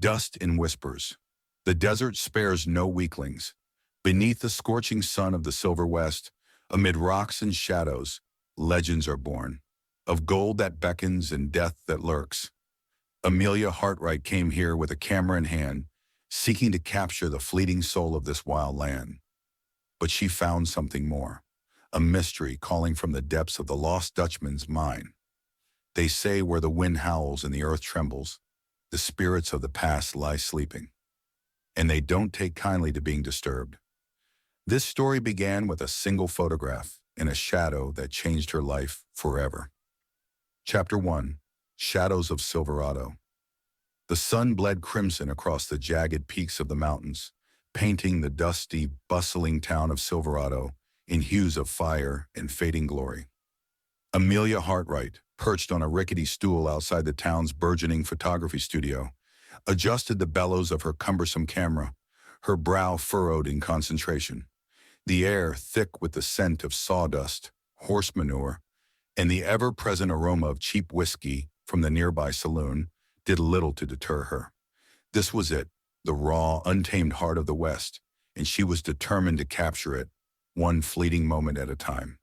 Dust in whispers. The desert spares no weaklings. Beneath the scorching sun of the Silver West, amid rocks and shadows, legends are born, of gold that beckons and death that lurks. Amelia Hartright came here with a camera in hand, seeking to capture the fleeting soul of this wild land. But she found something more, a mystery calling from the depths of the lost Dutchman's mind. They say where the wind howls and the earth trembles, the spirits of the past lie sleeping, and they don't take kindly to being disturbed. This story began with a single photograph and a shadow that changed her life forever. Chapter 1. Shadows of Silverado. The sun bled crimson across the jagged peaks of the mountains, painting the dusty, bustling town of Silverado in hues of fire and fading glory. Amelia Hartright, perched on a rickety stool outside the town's burgeoning photography studio, adjusted the bellows of her cumbersome camera, her brow furrowed in concentration. The air thick with the scent of sawdust, horse manure, and the ever-present aroma of cheap whiskey from the nearby saloon did little to deter her. This was it, the raw, untamed heart of the West, and she was determined to capture it, one fleeting moment at a time.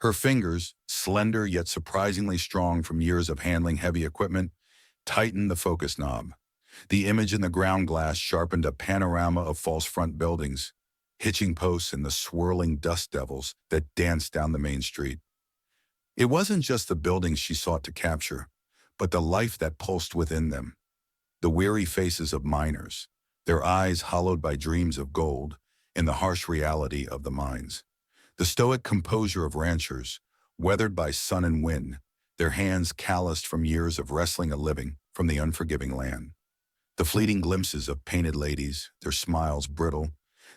Her fingers, slender yet surprisingly strong from years of handling heavy equipment, tightened the focus knob. The image in the ground glass sharpened a panorama of false front buildings, hitching posts, and the swirling dust devils that danced down the main street. It wasn't just the buildings she sought to capture, but the life that pulsed within them. The weary faces of miners, their eyes hollowed by dreams of gold, and the harsh reality of the mines. The stoic composure of ranchers, weathered by sun and wind, their hands calloused from years of wrestling a living from the unforgiving land. The fleeting glimpses of painted ladies, their smiles brittle,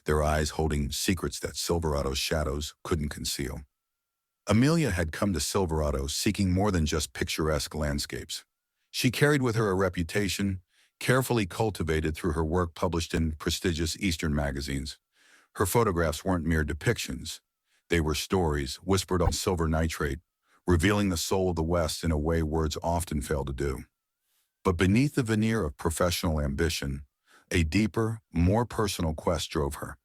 their eyes holding secrets that Silverado's shadows couldn't conceal. Amelia had come to Silverado seeking more than just picturesque landscapes. She carried with her a reputation, carefully cultivated through her work published in prestigious Eastern magazines. Her photographs weren't mere depictions. They were stories whispered on silver nitrate, revealing the soul of the West in a way words often fail to do. But beneath the veneer of professional ambition, a deeper, more personal quest drove her.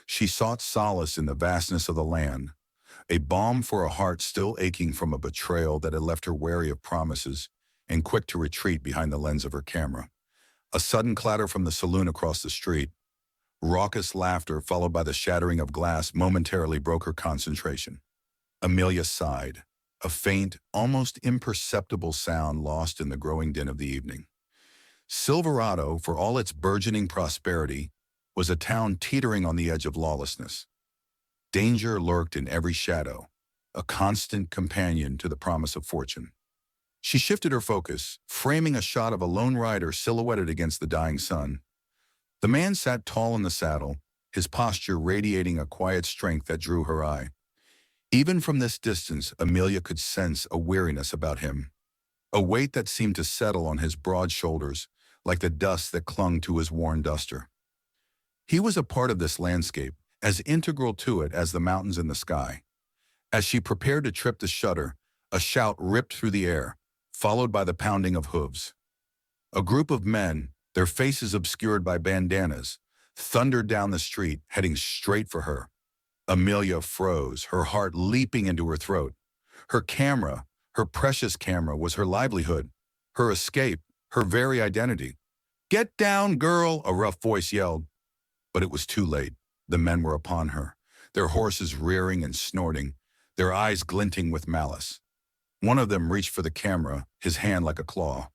She sought solace in the vastness of the land, a balm for a heart still aching from a betrayal that had left her wary of promises and quick to retreat behind the lens of her camera. A sudden clatter from the saloon across the street, raucous laughter followed by the shattering of glass momentarily broke her concentration. Amelia sighed, a faint, almost imperceptible sound lost in the growing din of the evening. Silverado, for all its burgeoning prosperity, was a town teetering on the edge of lawlessness. Danger lurked in every shadow, a constant companion to the promise of fortune. She shifted her focus, framing a shot of a lone rider silhouetted against the dying sun. The man sat tall in the saddle, his posture radiating a quiet strength that drew her eye. Even from this distance, Amelia could sense a weariness about him, a weight that seemed to settle on his broad shoulders like the dust that clung to his worn duster. He was a part of this landscape, as integral to it as the mountains in the sky. As she prepared to trip the shutter, a shout ripped through the air, followed by the pounding of hooves. A group of men, their faces obscured by bandanas, thundered down the street, heading straight for her. Amelia froze, her heart leaping into her throat. Her camera, her precious camera, was her livelihood, her escape, her very identity. "Get down, girl," a rough voice yelled. But it was too late. The men were upon her, their horses rearing and snorting, their eyes glinting with malice. One of them reached for the camera, his hand like a claw.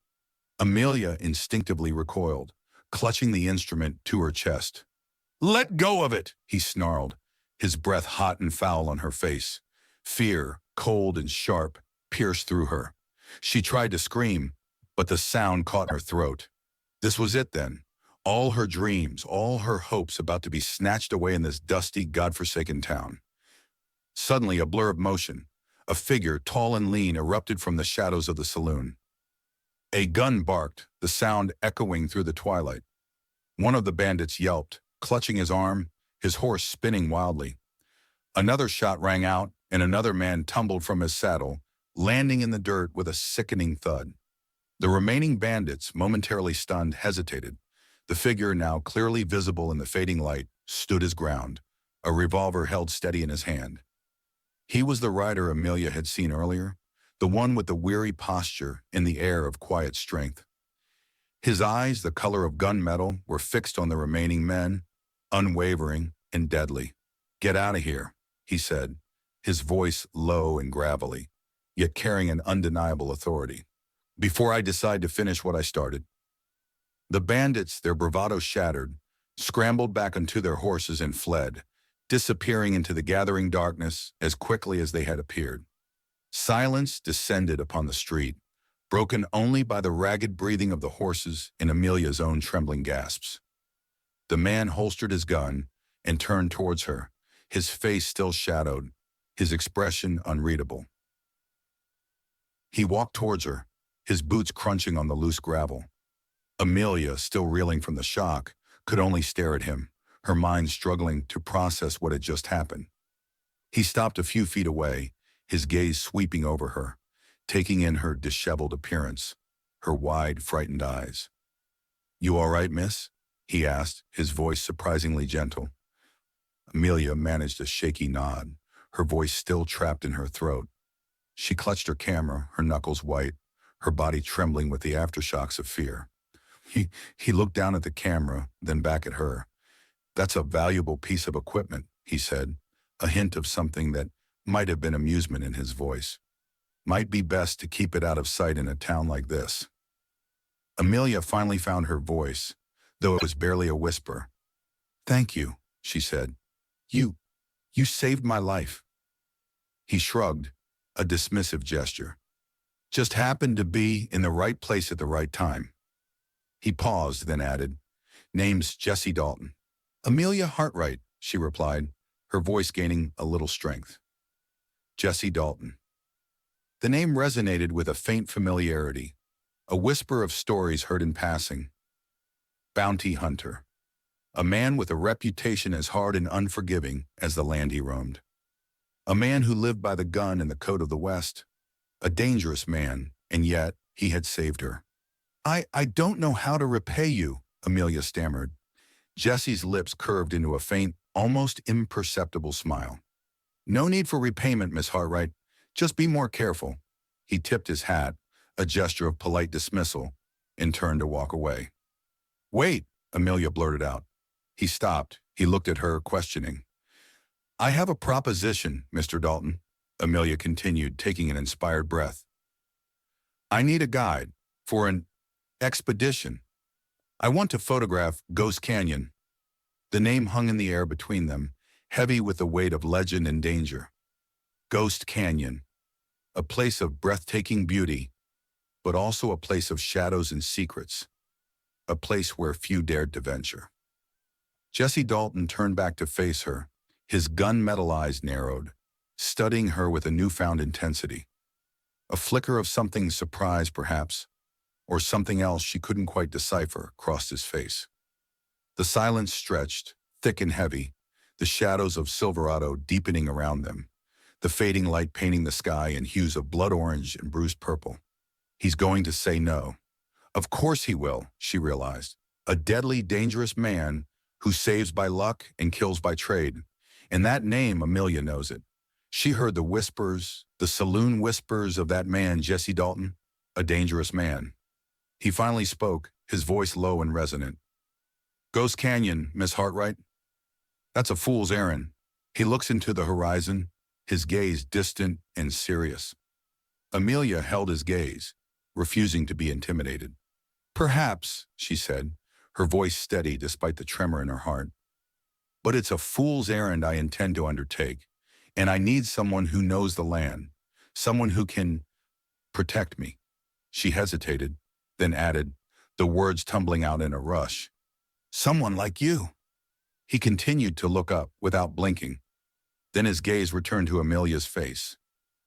Amelia instinctively recoiled, clutching the instrument to her chest. "Let go of it," he snarled, his breath hot and foul on her face. Fear, cold and sharp, pierced through her. She tried to scream, but the sound caught her throat. This was it then. All her dreams, all her hopes about to be snatched away in this dusty, godforsaken town. Suddenly, a blur of motion. A figure, tall and lean, erupted from the shadows of the saloon. A gun barked, the sound echoing through the twilight. One of the bandits yelped, clutching his arm, his horse spinning wildly. Another shot rang out, and another man tumbled from his saddle, landing in the dirt with a sickening thud. The remaining bandits, momentarily stunned, hesitated. The figure, now clearly visible in the fading light, stood his ground, a revolver held steady in his hand. He was the rider Amelia had seen earlier, the one with the weary posture and the air of quiet strength. His eyes, the color of gunmetal, were fixed on the remaining men, unwavering and deadly. "Get out of here," he said, his voice low and gravelly, yet carrying an undeniable authority, "before I decide to finish what I started." The bandits, their bravado shattered, scrambled back onto their horses and fled, disappearing into the gathering darkness as quickly as they had appeared. Silence descended upon the street, broken only by the ragged breathing of the horses and Amelia's own trembling gasps. The man holstered his gun and turned towards her, his face still shadowed, his expression unreadable. He walked towards her, his boots crunching on the loose gravel. Amelia, still reeling from the shock, could only stare at him, her mind struggling to process what had just happened. He stopped a few feet away, his gaze sweeping over her, taking in her disheveled appearance, her wide, frightened eyes. "You all right, miss?" he asked, his voice surprisingly gentle. Amelia managed a shaky nod, her voice still trapped in her throat. She clutched her camera, her knuckles white, her body trembling with the aftershocks of fear. He looked down at the camera, then back at her. "That's a valuable piece of equipment," he said, a hint of something that might have been amusement in his voice. "Might be best to keep it out of sight in a town like this." Amelia finally found her voice, though it was barely a whisper. "Thank you," she said. You saved my life." He shrugged, a dismissive gesture. "Just happened to be in the right place at the right time." He paused, then added, "Name's Jesse Dalton." "Amelia Hartright," she replied, her voice gaining a little strength. Jesse Dalton. The name resonated with a faint familiarity, a whisper of stories heard in passing. Bounty hunter. A man with a reputation as hard and unforgiving as the land he roamed. A man who lived by the gun and the code of the West. A dangerous man, and yet he had saved her. I don't know how to repay you," Amelia stammered. Jesse's lips curved into a faint, almost imperceptible smile. "No need for repayment, Miss Hartright. Just be more careful." He tipped his hat, a gesture of polite dismissal, and turned to walk away. "Wait," Amelia blurted out. He stopped. He looked at her, questioning. "I have a proposition, Mr. Dalton," Amelia continued, taking an inspired breath. "I need a guide for an expedition. I want to photograph Ghost Canyon." The name hung in the air between them, heavy with the weight of legend and danger. Ghost Canyon, a place of breathtaking beauty, but also a place of shadows and secrets, a place where few dared to venture. Jesse Dalton turned back to face her, his gunmetal eyes narrowed, studying her with a newfound intensity. A flicker of something surprise, perhaps, or something else she couldn't quite decipher, crossed his face. The silence stretched, thick and heavy, the shadows of Silverado deepening around them, the fading light painting the sky in hues of blood orange and bruised purple. He's going to say no. Of course he will, she realized. A deadly, dangerous man who saves by luck and kills by trade. And that name, Amelia knows it. She heard the whispers, the saloon whispers of that man, Jesse Dalton, a dangerous man. He finally spoke, his voice low and resonant. "Ghost Canyon, Miss Hartright? That's a fool's errand." He looks into the horizon, his gaze distant and serious. Amelia held his gaze, refusing to be intimidated. "Perhaps," she said, her voice steady despite the tremor in her heart. "But it's a fool's errand I intend to undertake, and I need someone who knows the land, someone who can protect me." She hesitated, then added, the words tumbling out in a rush. "Someone like you." He continued to look up without blinking. Then his gaze returned to Amelia's face.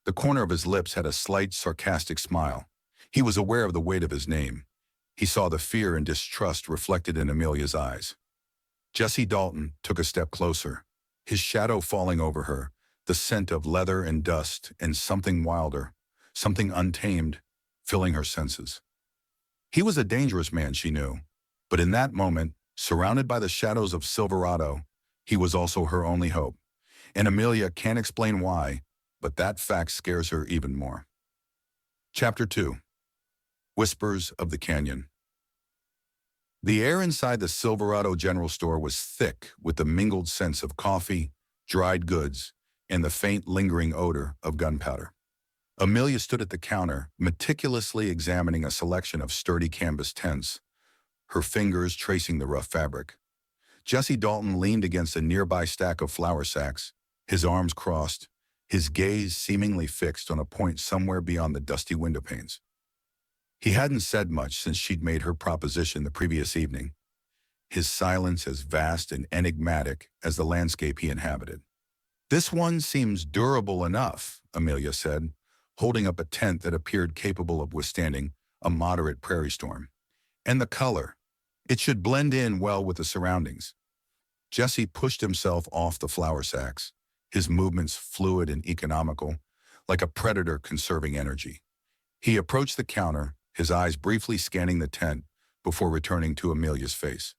The corner of his lips had a slight, sarcastic smile. He was aware of the weight of his name. He saw the fear and distrust reflected in Amelia's eyes. Jesse Dalton took a step closer, his shadow falling over her, the scent of leather and dust and something wilder, something untamed, filling her senses. He was a dangerous man, she knew, but in that moment, surrounded by the shadows of Silverado, he was also her only hope. And Amelia can't explain why, but that fact scares her even more. Chapter 2. Whispers of the Canyon. The air inside the Silverado General Store was thick with the mingled scents of coffee, dried goods, and the faint lingering odor of gunpowder. Amelia stood at the counter, meticulously examining a selection of sturdy canvas tents, her fingers tracing the rough fabric. Jesse Dalton leaned against a nearby stack of flour sacks, his arms crossed, his gaze seemingly fixed on a point somewhere beyond the dusty window panes. He hadn't said much since she'd made her proposition the previous evening, his silence as vast and enigmatic as the landscape he inhabited. "This one seems durable enough," Amelia said, holding up a tent that appeared capable of withstanding a moderate prairie storm. "And the color. It should blend in well with the surroundings." Jesse pushed himself off the flour sacks, his movements fluid and economical, like a predator conserving energy. He approached the counter, his eyes briefly scanning the tent before returning to Amelia's face.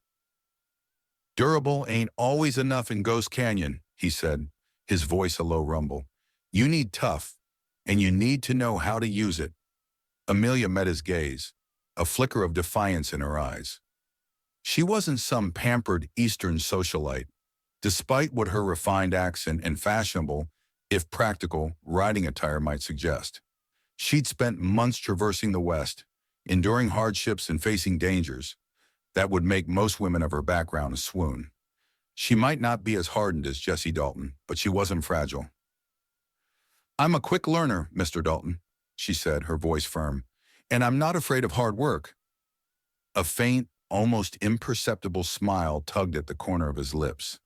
"Durable ain't always enough in Ghost Canyon," he said, his voice a low rumble. "You need tough, and you need to know how to use it." Amelia met his gaze, a flicker of defiance in her eyes. She wasn't some pampered Eastern socialite, despite what her refined accent and fashionable, if practical, riding attire might suggest. She'd spent months traversing the West, enduring hardships and facing dangers that would make most women of her background swoon. She might not be as hardened as Jesse Dalton, but she wasn't fragile. "I'm a quick learner, Mr. Dalton," she said, her voice firm, "and I'm not afraid of hard work." A faint, almost imperceptible smile tugged at the corner of his lips.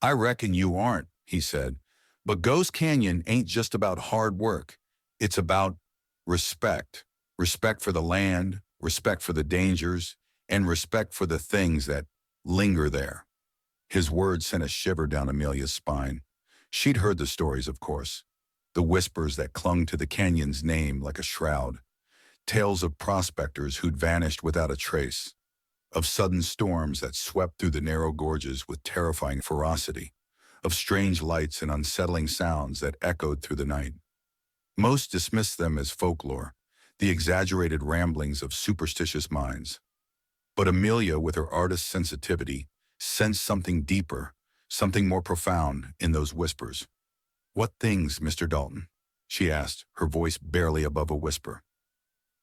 "I reckon you aren't," he said, "but Ghost Canyon ain't just about hard work. It's about respect. Respect for the land, respect for the dangers, and respect for the things that linger there." His words sent a shiver down Amelia's spine. She'd heard the stories, of course, the whispers that clung to the canyon's name like a shroud, tales of prospectors who'd vanished without a trace, of sudden storms that swept through the narrow gorges with terrifying ferocity, of strange lights and unsettling sounds that echoed through the night. Most dismissed them as folklore, the exaggerated ramblings of superstitious minds. But Amelia, with her artist's sensitivity, sensed something deeper, something more profound in those whispers. "What things, Mr. Dalton?" she asked, her voice barely above a whisper.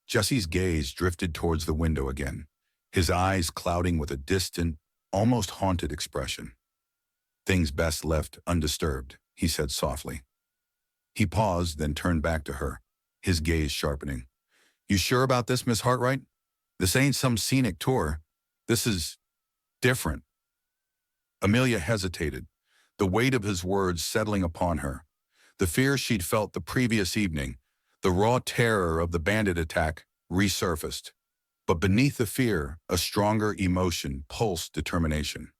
Jesse's gaze drifted towards the window again, his eyes clouding with a distant, almost haunted expression. "Things best left undisturbed," he said softly. He paused, then turned back to her, his gaze sharpening. "You sure about this, Miss Hartright? This ain't some scenic tour. This is different." Amelia hesitated, the weight of his words settling upon her. The fear she'd felt the previous evening, the raw terror of the bandit attack, resurfaced. But beneath the fear, a stronger emotion pulsed determination.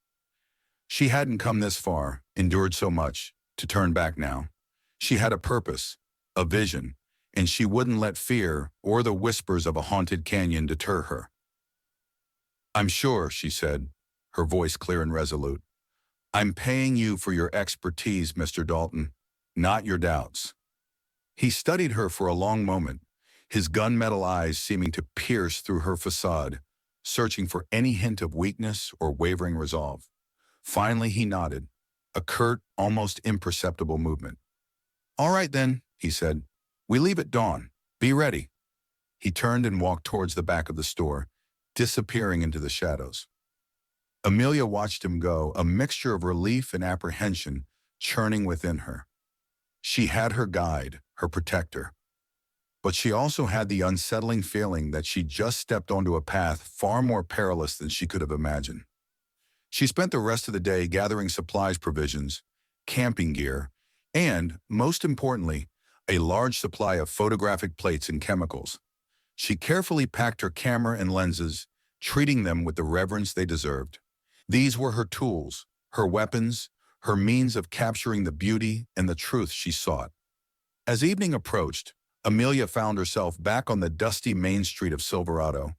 She hadn't come this far, endured so much, to turn back now. She had a purpose, a vision, and she wouldn't let fear or the whispers of a haunted canyon deter her. "I'm sure," she said, her voice clear and resolute. "I'm paying you for your expertise, Mr. Dalton, not your doubts." He studied her for a long moment, his gunmetal eyes seeming to pierce through her facade, searching for any hint of weakness or wavering resolve. Finally, he nodded, a curt, almost imperceptible movement. "All right then," he said. "We leave at dawn. Be ready." He turned and walked towards the back of the store, disappearing into the shadows. Amelia watched him go, a mixture of relief and apprehension churning within her. She had her guide, her protector. But she also had the unsettling feeling that she'd just stepped onto a path far more perilous than she could have imagined. She spent the rest of the day gathering supplies, provisions, camping gear, and, most importantly, a large supply of photographic plates and chemicals. She carefully packed her camera and lenses, treating them with the reverence they deserved. These were her tools, her weapons, her means of capturing the beauty and the truth she sought. As evening approached, Amelia found herself back on the dusty main street of Silverado,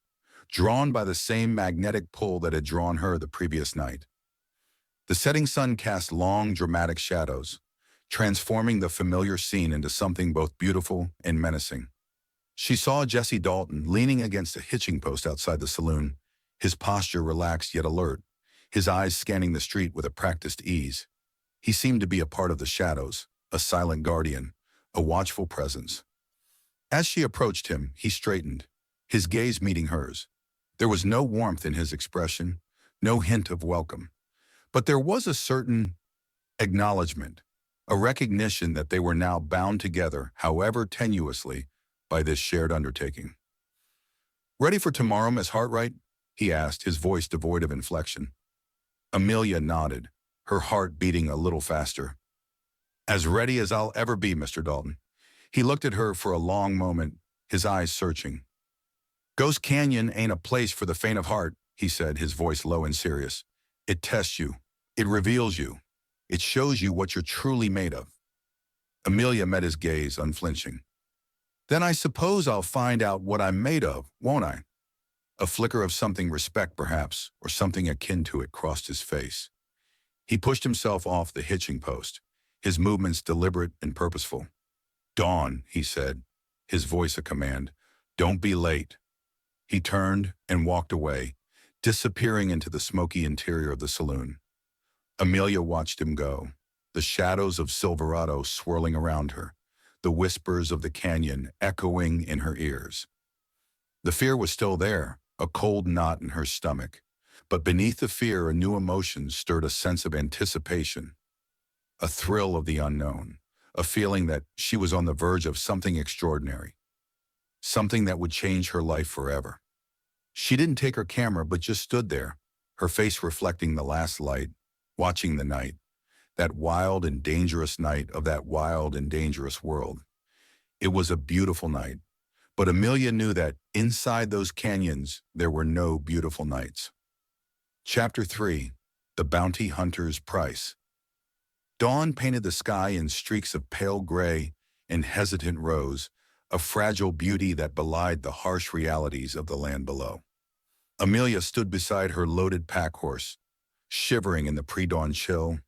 drawn by the same magnetic pull that had drawn her the previous night. The setting sun cast long, dramatic shadows, transforming the familiar scene into something both beautiful and menacing. She saw Jesse Dalton leaning against a hitching post outside the saloon, his posture relaxed yet alert, his eyes scanning the street with a practiced ease. He seemed to be a part of the shadows, a silent guardian, a watchful presence. As she approached him, he straightened, his gaze meeting hers. There was no warmth in his expression, no hint of welcome. But there was a certain acknowledgement, a recognition that they were now bound together, however tenuously, by this shared undertaking. "Ready for tomorrow, Miss Hartright?" he asked, his voice devoid of inflection. Amelia nodded, her heart beating a little faster. "As ready as I'll ever be, Mr. Dalton." He looked at her for a long moment, his eyes searching. "Ghost Canyon ain't a place for the faint of heart," he said, his voice low and serious. "It tests you. It reveals you. It shows you what you're truly made of." Amelia met his gaze, unflinching. "Then I suppose I'll find out what I'm made of, won't I?" A flicker of something respect, perhaps, or something akin to it crossed his face. He pushed himself off the hitching post, his movements deliberate and purposeful. "Dawn," he said, his voice a command. "Don't be late." He turned and walked away, disappearing into the smoky interior of the saloon. Amelia watched him go, the shadows of Silverado swirling around her, the whispers of the canyon echoing in her ears. The fear was still there, a cold knot in her stomach, but beneath the fear a new emotion stirred, a sense of anticipation, a thrill of the unknown, a feeling that she was on the verge of something extraordinary, something that would change her life forever. She didn't take her camera but just stood there, her face reflecting the last light, watching the night, that wild and dangerous night of that wild and dangerous world. It was a beautiful night, but Amelia knew that inside those canyons there were no beautiful nights. Chapter 3. The Bounty Hunter's Price. Dawn painted the sky in streaks of pale gray and hesitant rose, a fragile beauty that belied the harsh realities of the land below. Amelia stood beside her loaded pack horse, shivering in the pre-dawn chill,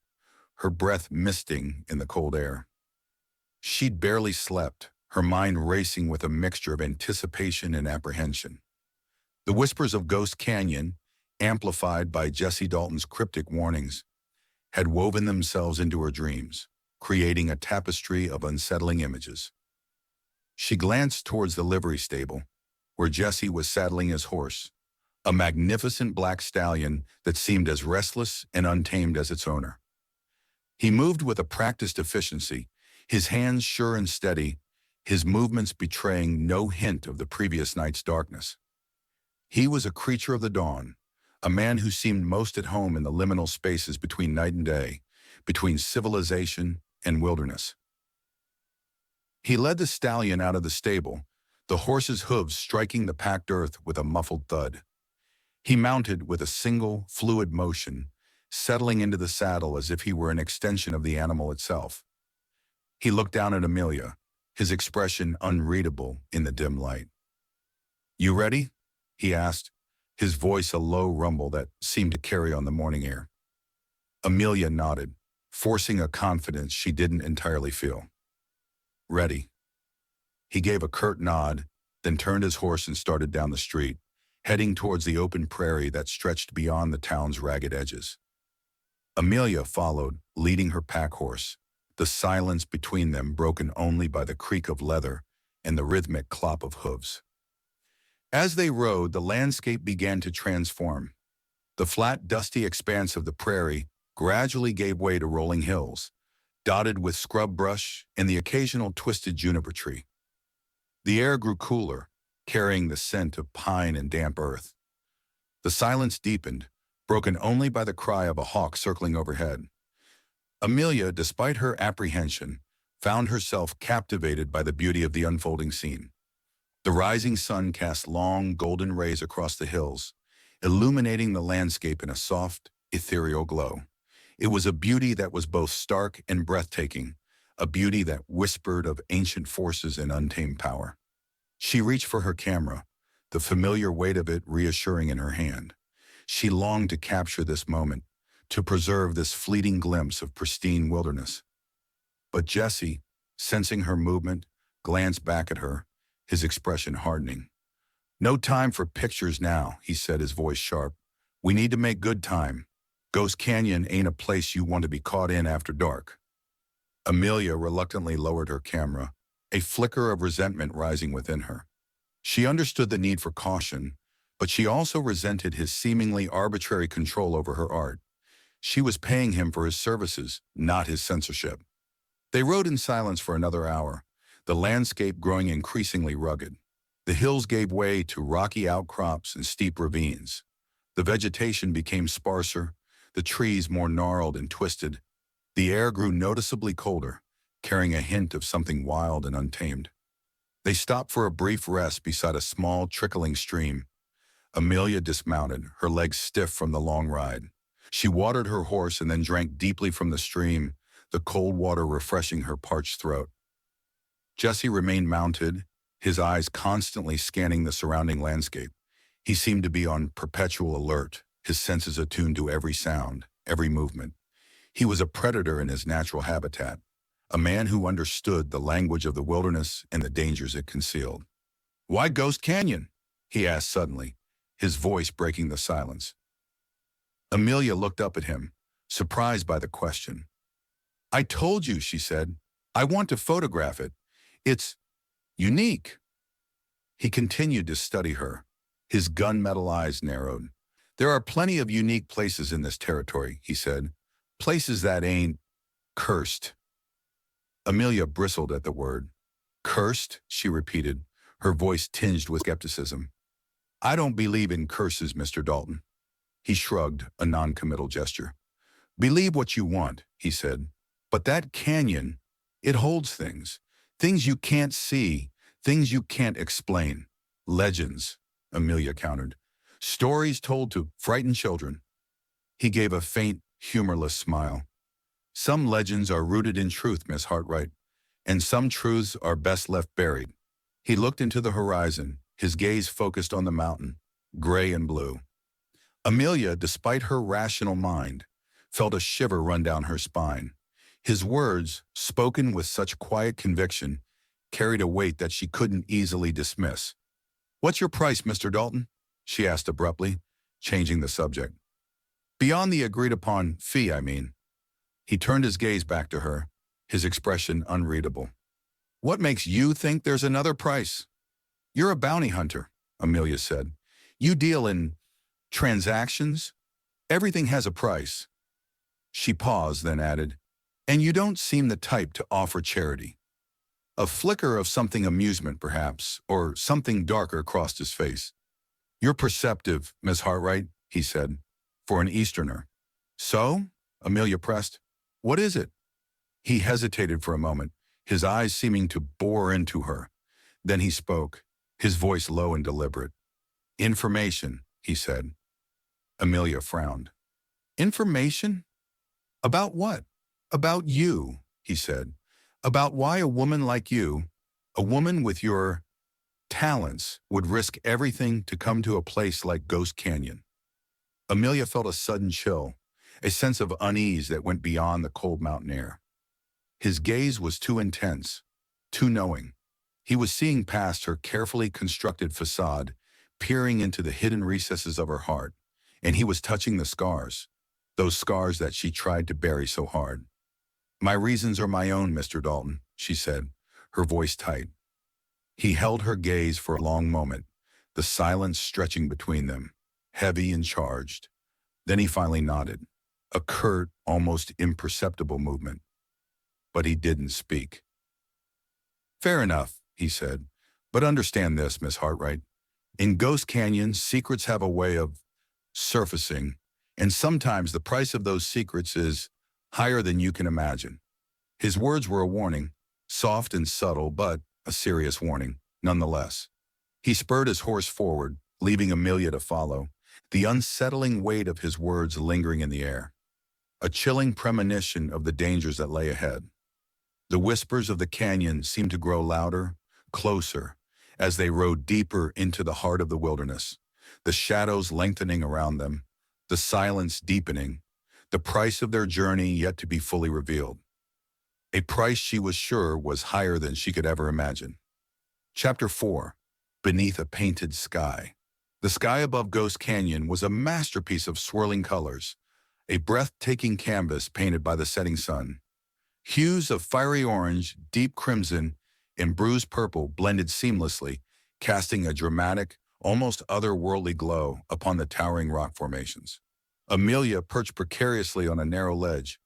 her breath misting in the cold air. She'd barely slept, her mind racing with a mixture of anticipation and apprehension. The whispers of Ghost Canyon, amplified by Jesse Dalton's cryptic warnings, had woven themselves into her dreams, creating a tapestry of unsettling images. She glanced towards the livery stable, where Jesse was saddling his horse, a magnificent black stallion that seemed as restless and untamed as its owner. He moved with a practiced efficiency, his hands sure and steady, his movements betraying no hint of the previous night's darkness. He was a creature of the dawn, a man who seemed most at home in the liminal spaces between night and day, between civilization and wilderness. He led the stallion out of the stable, the horse's hooves striking the packed earth with a muffled thud. He mounted with a single, fluid motion, settling into the saddle as if he were an extension of the animal itself. He looked down at Amelia, his expression unreadable in the dim light. "You ready?" he asked, his voice a low rumble that seemed to carry on the morning air. Amelia nodded, forcing a confidence she didn't entirely feel. "Ready." He gave a curt nod, then turned his horse and started down the street, heading towards the open prairie that stretched beyond the town's ragged edges. Amelia followed, leading her pack horse, the silence between them broken only by the creak of leather and the rhythmic clop of hooves. As they rode, the landscape began to transform. The flat, dusty expanse of the prairie gradually gave way to rolling hills, dotted with scrub brush and the occasional twisted juniper tree. The air grew cooler, carrying the scent of pine and damp earth. The silence deepened, broken only by the cry of a hawk circling overhead. Amelia, despite her apprehension, found herself captivated by the beauty of the unfolding scene. The rising sun cast long, golden rays across the hills, illuminating the landscape in a soft, ethereal glow. It was a beauty that was both stark and breathtaking, a beauty that whispered of ancient forces and untamed power. She reached for her camera, the familiar weight of it reassuring in her hand. She longed to capture this moment, to preserve this fleeting glimpse of pristine wilderness. But Jesse, sensing her movement, glanced back at her, his expression hardening. "No time for pictures now," he said, his voice sharp. "We need to make good time. Ghost Canyon ain't a place you want to be caught in after dark." Amelia reluctantly lowered her camera, a flicker of resentment rising within her. She understood the need for caution, but she also resented his seemingly arbitrary control over her art. She was paying him for his services, not his censorship. They rode in silence for another hour, the landscape growing increasingly rugged. The hills gave way to rocky outcrops and steep ravines. The vegetation became sparser, the trees more gnarled and twisted. The air grew noticeably colder, carrying a hint of something wild and untamed. They stopped for a brief rest beside a small, trickling stream. Amelia dismounted, her legs stiff from the long ride. She watered her horse and then drank deeply from the stream, the cold water refreshing her parched throat. Jesse remained mounted, his eyes constantly scanning the surrounding landscape. He seemed to be on perpetual alert, his senses attuned to every sound, every movement. He was a predator in his natural habitat, a man who understood the language of the wilderness and the dangers it concealed. "Why Ghost Canyon?" he asked suddenly, his voice breaking the silence. Amelia looked up at him, surprised by the question. "I told you," she said. "I want to photograph it. It's unique." He continued to study her, his gunmetal eyes narrowed. "There are plenty of unique places in this territory," he said. "Places that ain't cursed." Amelia bristled at the word. "Cursed?" she repeated, her voice tinged with skepticism. "I don't believe in curses, Mr. Dalton." He shrugged, a non-committal gesture. "Believe what you want," he said. "But that canyon, it holds things. Things you can't see, things you can't explain. Legends," Amelia countered. "Stories told to frighten children." He gave a faint, humorless smile. "Some legends are rooted in truth, Miss Hartright, and some truths are best left buried." He looked into the horizon, his gaze focused on the mountain, gray and blue. Amelia, despite her rational mind, felt a shiver run down her spine. His words, spoken with such quiet conviction, carried a weight that she couldn't easily dismiss. "What's your price, Mr. Dalton?" she asked abruptly, changing the subject. "Beyond the agreed-upon fee, I mean." He turned his gaze back to her, his expression unreadable. "What makes you think there's another price?" "You're a bounty hunter," Amelia said. "You deal in transactions. Everything has a price." She paused, then added, "And you don't seem the type to offer charity." A flicker of something amusement, perhaps, or something darker crossed his face. "You're perceptive, Miss Hartright," he said, "for an Easterner." "So?" Amelia pressed. "What is it?" He hesitated for a moment, his eyes seeming to bore into her. Then he spoke, his voice low and deliberate. "Information," he said. Amelia frowned. "Information? About what?" "About you," he said. "About why a woman like you, a woman with your talents, would risk everything to come to a place like Ghost Canyon." Amelia felt a sudden chill, a sense of unease that went beyond the cold mountain air. His gaze was too intense, too knowing. He was seeing past her carefully constructed facade, peering into the hidden recesses of her heart, and he was touching the scars, those scars that she tried to bury so hard. "My reasons are my own, Mr. Dalton," she said, her voice tight. He held her gaze for a long moment, the silence stretching between them, heavy and charged. Then he finally nodded, a curt, almost imperceptible movement. But he didn't speak. "Fair enough," he said, "but understand this, Miss Hartright. In Ghost Canyon, secrets have a way of surfacing, and sometimes the price of those secrets is higher than you can imagine." His words were a warning, soft and subtle, but a serious warning, nonetheless. He spurred his horse forward, leaving Amelia to follow, the unsettling weight of his words lingering in the air, a chilling premonition of the dangers that lay ahead. The whispers of the canyon seemed to grow louder, closer, as they rode deeper into the heart of the wilderness, the shadows lengthening around them, the silence deepening, the price of their journey yet to be fully revealed. A price she was sure was higher than she could ever imagine. Chapter 4. Beneath a Painted Sky. The sky above Ghost Canyon was a masterpiece of swirling colors, a breathtaking canvas painted by the setting sun. Hues of fiery orange, deep crimson, and bruised purple blended seamlessly, casting a dramatic, almost otherworldly glow upon the towering rock formations. Amelia, perched precariously on a narrow ledge,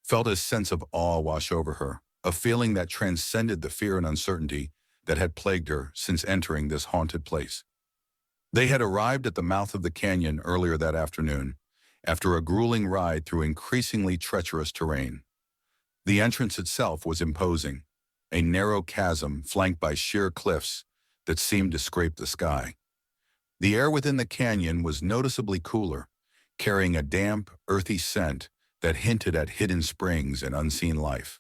felt a sense of awe wash over her, a feeling that transcended the fear and uncertainty that had plagued her since entering this haunted place. They had arrived at the mouth of the canyon earlier that afternoon, after a grueling ride through increasingly treacherous terrain. The entrance itself was imposing, a narrow chasm flanked by sheer cliffs that seemed to scrape the sky. The air within the canyon was noticeably cooler, carrying a damp, earthy scent that hinted at hidden springs and unseen life.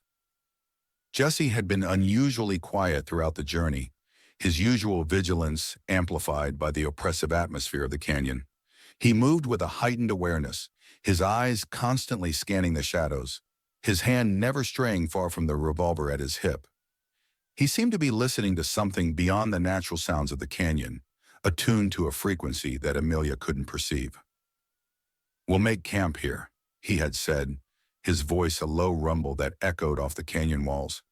Jesse had been unusually quiet throughout the journey, his usual vigilance amplified by the oppressive atmosphere of the canyon. He moved with a heightened awareness, his eyes constantly scanning the shadows, his hand never straying far from the revolver at his hip. He seemed to be listening to something beyond the natural sounds of the canyon, attuned to a frequency that Amelia couldn't perceive. "We'll make camp here," he had said, his voice a low rumble that echoed off the canyon walls.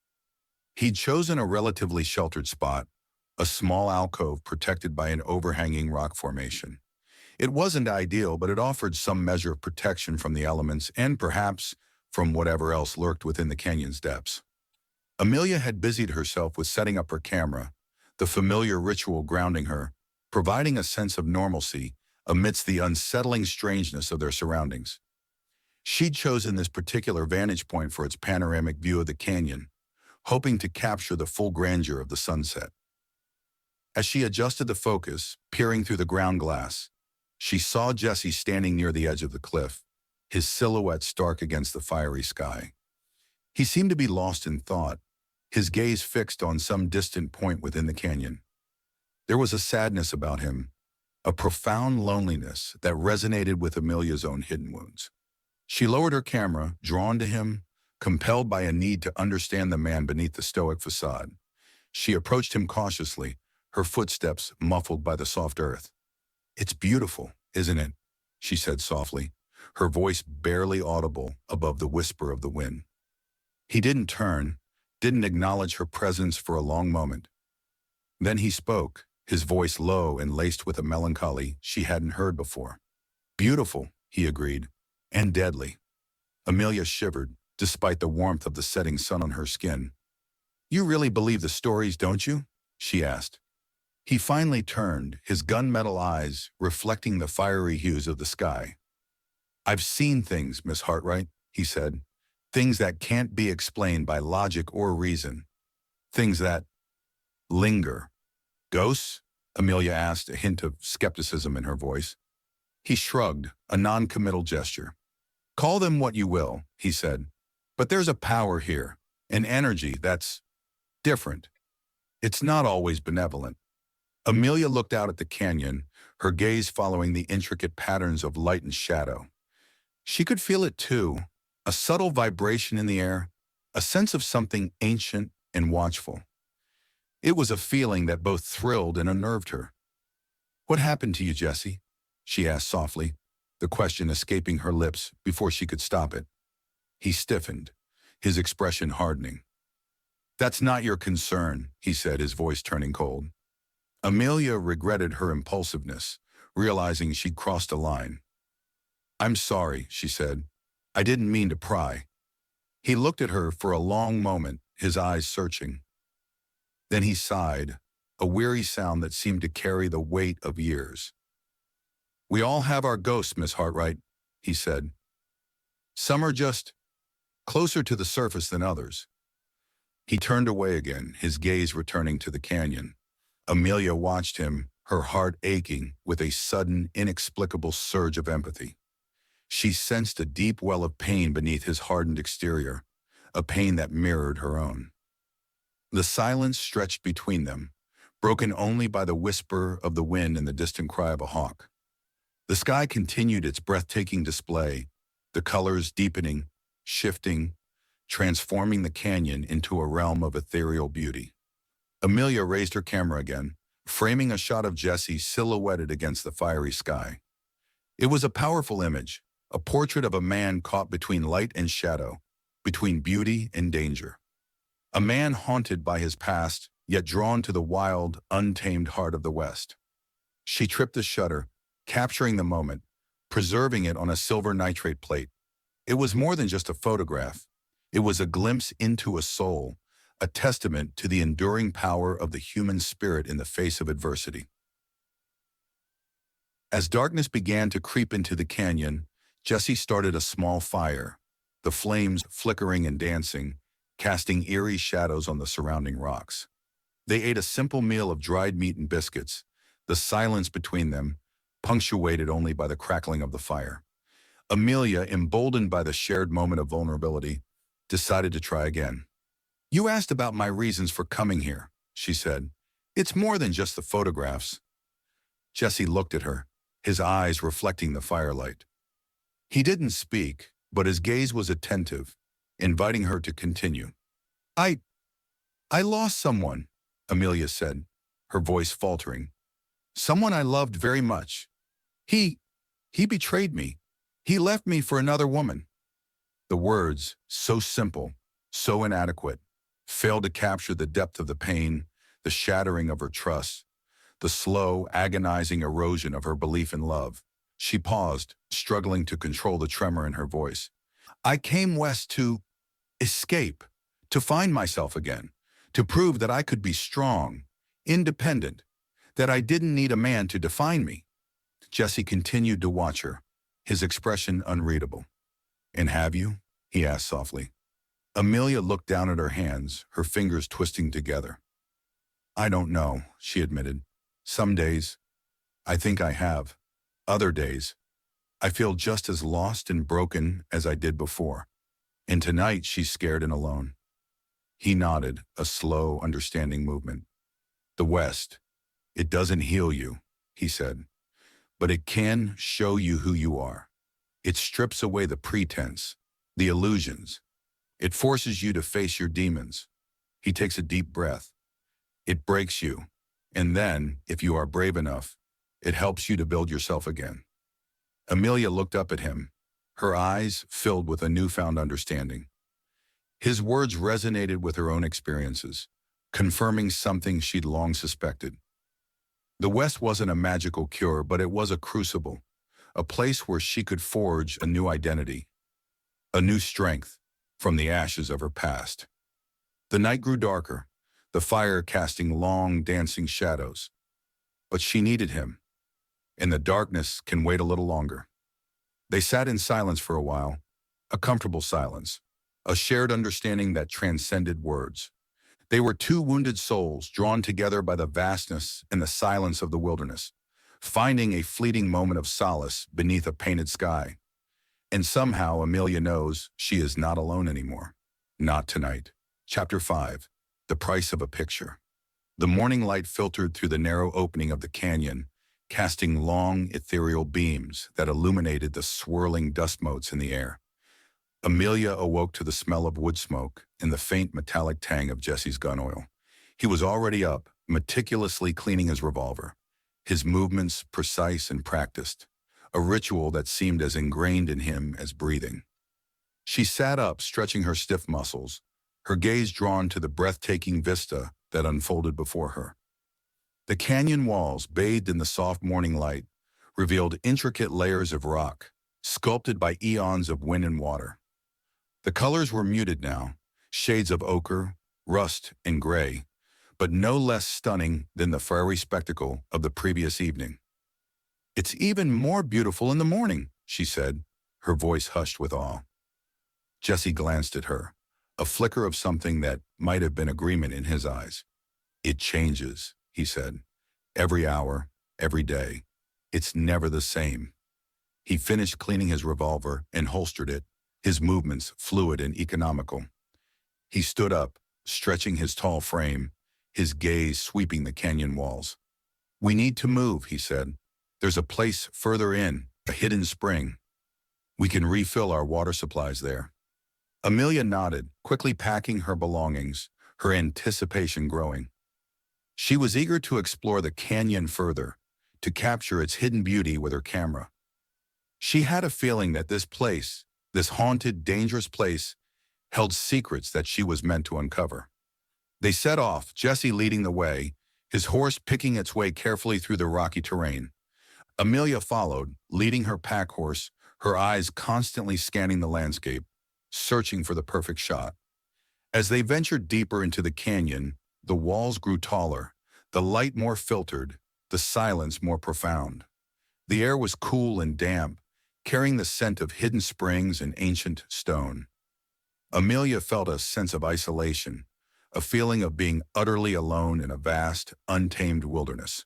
He'd chosen a relatively sheltered spot, a small alcove protected by an overhanging rock formation. It wasn't ideal, but it offered some measure of protection from the elements and perhaps from whatever else lurked within the canyon's depths. Amelia had busied herself with setting up her camera, the familiar ritual grounding her, providing a sense of normalcy amidst the unsettling strangeness of their surroundings. She'd chosen this particular vantage point for its panoramic view of the canyon, hoping to capture the full grandeur of the sunset. As she adjusted the focus, peering through the ground glass, she saw Jesse standing near the edge of the cliff, his silhouette stark against the fiery sky. He seemed to be lost in thought, his gaze fixed on some distant point within the canyon. There was a sadness about him, a profound loneliness that resonated with Amelia's own hidden wounds. She lowered her camera, drawn to him, compelled by a need to understand the man beneath the stoic facade. She approached him cautiously, her footsteps muffled by the soft earth. "It's beautiful, isn't it?" she said softly, her voice barely audible above the whisper of the wind. He didn't turn, didn't acknowledge her presence for a long moment. Then he spoke, his voice low and laced with a melancholy she hadn't heard before. "Beautiful," he agreed, "and deadly." Amelia shivered, despite the warmth of the setting sun on her skin. "You really believe the stories, don't you?" she asked. He finally turned, his gunmetal eyes reflecting the fiery hues of the sky. "I've seen things, Miss Hartright," he said. "Things that can't be explained by logic or reason. Things that linger." "Ghosts?" Amelia asked, a hint of skepticism in her voice. He shrugged, a non-committal gesture. "Call them what you will," he said. "But there's a power here, an energy that's different. It's not always benevolent." Amelia looked out at the canyon, her gaze following the intricate patterns of light and shadow. She could feel it too, a subtle vibration in the air, a sense of something ancient and watchful. It was a feeling that both thrilled and unnerved her. "What happened to you, Jesse?" she asked softly, the question escaping her lips before she could stop it. He stiffened, his expression hardening. "That's not your concern," he said, his voice turning cold. Amelia regretted her impulsiveness, realizing she'd crossed a line. "I'm sorry," she said. "I didn't mean to pry." He looked at her for a long moment, his eyes searching. Then he sighed, a weary sound that seemed to carry the weight of years. "We all have our ghosts, Miss Hartright," he said. "Some are just closer to the surface than others." He turned away again, his gaze returning to the canyon. Amelia watched him, her heart aching with a sudden, inexplicable surge of empathy. She sensed a deep well of pain beneath his hardened exterior, a pain that mirrored her own. The silence stretched between them, broken only by the whisper of the wind and the distant cry of a hawk. The sky continued its breathtaking display, the colors deepening, shifting, transforming the canyon into a realm of ethereal beauty. Amelia raised her camera again, framing a shot of Jesse silhouetted against the fiery sky. It was a powerful image, a portrait of a man caught between light and shadow, between beauty and danger. A man haunted by his past, yet drawn to the wild, untamed heart of the West. She tripped the shutter, capturing the moment, preserving it on a silver nitrate plate. It was more than just a photograph. It was a glimpse into a soul, a testament to the enduring power of the human spirit in the face of adversity. As darkness began to creep into the canyon, Jesse started a small fire, the flames flickering and dancing, casting eerie shadows on the surrounding rocks. They ate a simple meal of dried meat and biscuits, the silence between them punctuated only by the crackling of the fire. Amelia, emboldened by the shared moment of vulnerability, decided to try again. "You asked about my reasons for coming here," she said. "It's more than just the photographs." Jesse looked at her, his eyes reflecting the firelight. He didn't speak, but his gaze was attentive, inviting her to continue. I lost someone," Amelia said, her voice faltering. "Someone I loved very much. He betrayed me. He left me for another woman." The words, so simple, so inadequate, failed to capture the depth of the pain, the shattering of her trust, the slow, agonizing erosion of her belief in love. She paused, struggling to control the tremor in her voice. "I came west to escape, to find myself again, to prove that I could be strong, independent, that I didn't need a man to define me." Jesse continued to watch her, his expression unreadable. "And have you?" he asked softly. Amelia looked down at her hands, her fingers twisting together. "I don't know," she admitted. "Some days, I think I have. Other days, I feel just as lost and broken as I did before. And tonight she's scared and alone." He nodded, a slow, understanding movement. "The West, it doesn't heal you," he said, "but it can show you who you are. It strips away the pretense, the illusions. It forces you to face your demons." He takes a deep breath. "It breaks you, and then, if you are brave enough, it helps you to build yourself again." Amelia looked up at him, her eyes filled with a newfound understanding. His words resonated with her own experiences, confirming something she'd long suspected. The West wasn't a magical cure, but it was a crucible, a place where she could forge a new identity, a new strength from the ashes of her past. The night grew darker, the fire casting long, dancing shadows. But she needed him, and the darkness can wait a little longer. They sat in silence for a while, a comfortable silence, a shared understanding that transcended words. They were two wounded souls drawn together by the vastness and the silence of the wilderness, finding a fleeting moment of solace beneath a painted sky. And somehow Amelia knows she is not alone anymore. Not tonight. Chapter 5. The Price of a Picture. The morning light filtered through the narrow opening of the canyon, casting long, ethereal beams that illuminated the swirling dust motes in the air. Amelia awoke to the smell of wood smoke and the faint metallic tang of Jesse's gun oil. He was already up, meticulously cleaning his revolver, his movements precise and practiced, a ritual that seemed as ingrained in him as breathing. She sat up, stretching her stiff muscles, her gaze drawn to the breathtaking vista that unfolded before her. The canyon walls, bathed in the soft morning light, revealed intricate layers of rock, sculpted by eons of wind and water. The colors were muted now, shades of ochre, rust, and gray, but no less stunning than the fiery spectacle of the previous evening. "It's even more beautiful in the morning," she said, her voice hushed with awe. Jesse glanced at her, a flicker of something that might have been agreement in his eyes. "It changes," he said. "Every hour, every day. It's never the same." He finished cleaning his revolver and holstered it, his movements fluid and economical. He stood up, stretching his tall frame, his gaze sweeping the canyon walls. "We need to move," he said. "There's a place further in, a hidden spring. We can refill our water supplies there." Amelia nodded, quickly packing her belongings, her anticipation growing. She was eager to explore the canyon further, to capture its hidden beauty with her camera. She had a feeling that this place, this haunted, dangerous place, held secrets that she was meant to uncover. They set off, Jesse leading the way, his horse picking its way carefully through the rocky terrain. Amelia followed, leading her pack horse, her eyes constantly scanning the landscape, searching for the perfect shot. As they ventured deeper into the canyon, the walls grew taller, the light more filtered, the silence more profound. The air was cool and damp, carrying the scent of hidden springs and ancient stone. Amelia felt a sense of isolation, a feeling of being utterly alone in a vast, untamed wilderness.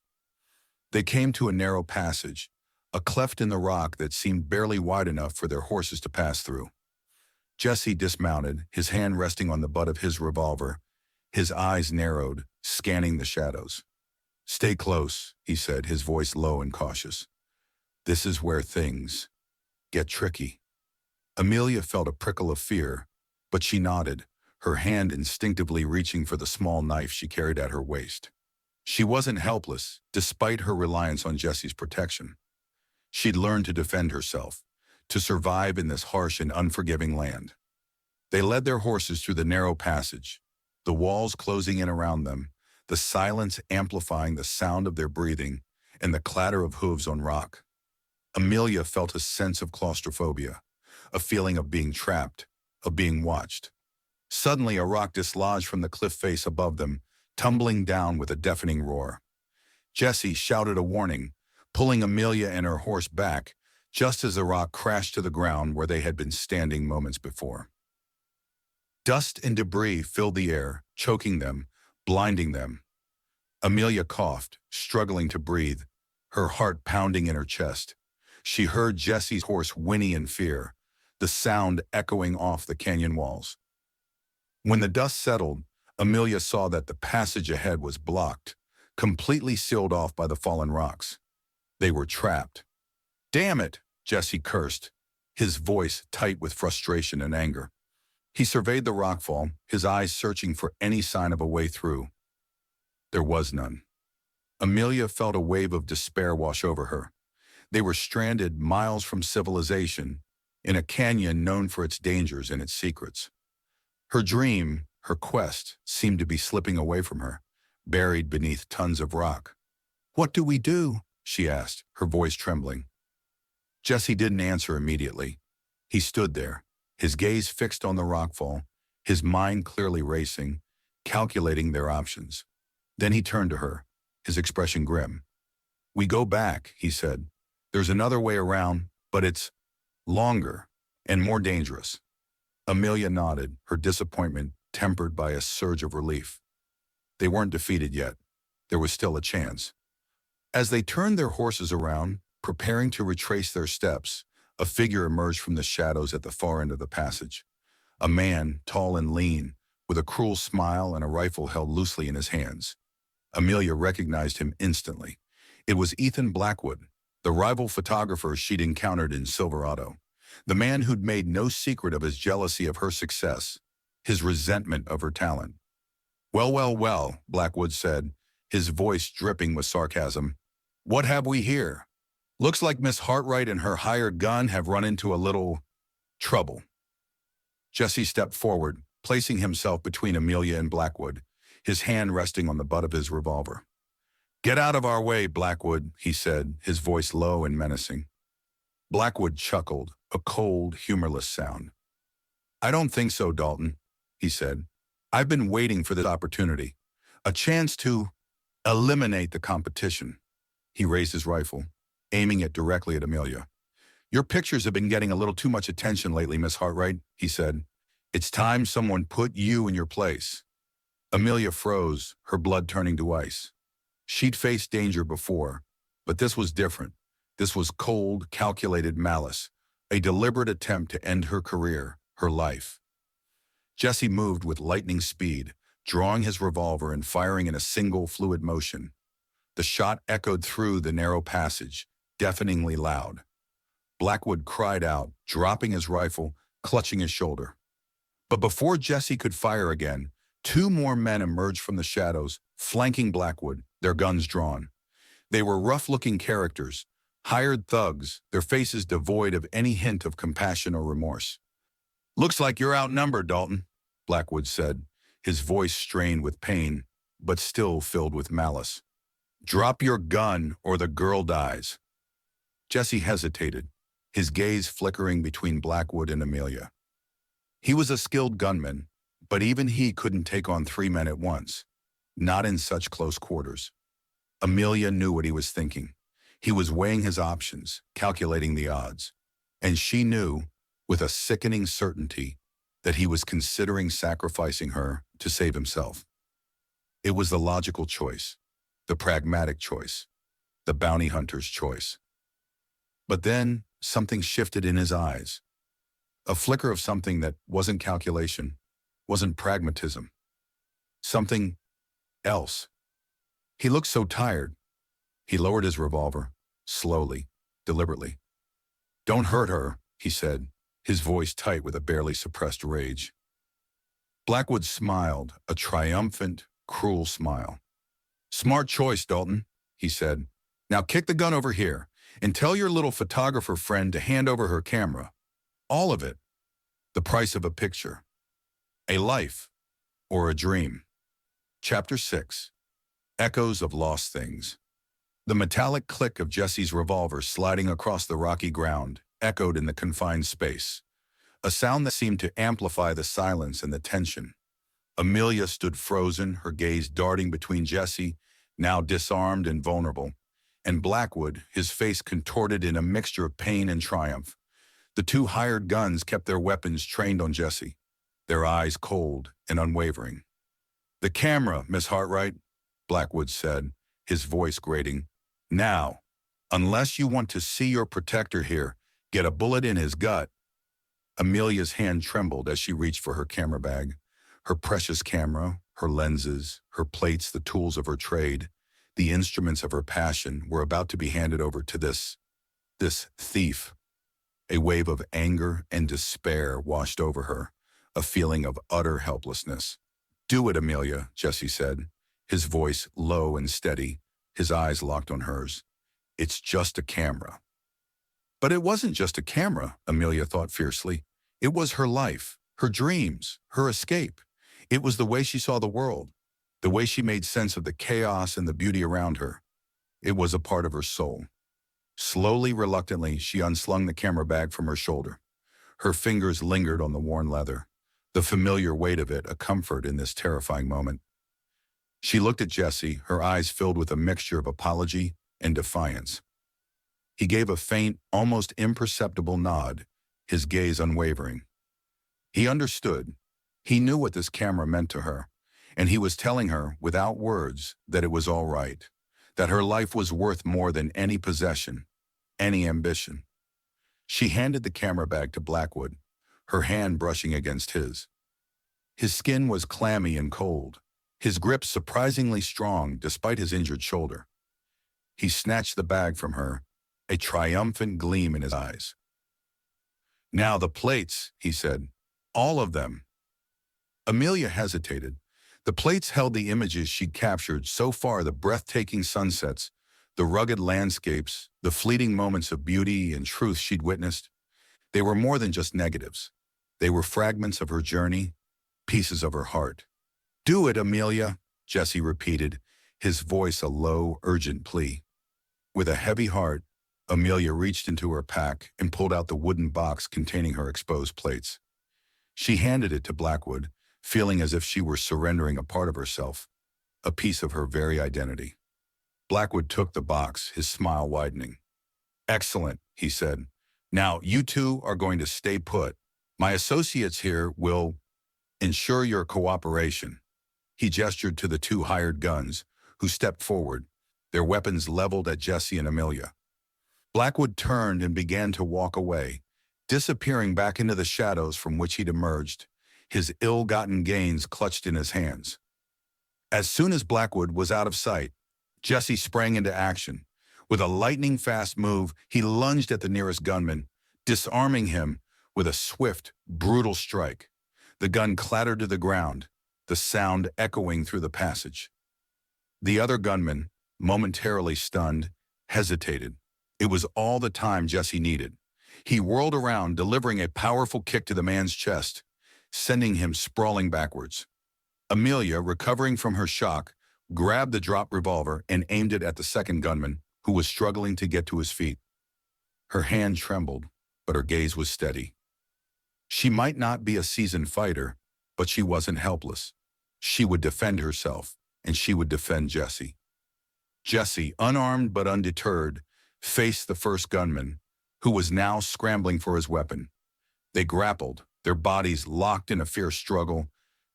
They came to a narrow passage, a cleft in the rock that seemed barely wide enough for their horses to pass through. Jesse dismounted, his hand resting on the butt of his revolver, his eyes narrowed, scanning the shadows. "Stay close," he said, his voice low and cautious. "This is where things get tricky." Amelia felt a prickle of fear, but she nodded, her hand instinctively reaching for the small knife she carried at her waist. She wasn't helpless, despite her reliance on Jesse's protection. She'd learned to defend herself, to survive in this harsh and unforgiving land. They led their horses through the narrow passage, the walls closing in around them, the silence amplifying the sound of their breathing and the clatter of hooves on rock. Amelia felt a sense of claustrophobia, a feeling of being trapped, of being watched. Suddenly, a rock dislodged from the cliff face above them, tumbling down with a deafening roar. Jesse shouted a warning, pulling Amelia and her horse back, just as the rock crashed to the ground where they had been standing moments before. Dust and debris filled the air, choking them, blinding them. Amelia coughed, struggling to breathe, her heart pounding in her chest. She heard Jesse's horse whinny in fear, the sound echoing off the canyon walls. When the dust settled, Amelia saw that the passage ahead was blocked, completely sealed off by the fallen rocks. They were trapped. "Damn it!" Jesse cursed, his voice tight with frustration and anger. He surveyed the rockfall, his eyes searching for any sign of a way through. There was none. Amelia felt a wave of despair wash over her. They were stranded miles from civilization, in a canyon known for its dangers and its secrets. Her dream, her quest, seemed to be slipping away from her, buried beneath tons of rock. "What do we do?" she asked, her voice trembling. Jesse didn't answer immediately. He stood there, his gaze fixed on the rockfall, his mind clearly racing, calculating their options. Then he turned to her, his expression grim. "We go back," he said. "There's another way around, but it's longer and more dangerous." Amelia nodded, her disappointment tempered by a surge of relief. They weren't defeated yet. There was still a chance. As they turned their horses around, preparing to retrace their steps, a figure emerged from the shadows at the far end of the passage. A man, tall and lean, with a cruel smile and a rifle held loosely in his hands. Amelia recognized him instantly. It was Ethan Blackwood, the rival photographer she'd encountered in Silverado. The man who'd made no secret of his jealousy of her success, his resentment of her talent. "Well, well, well," Blackwood said, his voice dripping with sarcasm. "What have we here? Looks like Miss Hartright and her hired gun have run into a little trouble." Jesse stepped forward, placing himself between Amelia and Blackwood, his hand resting on the butt of his revolver. "Get out of our way, Blackwood," he said, his voice low and menacing. Blackwood chuckled, a cold, humorless sound. "I don't think so, Dalton," he said. "I've been waiting for this opportunity, a chance to eliminate the competition." He raised his rifle, aiming it directly at Amelia. "Your pictures have been getting a little too much attention lately, Miss Hartright," he said. "It's time someone put you in your place." Amelia froze, her blood turning to ice. She'd faced danger before, but this was different. This was cold, calculated malice, a deliberate attempt to end her career, her life. Jesse moved with lightning speed, drawing his revolver and firing in a single fluid motion. The shot echoed through the narrow passage, deafeningly loud. Blackwood cried out, dropping his rifle, clutching his shoulder. But before Jesse could fire again, two more men emerged from the shadows, flanking Blackwood, their guns drawn. They were rough-looking characters, hired thugs, their faces devoid of any hint of compassion or remorse. "Looks like you're outnumbered, Dalton," Blackwood said, his voice strained with pain, but still filled with malice. "Drop your gun or the girl dies." Jesse hesitated, his gaze flickering between Blackwood and Amelia. He was a skilled gunman, but even he couldn't take on three men at once, not in such close quarters. Amelia knew what he was thinking. He was weighing his options, calculating the odds, and she knew, with a sickening certainty, that he was considering sacrificing her to save himself. It was the logical choice, the pragmatic choice, the bounty hunter's choice. But then something shifted in his eyes, a flicker of something that wasn't calculation, wasn't pragmatism, something else. He looked so tired. He lowered his revolver, slowly, deliberately. "Don't hurt her," he said, his voice tight with a barely suppressed rage. Blackwood smiled, a triumphant, cruel smile. "Smart choice, Dalton," he said. "Now kick the gun over here and tell your little photographer friend to hand over her camera. All of it. The price of a picture. A life or a dream." Chapter 6. Echoes of Lost Things. The metallic click of Jesse's revolver sliding across the rocky ground echoed in the confined space, a sound that seemed to amplify the silence and the tension. Amelia stood frozen, her gaze darting between Jesse, now disarmed and vulnerable, and Blackwood, his face contorted in a mixture of pain and triumph. The two hired guns kept their weapons trained on Jesse, their eyes cold and unwavering. "The camera, Miss Hartright," Blackwood said, his voice grating. "Now, unless you want to see your protector here get a bullet in his gut." Amelia's hand trembled as she reached for her camera bag. Her precious camera, her lenses, her plates, the tools of her trade, the instruments of her passion were about to be handed over to this thief. A wave of anger and despair washed over her, a feeling of utter helplessness. "Do it, Amelia," Jesse said, his voice low and steady, his eyes locked on hers. "It's just a camera." But it wasn't just a camera, Amelia thought fiercely. It was her life, her dreams, her escape. It was the way she saw the world, the way she made sense of the chaos and the beauty around her. It was a part of her soul. Slowly, reluctantly, she unslung the camera bag from her shoulder. Her fingers lingered on the worn leather, the familiar weight of it a comfort in this terrifying moment. She looked at Jesse, her eyes filled with a mixture of apology and defiance. He gave a faint, almost imperceptible nod, his gaze unwavering. He understood. He knew what this camera meant to her, and he was telling her, without words, that it was all right, that her life was worth more than any possession, any ambition. She handed the camera bag to Blackwood, her hand brushing against his. His skin was clammy and cold, his grip surprisingly strong despite his injured shoulder. He snatched the bag from her, a triumphant gleam in his eyes. "Now the plates," he said. "All of them." Amelia hesitated. The plates held the images she'd captured so far, the breathtaking sunsets, the rugged landscapes, the fleeting moments of beauty and truth she'd witnessed. They were more than just negatives. They were fragments of her journey, pieces of her heart. "Do it, Amelia," Jesse repeated, his voice a low, urgent plea. With a heavy heart, Amelia reached into her pack and pulled out the wooden box containing her exposed plates. She handed it to Blackwood, feeling as if she were surrendering a part of herself, a piece of her very identity. Blackwood took the box, his smile widening. "Excellent," he said. "Now you two are going to stay put. My associates here will ensure your cooperation." He gestured to the two hired guns, who stepped forward, their weapons leveled at Jesse and Amelia. Blackwood turned and began to walk away, disappearing back into the shadows from which he'd emerged, his ill-gotten gains clutched in his hands. As soon as Blackwood was out of sight, Jesse sprang into action. With a lightning-fast move, he lunged at the nearest gunman, disarming him with a swift, brutal strike. The gun clattered to the ground, the sound echoing through the passage. The other gunman, momentarily stunned, hesitated. It was all the time Jesse needed. He whirled around, delivering a powerful kick to the man's chest, sending him sprawling backwards. Amelia, recovering from her shock, grabbed the dropped revolver and aimed it at the second gunman, who was struggling to get to his feet. Her hand trembled, but her gaze was steady. She might not be a seasoned fighter, but she wasn't helpless. She would defend herself, and she would defend Jesse. Jesse, unarmed but undeterred, faced the first gunman, who was now scrambling for his weapon. They grappled, their bodies locked in a fierce struggle,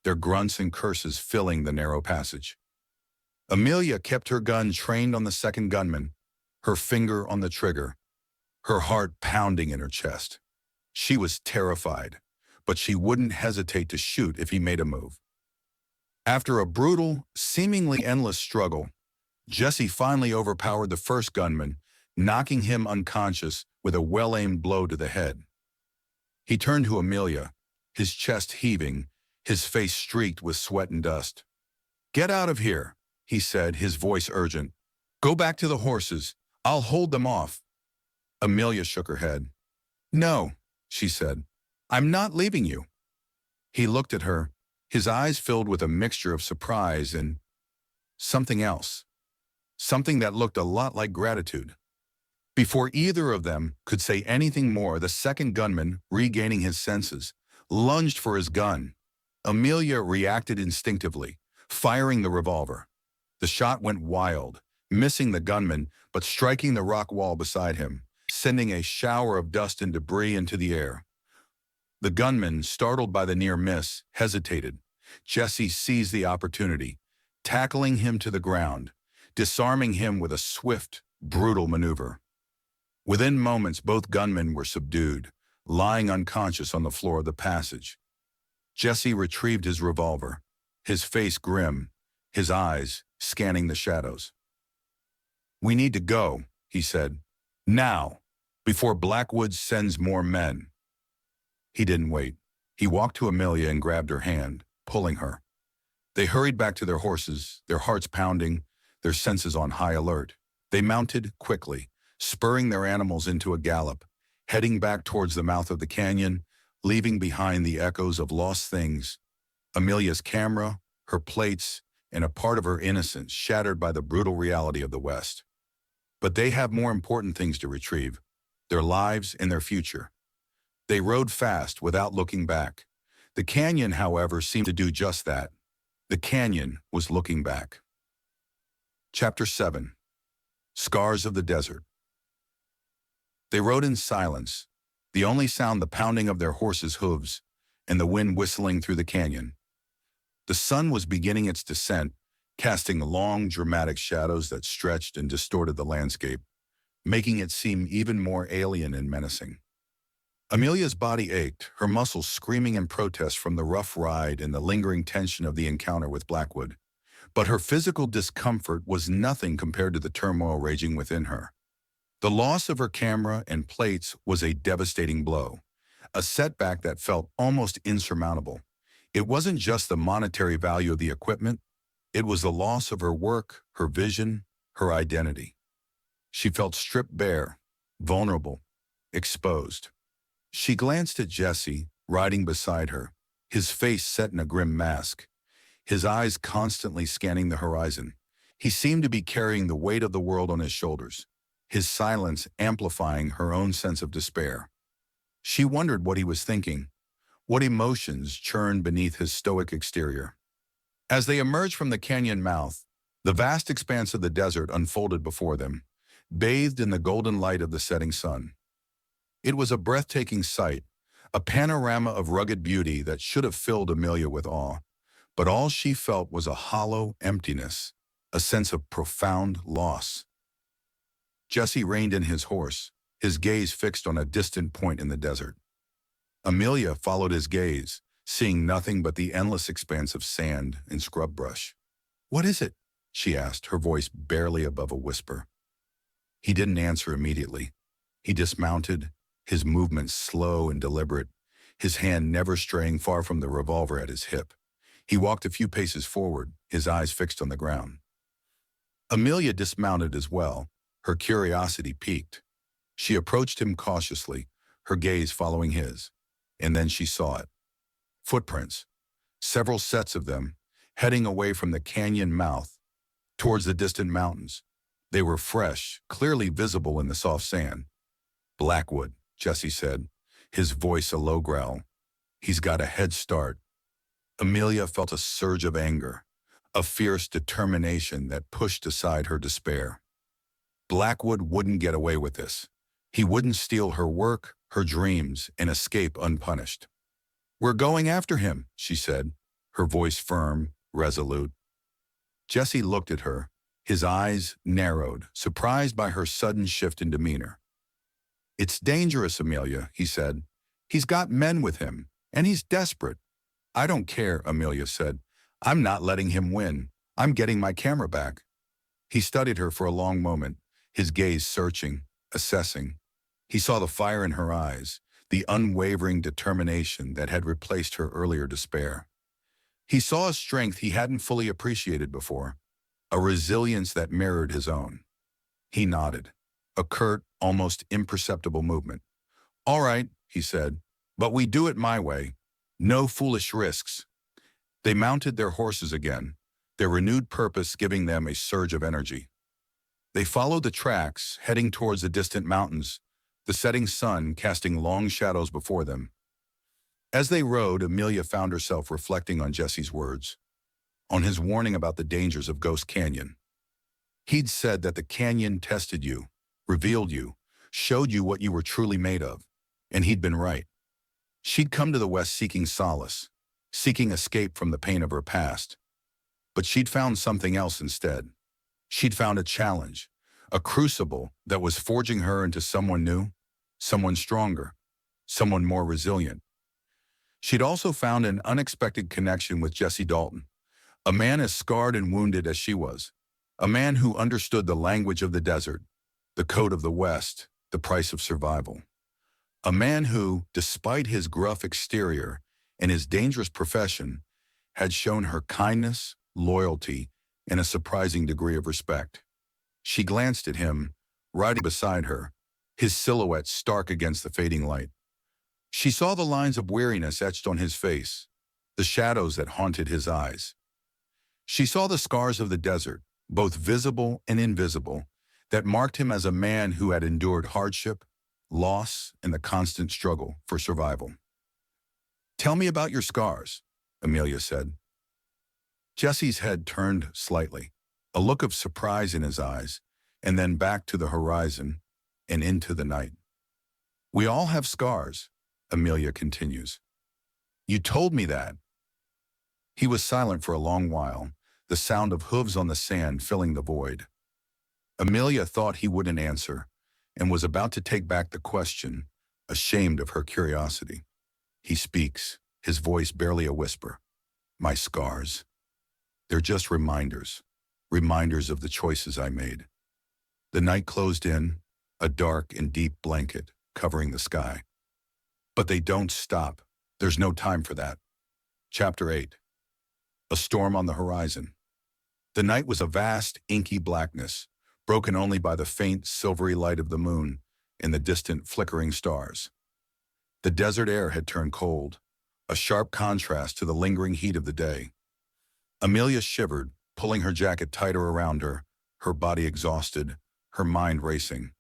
their grunts and curses filling the narrow passage. Amelia kept her gun trained on the second gunman, her finger on the trigger, her heart pounding in her chest. She was terrified, but she wouldn't hesitate to shoot if he made a move. After a brutal, seemingly endless struggle, Jesse finally overpowered the first gunman, knocking him unconscious with a well-aimed blow to the head. He turned to Amelia, his chest heaving, his face streaked with sweat and dust. "Get out of here," he said, his voice urgent. "Go back to the horses. I'll hold them off." Amelia shook her head. "No," she said. "I'm not leaving you." He looked at her, his eyes filled with a mixture of surprise and something else. Something that looked a lot like gratitude. Before either of them could say anything more, the second gunman, regaining his senses, lunged for his gun. Amelia reacted instinctively, firing the revolver. The shot went wild, missing the gunman but striking the rock wall beside him, sending a shower of dust and debris into the air. The gunman, startled by the near miss, hesitated. Jesse seized the opportunity, tackling him to the ground, disarming him with a swift, brutal maneuver. Within moments, both gunmen were subdued, lying unconscious on the floor of the passage. Jesse retrieved his revolver, his face grim, his eyes scanning the shadows. "We need to go," he said. "Now, before Blackwood sends more men." He didn't wait. He walked to Amelia and grabbed her hand, pulling her. They hurried back to their horses, their hearts pounding, their senses on high alert. They mounted quickly, spurring their animals into a gallop, heading back towards the mouth of the canyon, leaving behind the echoes of lost things, Amelia's camera, her plates, and a part of her innocence shattered by the brutal reality of the West. But they have more important things to retrieve, their lives and their future. They rode fast without looking back. The canyon, however, seemed to do just that. The canyon was looking back. Chapter 7. Scars of the Desert. They rode in silence, the only sound the pounding of their horses' hooves and the wind whistling through the canyon. The sun was beginning its descent, casting long, dramatic shadows that stretched and distorted the landscape, making it seem even more alien and menacing. Amelia's body ached, her muscles screaming in protest from the rough ride and the lingering tension of the encounter with Blackwood. But her physical discomfort was nothing compared to the turmoil raging within her. The loss of her camera and plates was a devastating blow, a setback that felt almost insurmountable. It wasn't just the monetary value of the equipment, it was the loss of her work, her vision, her identity. She felt stripped bare, vulnerable, exposed. She glanced at Jesse, riding beside her, his face set in a grim mask, his eyes constantly scanning the horizon. He seemed to be carrying the weight of the world on his shoulders, his silence amplifying her own sense of despair. She wondered what he was thinking, what emotions churned beneath his stoic exterior. As they emerged from the canyon mouth, the vast expanse of the desert unfolded before them, bathed in the golden light of the setting sun. It was a breathtaking sight, a panorama of rugged beauty that should have filled Amelia with awe, but all she felt was a hollow emptiness, a sense of profound loss. Jesse reined in his horse, his gaze fixed on a distant point in the desert. Amelia followed his gaze, seeing nothing but the endless expanse of sand and scrub brush. "What is it?" she asked, her voice barely above a whisper. He didn't answer immediately. He dismounted, his movements slow and deliberate, his hand never straying far from the revolver at his hip. He walked a few paces forward, his eyes fixed on the ground. Amelia dismounted as well, her curiosity piqued. She approached him cautiously, her gaze following his, and then she saw it. Footprints, several sets of them, heading away from the canyon mouth, towards the distant mountains. They were fresh, clearly visible in the soft sand. "Blackwood," Jesse said, his voice a low growl. "He's got a head start." Amelia felt a surge of anger, a fierce determination that pushed aside her despair. Blackwood wouldn't get away with this. He wouldn't steal her work, her dreams, and escape unpunished. "We're going after him," she said, her voice firm, resolute. Jesse looked at her, his eyes narrowed, surprised by her sudden shift in demeanor. "It's dangerous, Amelia," he said. "He's got men with him, and he's desperate." "I don't care," Amelia said. "I'm not letting him win. I'm getting my camera back." He studied her for a long moment, his gaze searching, assessing. He saw the fire in her eyes, the unwavering determination that had replaced her earlier despair. He saw a strength he hadn't fully appreciated before, a resilience that mirrored his own. He nodded, a curt, almost imperceptible movement. "All right," he said, "but we do it my way. No foolish risks." They mounted their horses again, their renewed purpose giving them a surge of energy. They followed the tracks, heading towards the distant mountains, the setting sun casting long shadows before them. As they rode, Amelia found herself reflecting on Jesse's words, on his warning about the dangers of Ghost Canyon. He'd said that the canyon tested you, revealed you, showed you what you were truly made of, and he'd been right. She'd come to the West seeking solace, seeking escape from the pain of her past. But she'd found something else instead. She'd found a challenge, a crucible that was forging her into someone new, someone stronger, someone more resilient. She'd also found an unexpected connection with Jesse Dalton, a man as scarred and wounded as she was, a man who understood the language of the desert, the code of the West, the price of survival. A man who, despite his gruff exterior and his dangerous profession, had shown her kindness, loyalty, and a surprising degree of respect. She glanced at him, riding beside her, his silhouette stark against the fading light. She saw the lines of weariness etched on his face, the shadows that haunted his eyes. She saw the scars of the desert, both visible and invisible, that marked him as a man who had endured hardship, loss, and the constant struggle for survival. "Tell me about your scars," Amelia said. Jesse's head turned slightly, a look of surprise in his eyes, and then back to the horizon and into the night. "We all have scars," Amelia continues. "You told me that." He was silent for a long while, the sound of hooves on the sand filling the void. Amelia thought he wouldn't answer, and was about to take back the question, ashamed of her curiosity. He speaks, his voice barely a whisper. "My scars. They're just reminders, reminders of the choices I made." The night closed in, a dark and deep blanket covering the sky. But they don't stop. There's no time for that. Chapter 8. A storm on the horizon. The night was a vast, inky blackness, broken only by the faint, silvery light of the moon and the distant, flickering stars. The desert air had turned cold, a sharp contrast to the lingering heat of the day. Amelia shivered, pulling her jacket tighter around her, her body exhausted, her mind racing.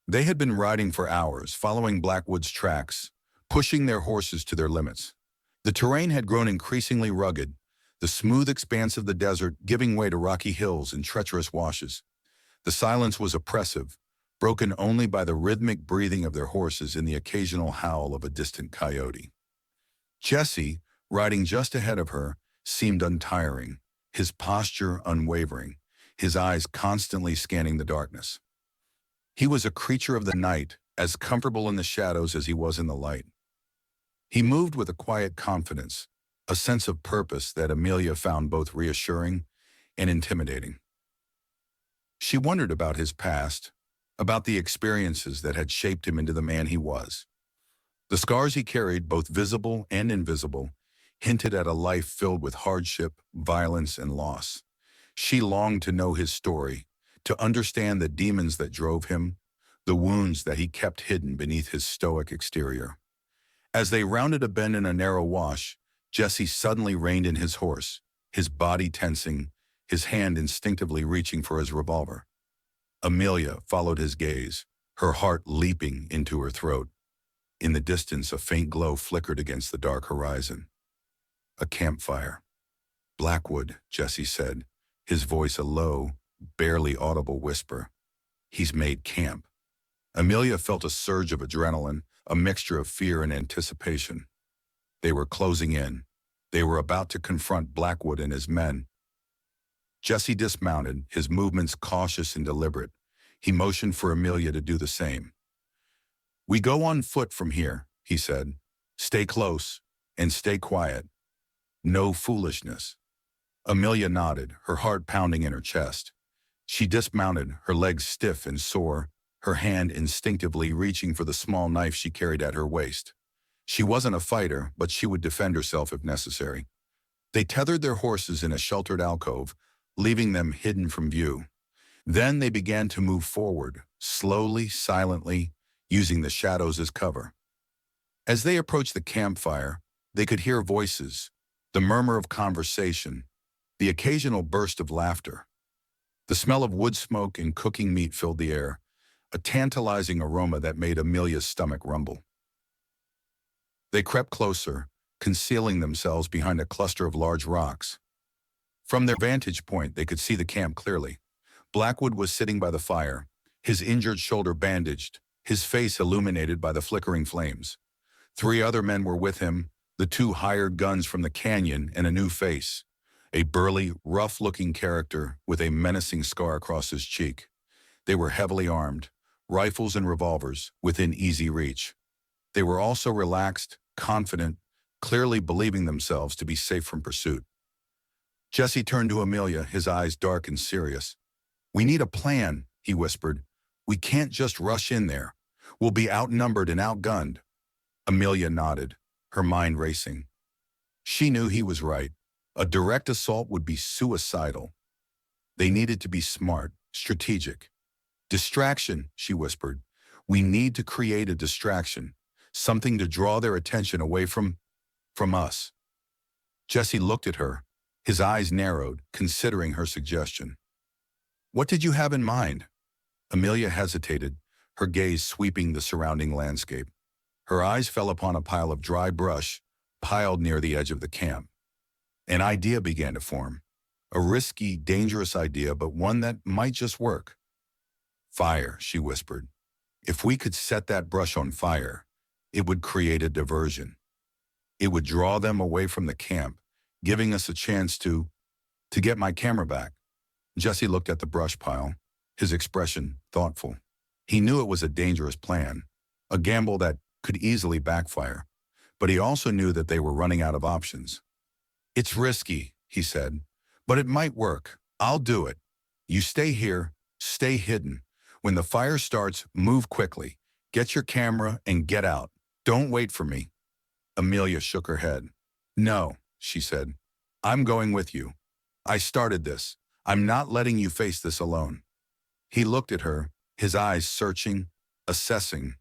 They had been riding for hours, following Blackwood's tracks, pushing their horses to their limits. The terrain had grown increasingly rugged, the smooth expanse of the desert giving way to rocky hills and treacherous washes. The silence was oppressive, broken only by the rhythmic breathing of their horses and the occasional howl of a distant coyote. Jesse, riding just ahead of her, seemed untiring, his posture unwavering, his eyes constantly scanning the darkness. He was a creature of the night, as comfortable in the shadows as he was in the light. He moved with a quiet confidence, a sense of purpose that Amelia found both reassuring and intimidating. She wondered about his past, about the experiences that had shaped him into the man he was. The scars he carried, both visible and invisible, hinted at a life filled with hardship, violence, and loss. She longed to know his story, to understand the demons that drove him, the wounds that he kept hidden beneath his stoic exterior. As they rounded a bend in a narrow wash, Jesse suddenly reined in his horse, his body tensing, his hand instinctively reaching for his revolver. Amelia followed his gaze, her heart leaping into her throat. In the distance, a faint glow flickered against the dark horizon. A campfire. Blackwood, Jesse said, his voice a low, barely audible whisper. He's made camp. Amelia felt a surge of adrenaline, a mixture of fear and anticipation. They were closing in. They were about to confront Blackwood and his men. Jesse dismounted, his movements cautious and deliberate. He motioned for Amelia to do the same. "We go on foot from here," he said. "Stay close and stay quiet. No foolishness." Amelia nodded, her heart pounding in her chest. She dismounted, her legs stiff and sore, her hand instinctively reaching for the small knife she carried at her waist. She wasn't a fighter, but she would defend herself if necessary. They tethered their horses in a sheltered alcove, leaving them hidden from view. Then they began to move forward, slowly, silently, using the shadows as cover. As they approached the campfire, they could hear voices, the murmur of conversation, the occasional burst of laughter. The smell of wood smoke and cooking meat filled the air, a tantalizing aroma that made Amelia's stomach rumble. They crept closer, concealing themselves behind a cluster of large rocks. From their vantage point, they could see the camp clearly. Blackwood was sitting by the fire, his injured shoulder bandaged, his face illuminated by the flickering flames. 3 other men were with him, the 2 hired guns from the canyon and a new face, a burly, rough-looking character with a menacing scar across his cheek. They were heavily armed, rifles and revolvers within easy reach. They were also relaxed, confident, clearly believing themselves to be safe from pursuit. Jesse turned to Amelia, his eyes dark and serious. "We need a plan," he whispered. "We can't just rush in there. We'll be outnumbered and outgunned." Amelia nodded, her mind racing. She knew he was right. A direct assault would be suicidal. They needed to be smart, strategic. "Distraction," she whispered. "We need to create a distraction, something to draw their attention away from us." Jesse looked at her, his eyes narrowed, considering her suggestion. "What did you have in mind?" Amelia hesitated, her gaze sweeping the surrounding landscape. Her eyes fell upon a pile of dry brush piled near the edge of the camp. An idea began to form, a risky, dangerous idea, but one that might just work. "Fire," she whispered. "If we could set that brush on fire, it would create a diversion. It would draw them away from the camp, giving us a chance to get my camera back." Jesse looked at the brush pile, his expression thoughtful. He knew it was a dangerous plan, a gamble that could easily backfire, but he also knew that they were running out of options. "It's risky," he said, "but it might work. I'll do it. You stay here, stay hidden. When the fire starts, move quickly. Get your camera and get out. Don't wait for me." Amelia shook her head. "No," she said. "I'm going with you. I started this. I'm not letting you face this alone." He looked at her, his eyes searching, assessing.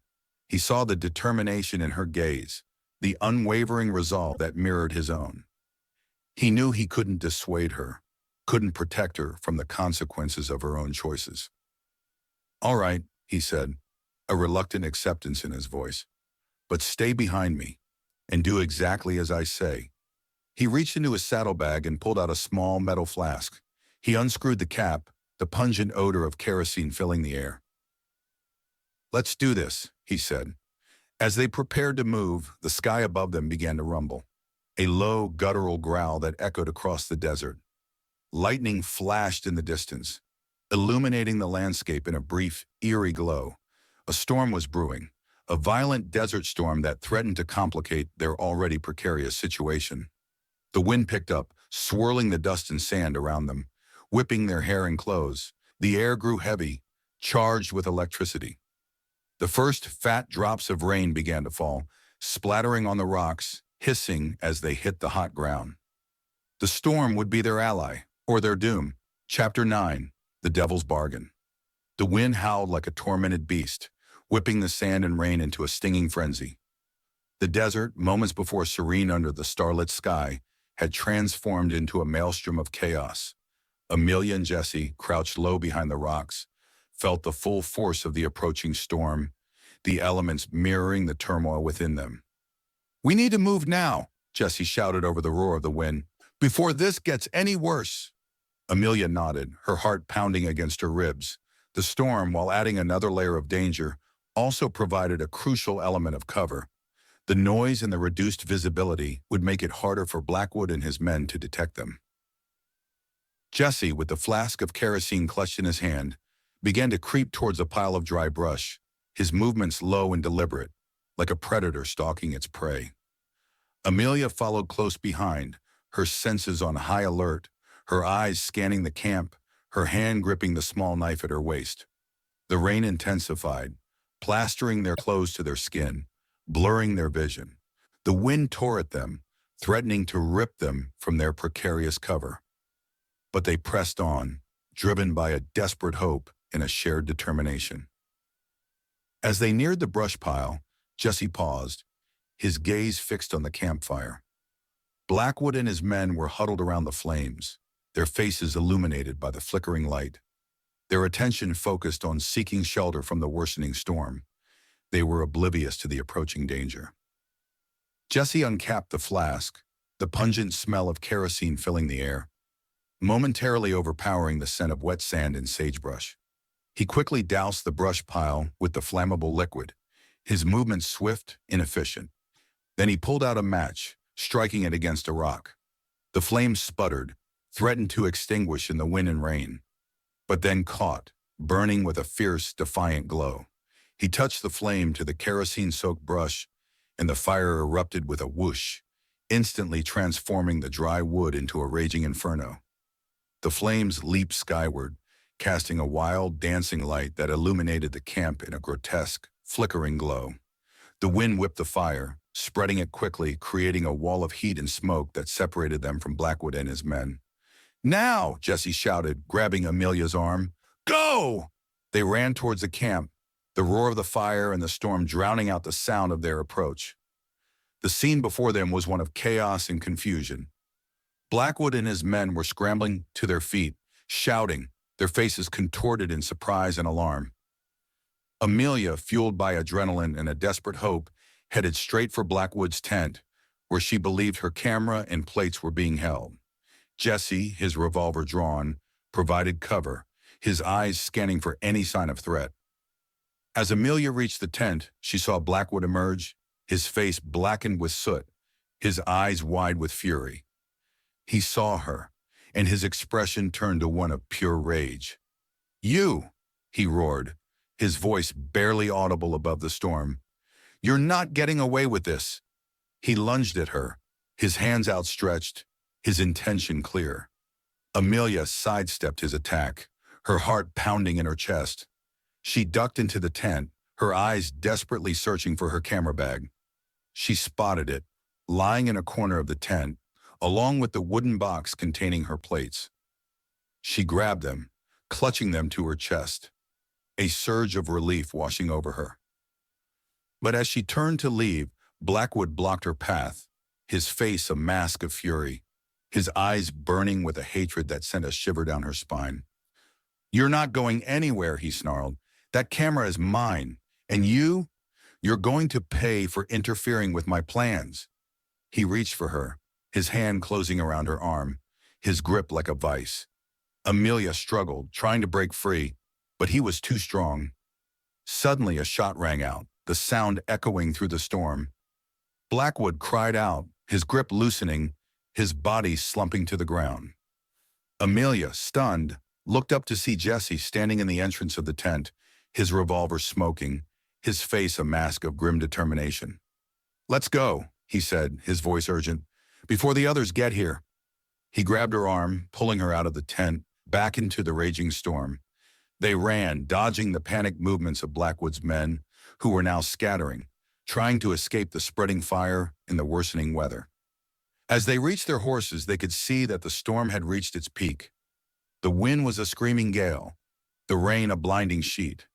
He saw the determination in her gaze, the unwavering resolve that mirrored his own. He knew he couldn't dissuade her, couldn't protect her from the consequences of her own choices. "All right," he said, a reluctant acceptance in his voice. "But stay behind me and do exactly as I say." He reached into his saddlebag and pulled out a small metal flask. He unscrewed the cap, the pungent odor of kerosene filling the air. "Let's do this," he said. As they prepared to move, the sky above them began to rumble, a low, guttural growl that echoed across the desert. Lightning flashed in the distance, illuminating the landscape in a brief, eerie glow. A storm was brewing, a violent desert storm that threatened to complicate their already precarious situation. The wind picked up, swirling the dust and sand around them. whipping their hair and clothes. The air grew heavy, charged with electricity. The first fat drops of rain began to fall, splattering on the rocks, hissing as they hit the hot ground. The storm would be their ally, or their doom. Chapter 9. The Devil's Bargain. The wind howled like a tormented beast, whipping the sand and rain into a stinging frenzy. The desert, moments before serene under the starlit sky, had transformed into a maelstrom of chaos. Amelia and Jesse, crouched low behind the rocks, felt the full force of the approaching storm, the elements mirroring the turmoil within them. "We need to move now," Jesse shouted over the roar of the wind, "before this gets any worse." Amelia nodded, her heart pounding against her ribs. The storm, while adding another layer of danger, also provided a crucial element of cover. The noise and the reduced visibility would make it harder for Blackwood and his men to detect them. Jesse, with the flask of kerosene clutched in his hand, began to creep towards a pile of dry brush, his movements low and deliberate, like a predator stalking its prey. Amelia followed close behind, her senses on high alert, her eyes scanning the camp, her hand gripping the small knife at her waist. The rain intensified, plastering their clothes to their skin, blurring their vision. The wind tore at them, threatening to rip them from their precarious cover. But they pressed on, driven by a desperate hope and a shared determination. As they neared the brush pile, Jesse paused, his gaze fixed on the campfire. Blackwood and his men were huddled around the flames, their faces illuminated by the flickering light. Their attention focused on seeking shelter from the worsening storm. They were oblivious to the approaching danger. Jesse uncapped the flask, the pungent smell of kerosene filling the air, momentarily overpowering the scent of wet sand and sagebrush. He quickly doused the brush pile with the flammable liquid, his movements swift, inefficient. Then he pulled out a match, striking it against a rock. The flames sputtered, threatened to extinguish in the wind and rain, but then caught, burning with a fierce, defiant glow. He touched the flame to the kerosene-soaked brush, and the fire erupted with a whoosh, instantly transforming the dry wood into a raging inferno. The flames leaped skyward, casting a wild, dancing light that illuminated the camp in a grotesque, flickering glow. The wind whipped the fire, spreading it quickly, creating a wall of heat and smoke that separated them from Blackwood and his men. "Now!" Jesse shouted, grabbing Amelia's arm. "Go!" They ran towards the camp, the roar of the fire and the storm drowning out the sound of their approach. The scene before them was one of chaos and confusion. Blackwood and his men were scrambling to their feet, shouting, their faces contorted in surprise and alarm. Amelia, fueled by adrenaline and a desperate hope, headed straight for Blackwood's tent, where she believed her camera and plates were being held. Jesse, his revolver drawn, provided cover, his eyes scanning for any sign of threat. As Amelia reached the tent, she saw Blackwood emerge, his face blackened with soot, his eyes wide with fury. He saw her, and his expression turned to one of pure rage. "You!" he roared, his voice barely audible above the storm. "You're not getting away with this." He lunged at her, his hands outstretched, his intention clear. Amelia sidestepped his attack, her heart pounding in her chest. She ducked into the tent, her eyes desperately searching for her camera bag. She spotted it, lying in a corner of the tent, along with the wooden box containing her plates. She grabbed them, clutching them to her chest, a surge of relief washing over her. But as she turned to leave, Blackwood blocked her path, his face a mask of fury, his eyes burning with a hatred that sent a shiver down her spine. "You're not going anywhere," he snarled. "That camera is mine, and you're going to pay for interfering with my plans." He reached for her, his hand closing around her arm, his grip like a vice. Amelia struggled, trying to break free, but he was too strong. Suddenly a shot rang out, the sound echoing through the storm. Blackwood cried out, his grip loosening, his body slumping to the ground. Amelia, stunned, looked up to see Jesse standing in the entrance of the tent, his revolver smoking, his face a mask of grim determination. "Let's go," he said, his voice urgent, "before the others get here." He grabbed her arm, pulling her out of the tent, back into the raging storm. They ran, dodging the panicked movements of Blackwood's men, who were now scattering, trying to escape the spreading fire and the worsening weather. As they reached their horses, they could see that the storm had reached its peak. The wind was a screaming gale, the rain a blinding sheet.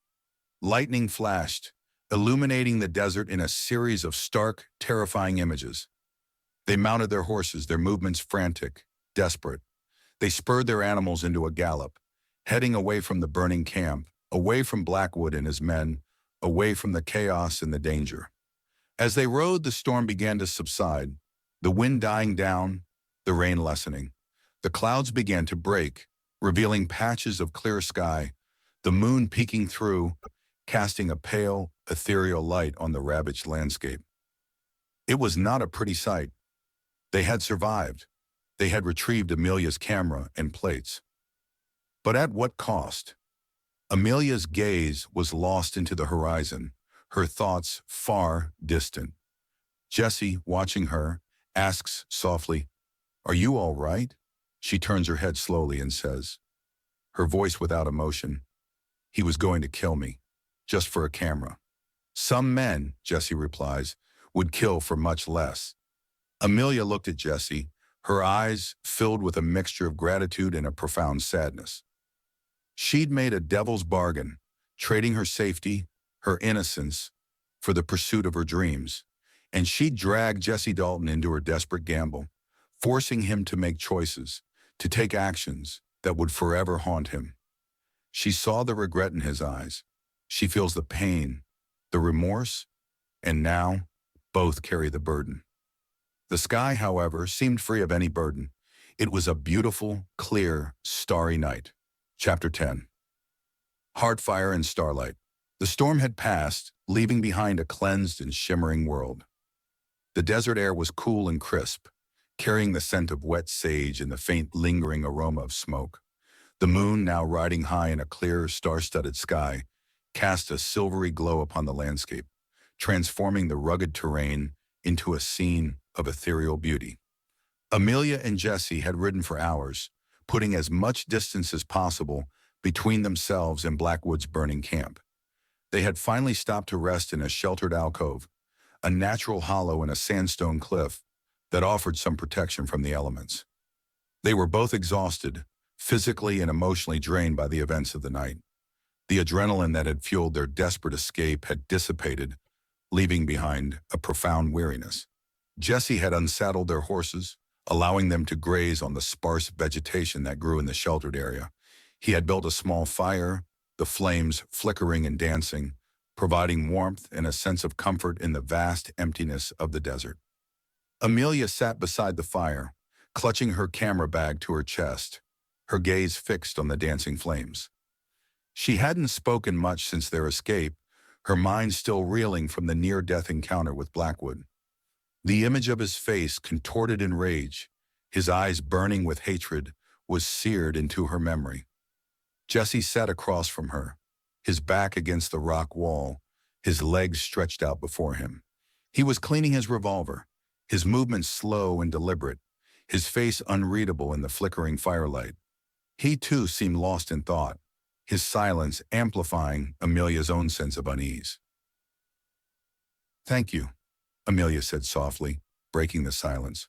Lightning flashed, illuminating the desert in a series of stark, terrifying images. They mounted their horses, their movements frantic, desperate. They spurred their animals into a gallop, heading away from the burning camp, away from Blackwood and his men, away from the chaos and the danger. As they rode, the storm began to subside, the wind dying down, the rain lessening. The clouds began to break, revealing patches of clear sky, the moon peeking through, casting a pale, ethereal light on the ravaged landscape. It was not a pretty sight. They had survived. They had retrieved Amelia's camera and plates. But at what cost? Amelia's gaze was lost into the horizon, her thoughts far distant. Jessie, watching her, asks softly, "Are you all right?" She turns her head slowly and says, her voice without emotion, "He was going to kill me, just for a camera." "Some men," Jessie replies, "would kill for much less." Amelia looked at Jessie, her eyes filled with a mixture of gratitude and a profound sadness. She'd made a devil's bargain, trading her safety, her innocence, for the pursuit of her dreams, and she'd dragged Jesse Dalton into her desperate gamble, forcing him to make choices, to take actions that would forever haunt him. She saw the regret in his eyes. She feels the pain, the remorse, and now both carry the burden. The sky, however, seemed free of any burden. It was a beautiful, clear, starry night. Chapter 10. Heartfire and Starlight. The storm had passed, leaving behind a cleansed and shimmering world. The desert air was cool and crisp, carrying the scent of wet sage and the faint lingering aroma of smoke. The moon, now riding high in a clear, star-studded sky, cast a silvery glow upon the landscape, transforming the rugged terrain into a scene of ethereal beauty. Amelia and Jessie had ridden for hours, putting as much distance as possible between themselves and Blackwood's burning camp. They had finally stopped to rest in a sheltered alcove, a natural hollow in a sandstone cliff that offered some protection from the elements. They were both exhausted, physically and emotionally drained by the events of the night. The adrenaline that had fueled their desperate escape had dissipated, leaving behind a profound weariness. Jessie had unsaddled their horses, allowing them to graze on the sparse vegetation that grew in the sheltered area. He had built a small fire, the flames flickering and dancing, providing warmth and a sense of comfort in the vast emptiness of the desert. Amelia sat beside the fire, clutching her camera bag to her chest, her gaze fixed on the dancing flames. She hadn't spoken much since their escape, her mind still reeling from the near-death encounter with Blackwood. The image of his face, contorted in rage, his eyes burning with hatred, was seared into her memory. Jesse sat across from her, his back against the rock wall, his legs stretched out before him. He was cleaning his revolver, his movements slow and deliberate, his face unreadable in the flickering firelight. He too seemed lost in thought, his silence amplifying Amelia's own sense of unease. "Thank you," Amelia said softly, breaking the silence,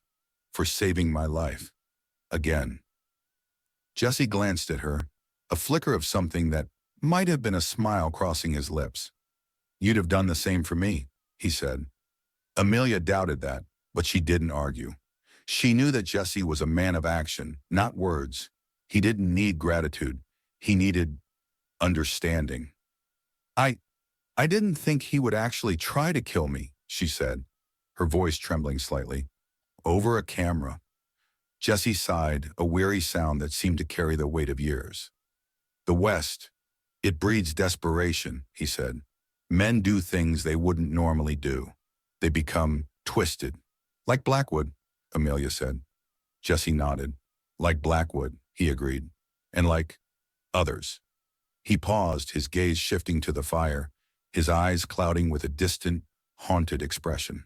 "for saving my life. Again." Jesse glanced at her, a flicker of something that might have been a smile crossing his lips. "You'd have done the same for me," he said. Amelia doubted that, but she didn't argue. She knew that Jesse was a man of action, not words. He didn't need gratitude. He needed understanding. I didn't think he would actually try to kill me," she said, her voice trembling slightly. "Over a camera." Jesse sighed, a weary sound that seemed to carry the weight of years. "The West, it breeds desperation," he said. "Men do things they wouldn't normally do. They become twisted." "Like Blackwood," Amelia said. Jesse nodded. "Like Blackwood," he agreed. "And like others." He paused, his gaze shifting to the fire, his eyes clouding with a distant, haunted expression.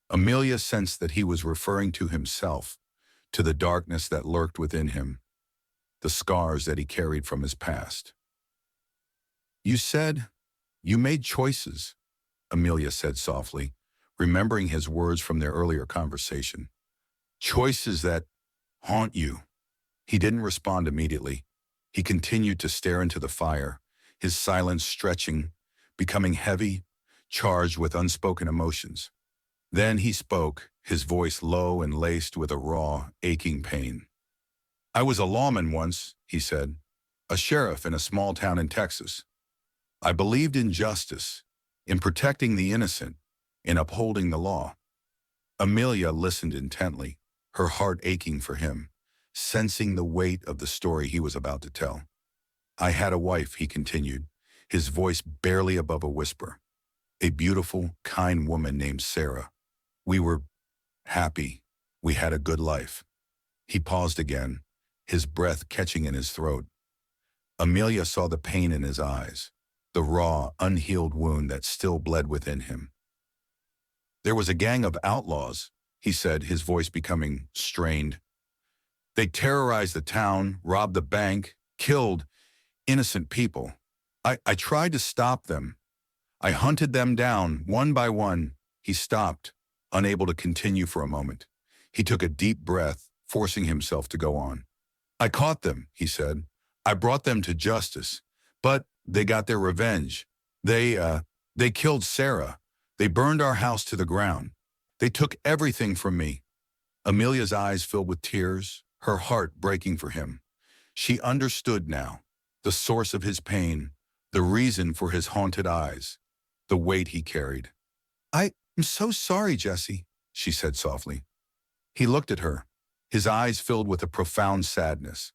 Amelia sensed that he was referring to himself, to the darkness that lurked within him. the scars that he carried from his past. "You said you made choices," Amelia said softly, remembering his words from their earlier conversation. "Choices that haunt you." He didn't respond immediately. He continued to stare into the fire, his silence stretching, becoming heavy, charged with unspoken emotions. Then he spoke, his voice low and laced with a raw, aching pain. "I was a lawman once," he said, "a sheriff in a small town in Texas. I believed in justice, in protecting the innocent, in upholding the law." Amelia listened intently, her heart aching for him, sensing the weight of the story he was about to tell. "I had a wife," he continued, his voice barely above a whisper. "A beautiful, kind woman named Sarah. We were happy. We had a good life." He paused again, his breath catching in his throat. Amelia saw the pain in his eyes, the raw, unhealed wound that still bled within him. "There was a gang of outlaws," he said, his voice becoming strained. "They terrorized the town, robbed the bank, killed innocent people. I tried to stop them. I hunted them down, one by one." He stopped, unable to continue for a moment. He took a deep breath, forcing himself to go on. "I caught them," he said. "I brought them to justice. But they got their revenge. They killed Sarah. They burned our house to the ground. They took everything from me." Amelia's eyes filled with tears, her heart breaking for him. She understood now, the source of his pain, the reason for his haunted eyes, the weight he carried. "I'm so sorry, Jesse," she said softly. He looked at her, his eyes filled with a profound sadness.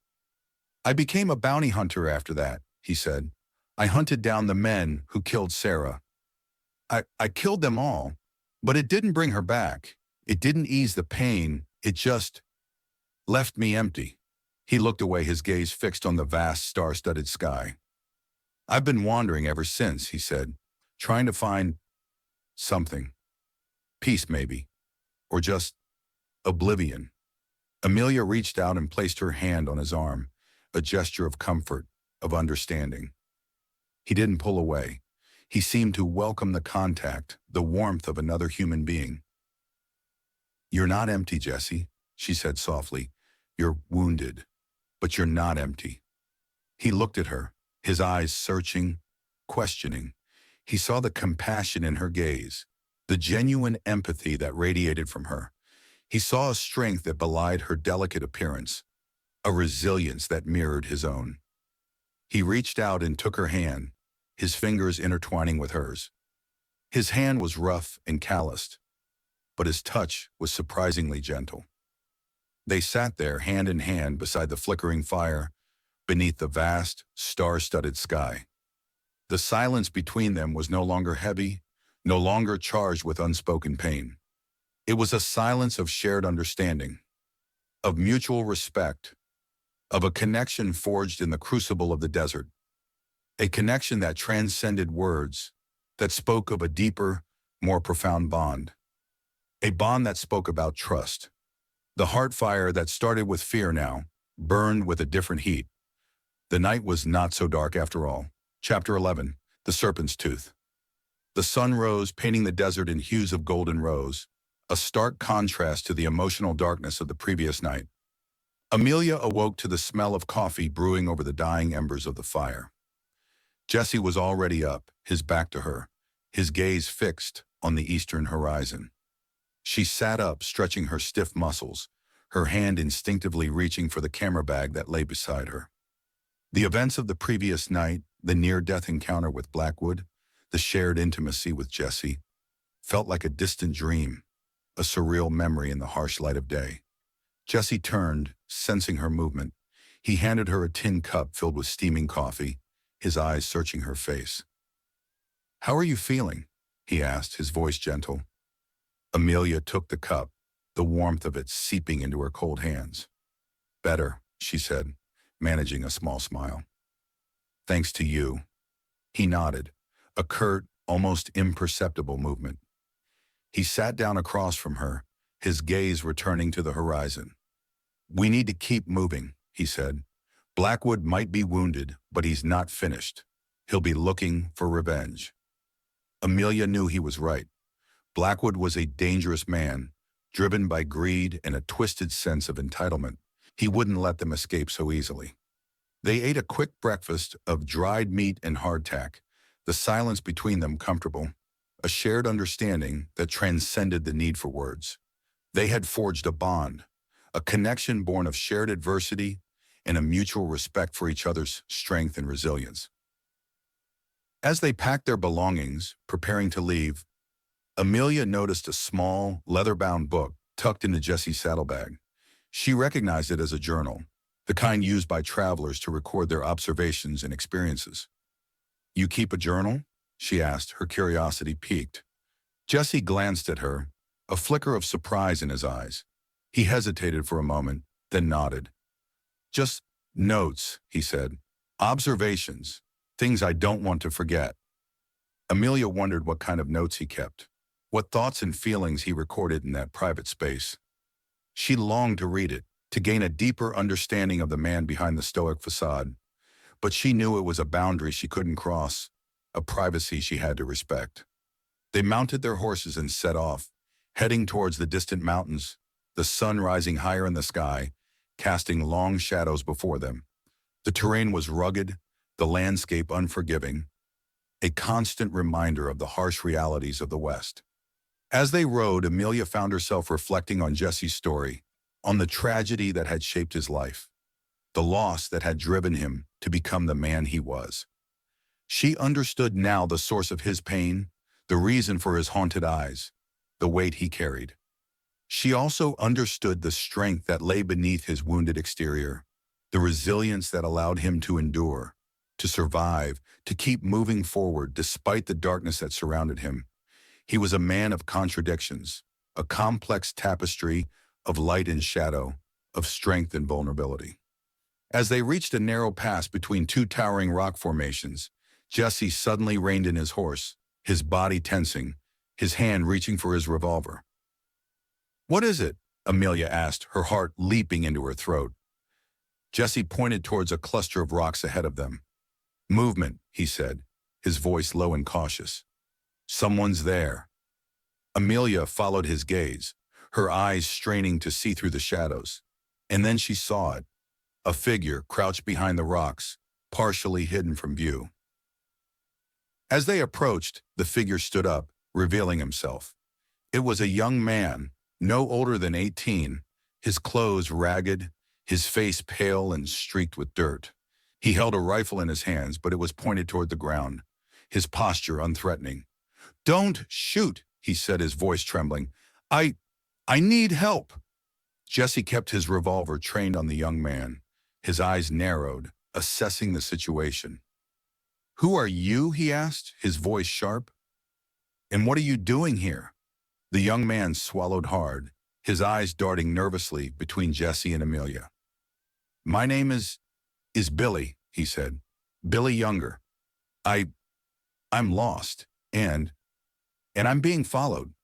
"I became a bounty hunter after that," he said. "I hunted down the men who killed Sarah. I killed them all, but it didn't bring her back. It didn't ease the pain. It just left me empty." He looked away, his gaze fixed on the vast star-studded sky. "I've been wandering ever since," he said, "trying to find something. Peace, maybe, or just oblivion." Amelia reached out and placed her hand on his arm, a gesture of comfort, of understanding. He didn't pull away. He seemed to welcome the contact, the warmth of another human being. "You're not empty, Jesse," she said softly. "You're wounded, but you're not empty." He looked at her, his eyes searching, questioning. He saw the compassion in her gaze, the genuine empathy that radiated from her. He saw a strength that belied her delicate appearance, a resilience that mirrored his own. He reached out and took her hand, his fingers intertwining with hers. His hand was rough and calloused, but his touch was surprisingly gentle. They sat there hand in hand beside the flickering fire, beneath the vast, star-studded sky. The silence between them was no longer heavy, no longer charged with unspoken pain. It was a silence of shared understanding, of mutual respect, of a connection forged in the crucible of the desert. A connection that transcended words, that spoke of a deeper, more profound bond. A bond that spoke about trust. The heart fire that started with fear now burned with a different heat. The night was not so dark after all. Chapter 11, The Serpent's Tooth. The sun rose, painting the desert in hues of golden rose, a stark contrast to the emotional darkness of the previous night. Amelia awoke to the smell of coffee brewing over the dying embers of the fire. Jesse was already up, his back to her, his gaze fixed on the eastern horizon. She sat up, stretching her stiff muscles, her hand instinctively reaching for the camera bag that lay beside her. The events of the previous night, the near-death encounter with Blackwood, the shared intimacy with Jesse, felt like a distant dream, a surreal memory in the harsh light of day. Jesse turned, sensing her movement. He handed her a tin cup filled with steaming coffee, his eyes searching her face. "How are you feeling?" he asked, his voice gentle. Amelia took the cup, the warmth of it seeping into her cold hands. "Better," she said, managing a small smile. "Thanks to you." He nodded, a curt, almost imperceptible movement. He sat down across from her, his gaze returning to the horizon. "We need to keep moving," he said. Blackwood might be wounded, but he's not finished. He'll be looking for revenge. Amelia knew he was right. Blackwood was a dangerous man, driven by greed and a twisted sense of entitlement. He wouldn't let them escape so easily. They ate a quick breakfast of dried meat and hardtack, the silence between them comfortable, a shared understanding that transcended the need for words. They had forged a bond, a connection born of shared adversity and a mutual respect for each other's strength and resilience. As they packed their belongings, preparing to leave, Amelia noticed a small, leather-bound book tucked into Jessie's saddlebag. She recognized it as a journal, the kind used by travelers to record their observations and experiences. "You keep a journal?" she asked, her curiosity piqued. Jessie glanced at her, a flicker of surprise in his eyes. He hesitated for a moment, then nodded. "Just notes," he said. "Observations, things I don't want to forget." Amelia wondered what kind of notes he kept, what thoughts and feelings he recorded in that private space. She longed to read it, to gain a deeper understanding of the man behind the stoic facade, but she knew it was a boundary she couldn't cross, a privacy she had to respect. They mounted their horses and set off, heading towards the distant mountains, the sun rising higher in the sky, casting long shadows before them. The terrain was rugged, the landscape unforgiving, a constant reminder of the harsh realities of the West. As they rode, Amelia found herself reflecting on Jesse's story, on the tragedy that had shaped his life, the loss that had driven him to become the man he was. She understood now the source of his pain, the reason for his haunted eyes, the weight he carried. She also understood the strength that lay beneath his wounded exterior, the resilience that allowed him to endure, to survive, to keep moving forward despite the darkness that surrounded him. He was a man of contradictions, a complex tapestry of light and shadow, of strength and vulnerability. As they reached a narrow pass between two towering rock formations, Jesse suddenly reined in his horse, his body tensing, his hand reaching for his revolver. "What is it?" Amelia asked, her heart leaping into her throat. Jesse pointed towards a cluster of rocks ahead of them. "Movement," he said, his voice low and cautious. "Someone's there." Amelia followed his gaze, her eyes straining to see through the shadows. And then she saw it, a figure crouched behind the rocks, partially hidden from view. As they approached, the figure stood up, revealing himself. It was a young man, no older than 18, his clothes ragged, his face pale and streaked with dirt. He held a rifle in his hands, but it was pointed toward the ground, his posture unthreatening. "Don't shoot," he said, his voice trembling. I need help." Jesse kept his revolver trained on the young man, his eyes narrowed, assessing the situation. "Who are you?" he asked, his voice sharp. "And what are you doing here?" The young man swallowed hard, his eyes darting nervously between Jesse and Amelia. "My name is Billy," he said. "Billy Younger. I'm lost, and I'm being followed."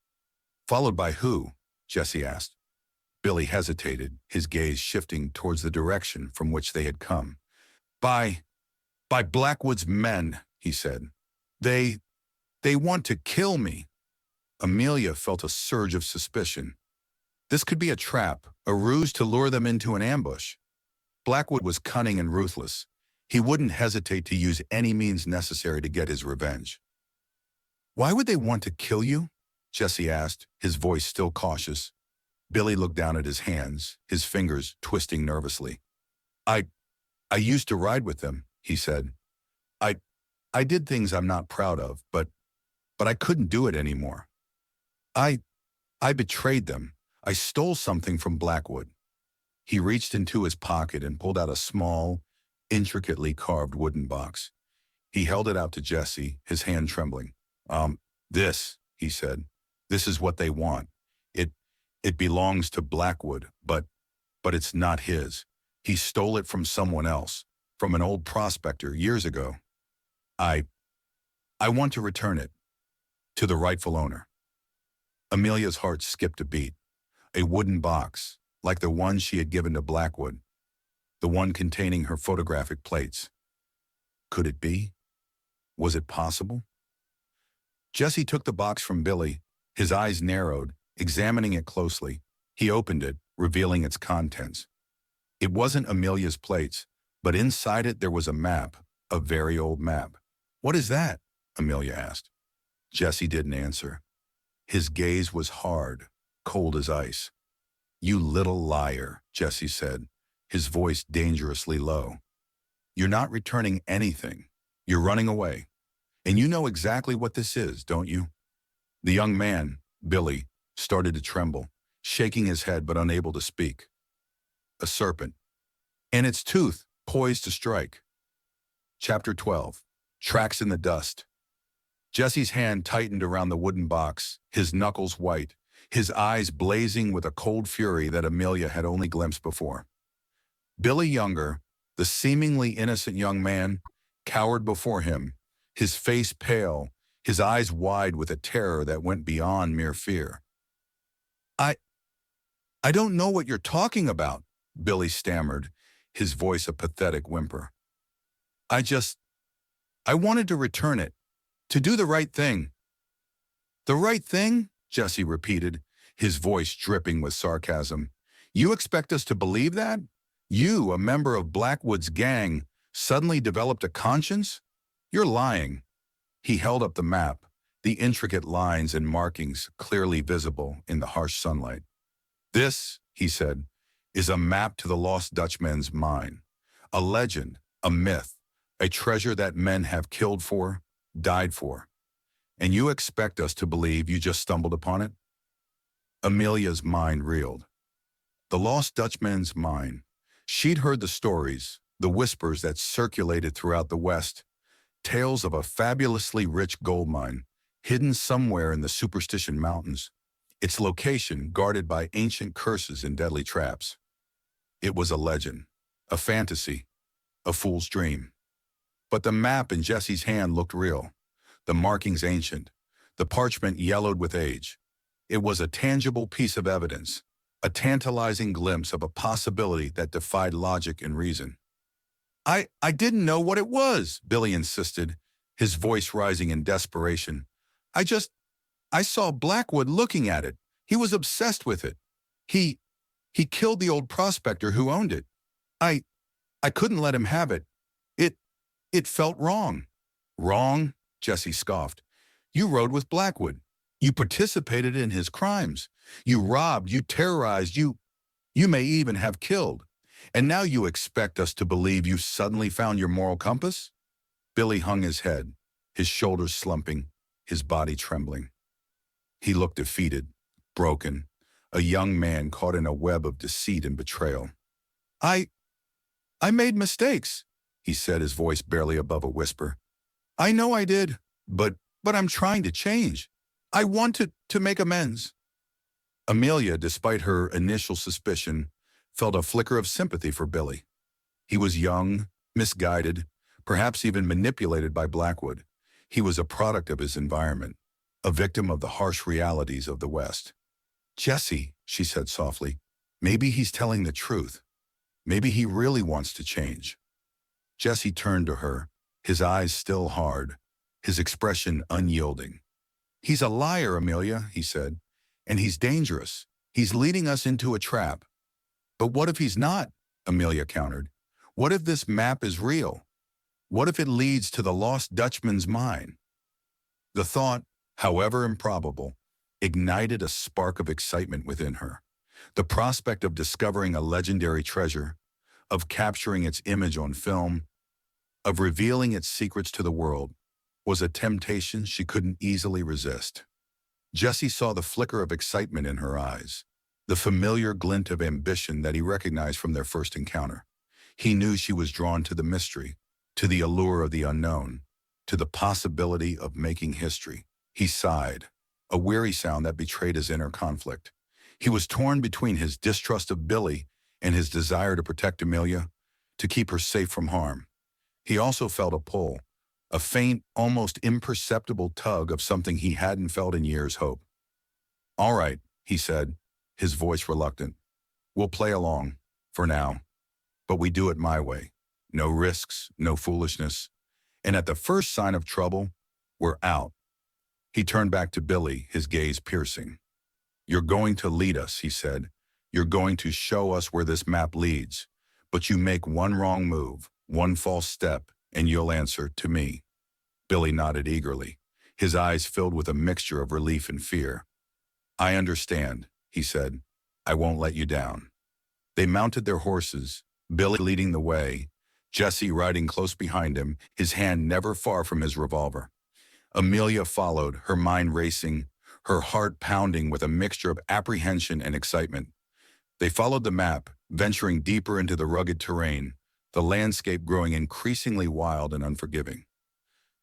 "Followed by who?" Jesse asked. Billy hesitated, his gaze shifting towards the direction from which they had come. By Blackwood's men," he said. They want to kill me." Amelia felt a surge of suspicion. This could be a trap, a ruse to lure them into an ambush. Blackwood was cunning and ruthless. He wouldn't hesitate to use any means necessary to get his revenge. "Why would they want to kill you?" Jesse asked, his voice still cautious. Billy looked down at his hands, his fingers twisting nervously. I used to ride with them," he said. I did things I'm not proud of, but I couldn't do it anymore. I betrayed them. I stole something from Blackwood." He reached into his pocket and pulled out a small, intricately carved wooden box. He held it out to Jesse, his hand trembling. This," he said. "This is what they want. It belongs to Blackwood, but it's not his. He stole it from someone else, from an old prospector years ago. I want to return it to the rightful owner." Amelia's heart skipped a beat. A wooden box, like the one she had given to Blackwood. the one containing her photographic plates. Could it be? Was it possible? Jesse took the box from Billy, his eyes narrowed, examining it closely. He opened it, revealing its contents. It wasn't Amelia's plates, but inside it there was a map, a very old map. "What is that?" Amelia asked. Jesse didn't answer. His gaze was hard, cold as ice. "You little liar," Jesse said, his voice dangerously low. "You're not returning anything. You're running away. And you know exactly what this is, don't you?" The young man, Billy, started to tremble, shaking his head but unable to speak. A serpent, and its tooth poised to strike. Chapter 12. Tracks in the Dust. Jesse's hand tightened around the wooden box, his knuckles white, his eyes blazing with a cold fury that Amelia had only glimpsed before. Billy Younger, the seemingly innocent young man, cowered before him, his face pale, his eyes wide with a terror that went beyond mere fear. I don't know what you're talking about," Billy stammered, his voice a pathetic whimper. I wanted to return it, to do the right thing." "The right thing?" Jesse repeated, his voice dripping with sarcasm. "You expect us to believe that? You, a member of Blackwood's gang, suddenly developed a conscience? You're lying." He held up the map, the intricate lines and markings clearly visible in the harsh sunlight. "This," he said, "is a map to the lost Dutchman's mine. A legend, a myth, a treasure that men have killed for, died for. And you expect us to believe you just stumbled upon it?" Amelia's mind reeled. The lost Dutchman's mine. She'd heard the stories, the whispers that circulated throughout the West, tales of a fabulously rich gold mine, hidden somewhere in the Superstition Mountains, its location guarded by ancient curses and deadly traps. It was a legend, a fantasy, a fool's dream. But the map in Jesse's hand looked real, the markings ancient, the parchment yellowed with age. It was a tangible piece of evidence, a tantalizing glimpse of a possibility that defied logic and reason. I didn't know what it was," Billy insisted, his voice rising in desperation. I saw Blackwood looking at it. He was obsessed with it. He killed the old prospector who owned it. I couldn't let him have it. It felt wrong." "Wrong?" Jesse scoffed. "You rode with Blackwood. You participated in his crimes. You robbed, you terrorized, you may even have killed. And now you expect us to believe you suddenly found your moral compass?" Billy hung his head, his shoulders slumping, his body trembling. He looked defeated, broken, a young man caught in a web of deceit and betrayal. I made mistakes," he said, his voice barely above a whisper. "I know I did, but I'm trying to change. I want to make amends." Amelia, despite her initial suspicion, felt a flicker of sympathy for Billy. He was young, misguided, perhaps even manipulated by Blackwood. He was a product of his environment, a victim of the harsh realities of the West. "Jesse," she said softly, "maybe he's telling the truth. Maybe he really wants to change." Jesse turned to her, his eyes still hard, his expression unyielding. "He's a liar, Amelia," he said, "and he's dangerous. He's leading us into a trap." "But what if he's not?" Amelia countered. "What if this map is real? What if it leads to the lost Dutchman's mine?" The thought, however improbable, ignited a spark of excitement within her. The prospect of discovering a legendary treasure, of capturing its image on film, of revealing its secrets to the world, was a temptation she couldn't easily resist. Jesse saw the flicker of excitement in her eyes, the familiar glint of ambition that he recognized from their first encounter. He knew she was drawn to the mystery, to the allure of the unknown, to the possibility of making history. He sighed, a weary sound that betrayed his inner conflict. He was torn between his distrust of Billy and his desire to protect Amelia, to keep her safe from harm. He also felt a pull, a faint, almost imperceptible tug of something he hadn't felt in years' hope. "All right," he said, his voice reluctant. "We'll play along, for now." But we do it my way. No risks, no foolishness. And at the first sign of trouble, we're out. He turned back to Billy, his gaze piercing. You're going to lead us, he said. You're going to show us where this map leads. But you make one wrong move, one false step, and you'll answer to me. Billy nodded eagerly, his eyes filled with a mixture of relief and fear. I understand, he said. I won't let you down. They mounted their horses, Billy leading the way, Jesse riding close behind him, his hand never far from his revolver. Amelia followed, her mind racing, her heart pounding with a mixture of apprehension and excitement. They followed the map, venturing deeper into the rugged terrain, the landscape growing increasingly wild and unforgiving.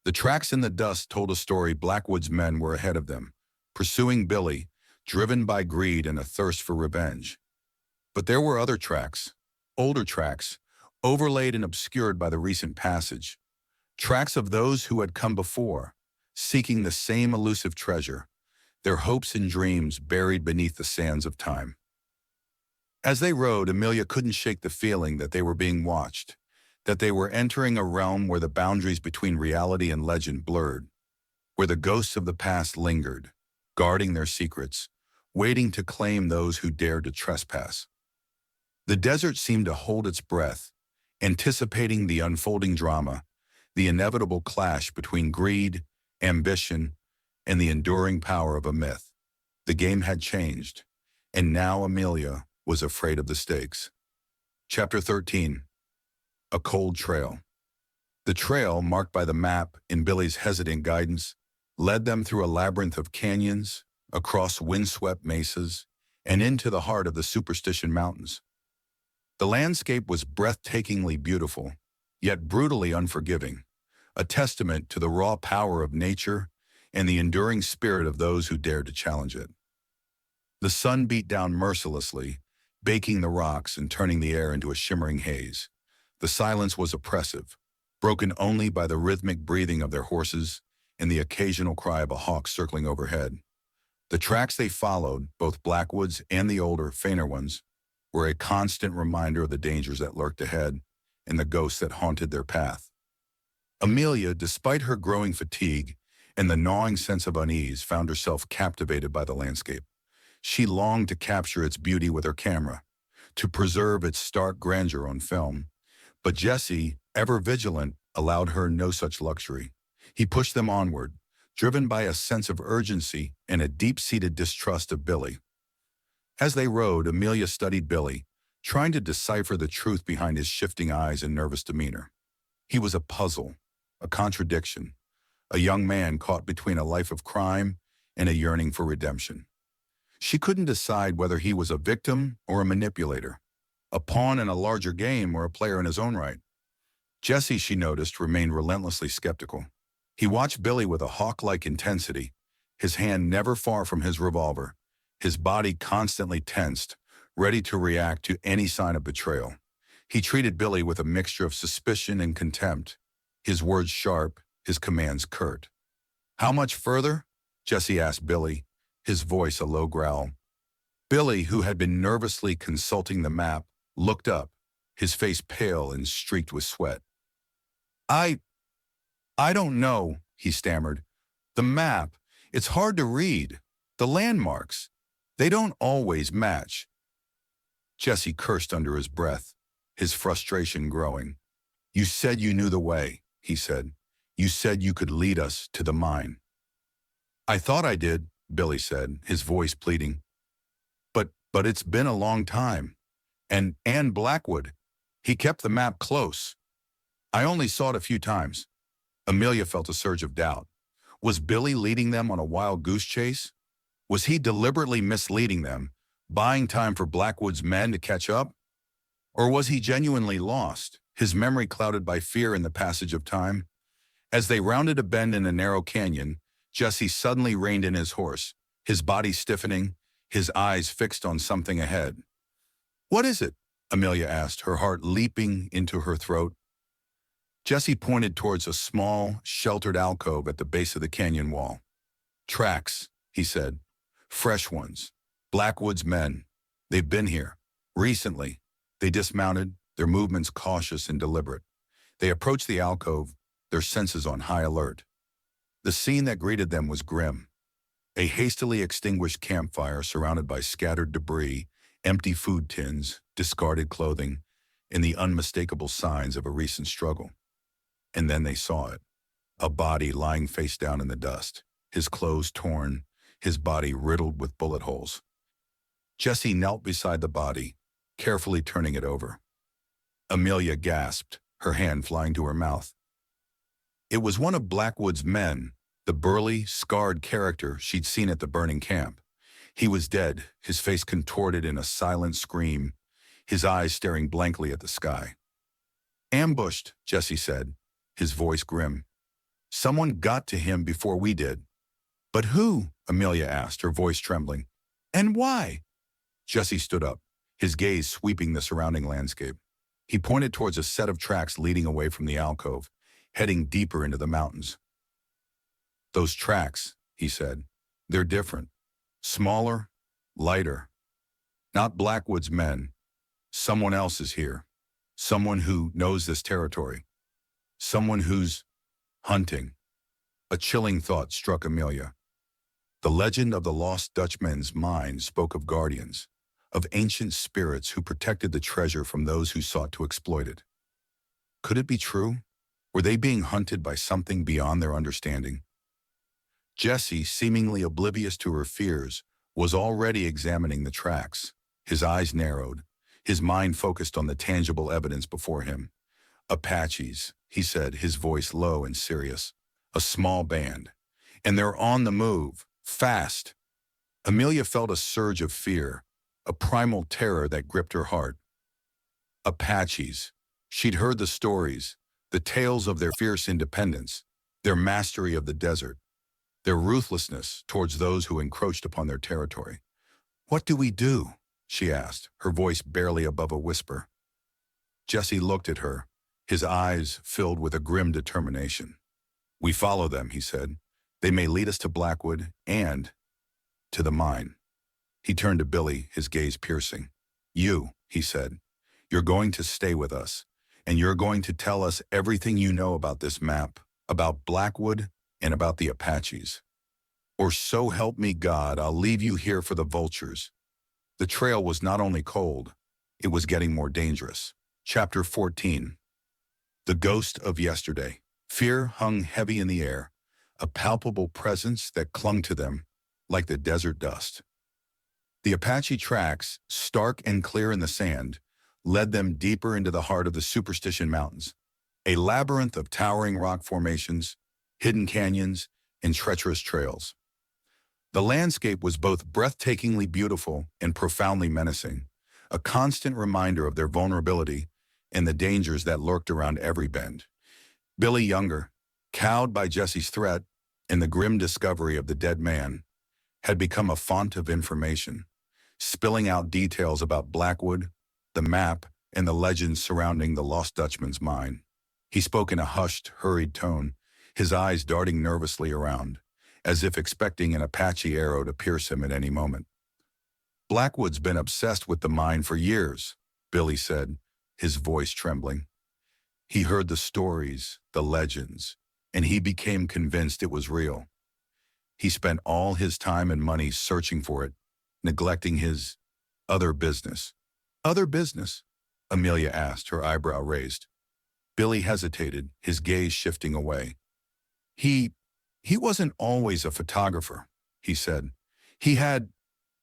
The tracks in the dust told a story Blackwood's men were ahead of them, pursuing Billy, driven by greed and a thirst for revenge. But there were other tracks, older tracks, overlaid and obscured by the recent passage. Tracks of those who had come before, seeking the same elusive treasure, their hopes and dreams buried beneath the sands of time. As they rode, Amelia couldn't shake the feeling that they were being watched, that they were entering a realm where the boundaries between reality and legend blurred, where the ghosts of the past lingered, guarding their secrets, waiting to claim those who dared to trespass. The desert seemed to hold its breath, anticipating the unfolding drama, the inevitable clash between greed, ambition, and the enduring power of a myth. The game had changed, and now Amelia was afraid of the stakes. Chapter 13. A Cold Trail. The trail, marked by the map in Billy's hesitant guidance, led them through a labyrinth of canyons, across windswept mesas, and into the heart of the Superstition Mountains. The landscape was breathtakingly beautiful, yet brutally unforgiving, a testament to the raw power of nature and the enduring spirit of those who dared to challenge it. The sun beat down mercilessly, baking the rocks and turning the air into a shimmering haze. The silence was oppressive, broken only by the rhythmic breathing of their horses and the occasional cry of a hawk circling overhead. The tracks they followed, both Blackwood's and the older, fainter ones, were a constant reminder of the dangers that lurked ahead and the ghosts that haunted their path. Amelia, despite her growing fatigue and the gnawing sense of unease, found herself captivated by the landscape. She longed to capture its beauty with her camera, to preserve its stark grandeur on film. But Jesse, ever vigilant, allowed her no such luxury. He pushed them onward, driven by a sense of urgency and a deep-seated distrust of Billy. As they rode, Amelia studied Billy, trying to decipher the truth behind his shifting eyes and nervous demeanor. He was a puzzle, a contradiction, a young man caught between a life of crime and a yearning for redemption. She couldn't decide whether he was a victim or a manipulator, a pawn in a larger game or a player in his own right. Jesse, she noticed, remained relentlessly skeptical. He watched Billy with a hawk-like intensity, his hand never far from his revolver, his body constantly tensed, ready to react to any sign of betrayal. He treated Billy with a mixture of suspicion and contempt, his words sharp, his commands curt. How much further? Jesse asked Billy, his voice a low growl. Billy, who had been nervously consulting the map, looked up, his face pale and streaked with sweat. I don't know, he stammered. The map, it's hard to read. The landmarks, they don't always match. Jesse cursed under his breath, his frustration growing. You said you knew the way, he said. You said you could lead us to the mine. I thought I did, Billy said, his voice pleading. But it's been a long time. And Blackwood, he kept the map close. I only saw it a few times. Amelia felt a surge of doubt. Was Billy leading them on a wild goose chase? Was he deliberately misleading them, buying time for Blackwood's men to catch up? Or was he genuinely lost, his memory clouded by fear in the passage of time? As they rounded a bend in a narrow canyon, Jesse suddenly reined in his horse, his body stiffening, his eyes fixed on something ahead. What is it? Amelia asked, her heart leaping into her throat. Jesse pointed towards a small, sheltered alcove at the base of the canyon wall. Tracks, he said. Fresh ones. Blackwood's men. They've been here. Recently. They dismounted, their movements cautious and deliberate. They approached the alcove, their senses on high alert. The scene that greeted them was grim. A hastily extinguished campfire surrounded by scattered debris, empty food tins, discarded clothing, and the unmistakable signs of a recent struggle. And then they saw it. A body lying face down in the dust, his clothes torn, his body riddled with bullet holes. Jesse knelt beside the body, carefully turning it over. Amelia gasped, her hand flying to her mouth. It was one of Blackwood's men, the burly, scarred character she'd seen at the burning camp. He was dead, his face contorted in a silent scream, his eyes staring blankly at the sky. "Ambushed," Jesse said, his voice grim. "Someone got to him before we did." "But who?" Amelia asked, her voice trembling. "And why?" Jesse stood up, his gaze sweeping the surrounding landscape. He pointed towards a set of tracks leading away from the alcove, heading deeper into the mountains. "Those tracks," he said, "they're different. Smaller, lighter. Not Blackwood's men. Someone else is here. Someone who knows this territory. Someone who's hunting." A chilling thought struck Amelia. The legend of the lost Dutchman's mine spoke of guardians, of ancient spirits who protected the treasure from those who sought to exploit it. Could it be true? Were they being hunted by something beyond their understanding? Jesse, seemingly oblivious to her fears, was already examining the tracks. His eyes narrowed, his mind focused on the tangible evidence before him. "Apaches," he said, his voice low and serious. "A small band. And they're on the move. Fast." Amelia felt a surge of fear, a primal terror that gripped her heart. Apaches. She'd heard the stories, the tales of their fierce independence, their mastery of the desert, their ruthlessness towards those who encroached upon their territory. "What do we do?" she asked, her voice barely above a whisper. Jesse looked at her, his eyes filled with a grim determination. "We follow them," he said. "They may lead us to Blackwood and to the mine." He turned to Billy, his gaze piercing. "You," he said, "you're going to stay with us, and you're going to tell us everything you know about this map, about Blackwood, and about the Apaches. Or so help me God, I'll leave you here for the vultures." The trail was not only cold, it was getting more dangerous. Chapter 14. The Ghost of Yesterday. Fear hung heavy in the air, a palpable presence that clung to them like the desert dust. The Apache tracks, stark and clear in the sand, led them deeper into the heart of the Superstition Mountains, a labyrinth of towering rock formations, hidden canyons, and treacherous trails. The landscape was both breathtakingly beautiful and profoundly menacing, a constant reminder of their vulnerability and the dangers that lurked around every bend. Billy Younger, cowed by Jesse's threat and the grim discovery of the dead man, had become a font of information, spilling out details about Blackwood, the map, and the legends surrounding the lost Dutchman's mine. He spoke in a hushed, hurried tone, his eyes darting nervously around, as if expecting an Apache arrow to pierce him at any moment. "Blackwood's been obsessed with the mine for years," Billy said, his voice trembling. "He heard the stories, the legends, and he became convinced it was real. He spent all his time and money searching for it, neglecting his other business." "Other business?" Amelia asked, her eyebrow raised. Billy hesitated, his gaze shifting away. He wasn't always a photographer," he said. "He had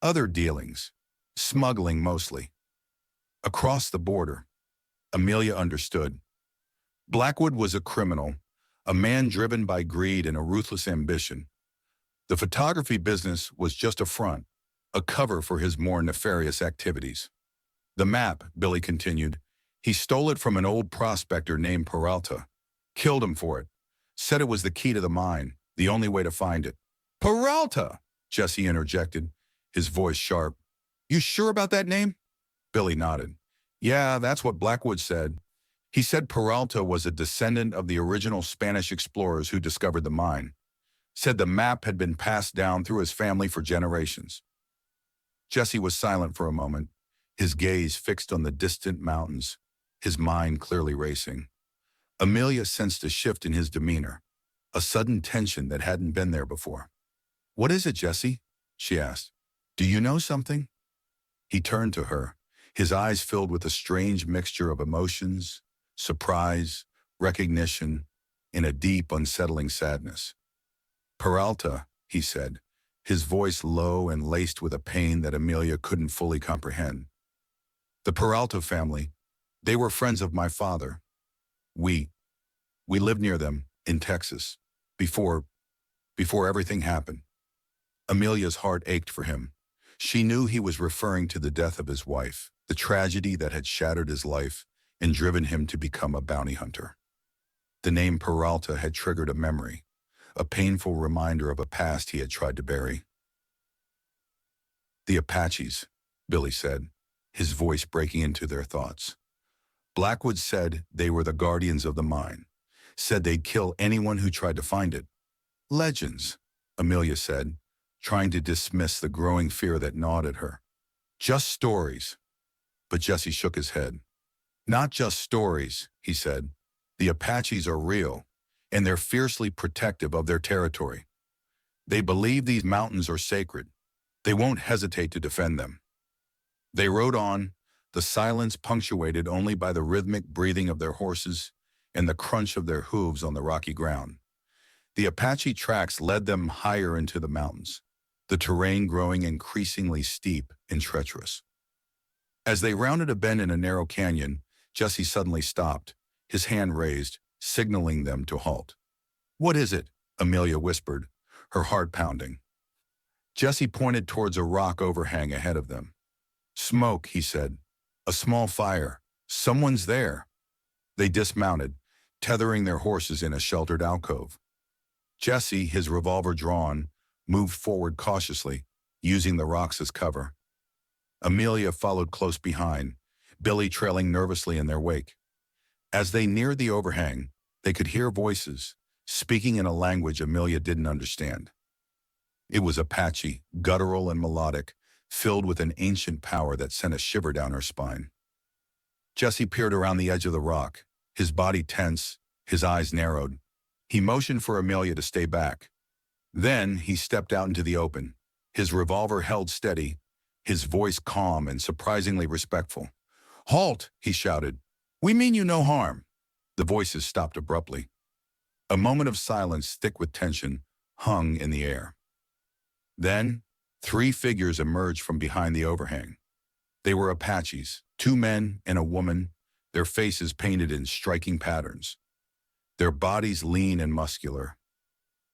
other dealings, smuggling mostly." Across the border, Amelia understood. Blackwood was a criminal, a man driven by greed and a ruthless ambition. The photography business was just a front, a cover for his more nefarious activities. "The map," Billy continued, "he stole it from an old prospector named Peralta, killed him for it, said it was the key to the mine, the only way to find it." "Peralta!" Jesse interjected, his voice sharp. "You sure about that name?" Billy nodded. "Yeah, that's what Blackwood said. He said Peralta was a descendant of the original Spanish explorers who discovered the mine. Said the map had been passed down through his family for generations." Jesse was silent for a moment, his gaze fixed on the distant mountains. his mind clearly racing. Amelia sensed a shift in his demeanor, a sudden tension that hadn't been there before. "What is it, Jesse?" she asked. "Do you know something?" He turned to her, his eyes filled with a strange mixture of emotions, surprise, recognition, and a deep, unsettling sadness. "Peralta," he said, his voice low and laced with a pain that Amelia couldn't fully comprehend. "The Peralta family, they were friends of my father. We lived near them in Texas before everything happened." Amelia's heart ached for him. She knew he was referring to the death of his wife, the tragedy that had shattered his life and driven him to become a bounty hunter. The name Peralta had triggered a memory, a painful reminder of a past he had tried to bury. "The Apaches," Billy said, his voice breaking into their thoughts. "Blackwood said they were the guardians of the mine, said they'd kill anyone who tried to find it." "Legends," Amelia said, trying to dismiss the growing fear that gnawed at her. "Just stories." But Jesse shook his head. "Not just stories," he said. "The Apaches are real, and they're fiercely protective of their territory. They believe these mountains are sacred. They won't hesitate to defend them." They rode on, the silence punctuated only by the rhythmic breathing of their horses and the crunch of their hooves on the rocky ground. The Apache tracks led them higher into the mountains, the terrain growing increasingly steep and treacherous. As they rounded a bend in a narrow canyon, Jesse suddenly stopped, his hand raised, signaling them to halt. "What is it?" Amelia whispered, her heart pounding. Jesse pointed towards a rock overhang ahead of them. "Smoke," he said. "A small fire. Someone's there." They dismounted, tethering their horses in a sheltered alcove. Jesse, his revolver drawn, moved forward cautiously, using the rocks as cover. Amelia followed close behind, Billy trailing nervously in their wake. As they neared the overhang, they could hear voices, speaking in a language Amelia didn't understand. It was Apache, guttural and melodic, filled with an ancient power that sent a shiver down her spine. Jesse peered around the edge of the rock, his body tense, his eyes narrowed. He motioned for Amelia to stay back. Then he stepped out into the open, his revolver held steady, his voice calm and surprisingly respectful. "Halt!" he shouted. "We mean you no harm." The voices stopped abruptly. A moment of silence thick with tension hung in the air. Then, 3 figures emerged from behind the overhang. They were Apaches, 2 men and a woman, their faces painted in striking patterns. Their bodies lean and muscular,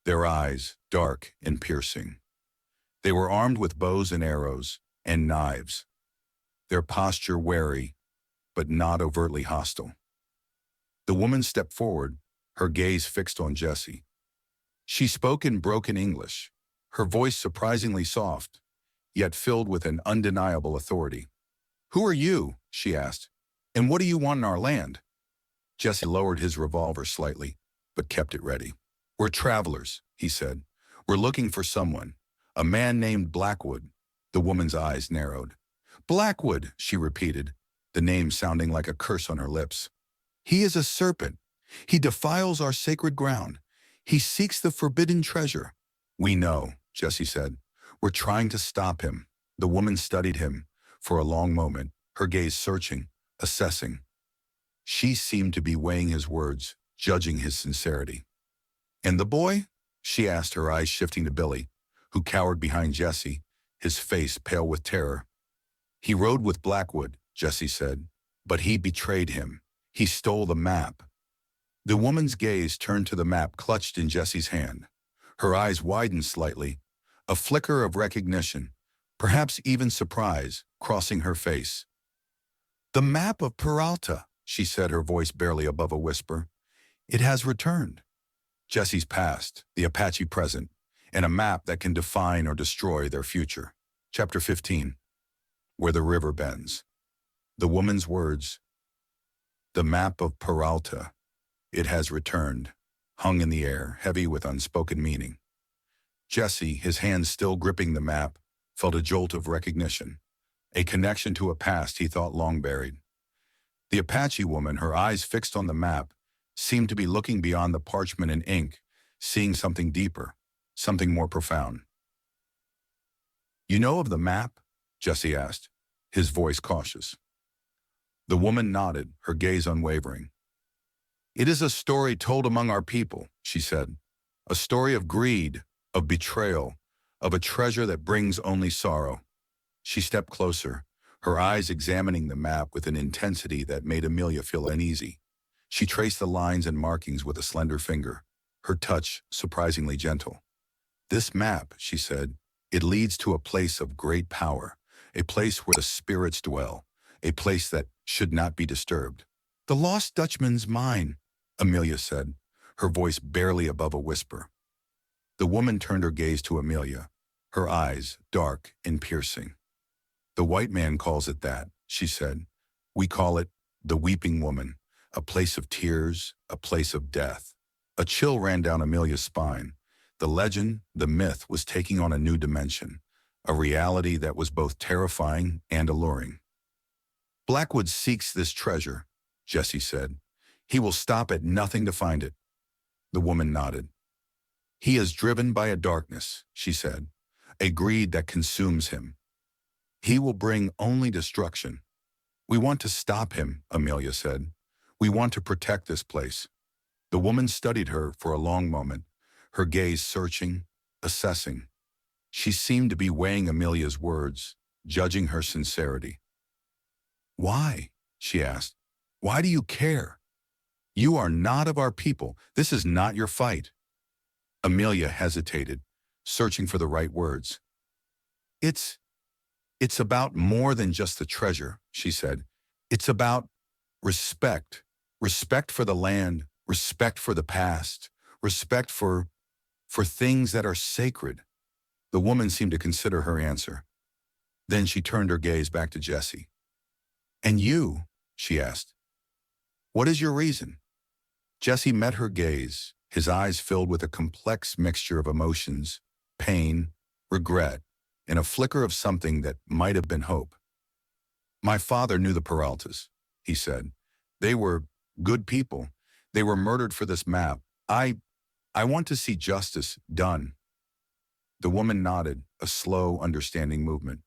their eyes dark and piercing. They were armed with bows and arrows and knives, their posture wary, but not overtly hostile. The woman stepped forward, her gaze fixed on Jesse. She spoke in broken English, her voice surprisingly soft, yet filled with an undeniable authority. "Who are you?" she asked. "And what do you want in our land?" Jesse lowered his revolver slightly, but kept it ready. "We're travelers," he said. "We're looking for someone, a man named Blackwood." The woman's eyes narrowed. "Blackwood," she repeated, the name sounding like a curse on her lips. "He is a serpent. He defiles our sacred ground. He seeks the forbidden treasure." "We know," Jesse said. "We're trying to stop him." The woman studied him for a long moment, her gaze searching, assessing. She seemed to be weighing his words, judging his sincerity. "And the boy?" she asked, her eyes shifting to Billy, who cowered behind Jesse, his face pale with terror. "He rode with Blackwood," Jesse said, "but he betrayed him. He stole the map." The woman's gaze turned to the map clutched in Jesse's hand. Her eyes widened slightly, a flicker of recognition, perhaps even surprise, crossing her face. "The map of Peralta," she said, her voice barely above a whisper. "It has returned." Jesse's past, the Apache present, and a map that can define or destroy their future. Chapter 15. Where the River Bends. The woman's words, "The map of Peralta, it has returned," hung in the air, heavy with unspoken meaning. Jesse, his hands still gripping the map, felt a jolt of recognition, a connection to a past he thought long buried. The Apache woman, her eyes fixed on the map, seemed to be looking beyond the parchment and ink, seeing something deeper, something more profound. "You know of the map?" Jesse asked, his voice cautious. The woman nodded, her gaze unwavering. "It is a story told among our people," she said. "A story of greed, of betrayal, of a treasure that brings only sorrow." She stepped closer, her eyes examining the map with an intensity that made Amelia feel uneasy. She traced the lines and markings with a slender finger, her touch surprisingly gentle. "This map," she said, "it leads to a place of great power, a place where the spirits dwell, a place that should not be disturbed." "The lost Dutchman's mine," Amelia said, her voice barely above a whisper. The woman turned her gaze to Amelia, her eyes dark and piercing. "The white man calls it that," she said. "We call it the Weeping Woman, a place of tears, a place of death." A chill ran down Amelia's spine. The legend, the myth, was taking on a new dimension, a reality that was both terrifying and alluring. "Blackwood seeks this treasure," Jesse said. "He will stop at nothing to find it." The woman nodded. "He is driven by a darkness," she said, "a greed that consumes him. He will bring only destruction." "We want to stop him," Amelia said. "We want to protect this place." The woman studied her for a long moment, her gaze searching, assessing. She seemed to be weighing Amelia's words, judging her sincerity. "Why?" she asked. "Why do you care? You are not of our people. This is not your fight." Amelia hesitated, searching for the right words. It's about more than just the treasure," she said. "It's about respect. Respect for the land, respect for the past, respect for things that are sacred." The woman seemed to consider her answer. Then she turned her gaze back to Jesse. "And you?" she asked. "What is your reason?" Jesse met her gaze, his eyes filled with a complex mixture of emotions, pain, regret, and a flicker of something that might have been hope. "My father knew the Peraltas," he said. "They were good people. They were murdered for this map. I want to see justice done." The woman nodded, a slow, understanding movement.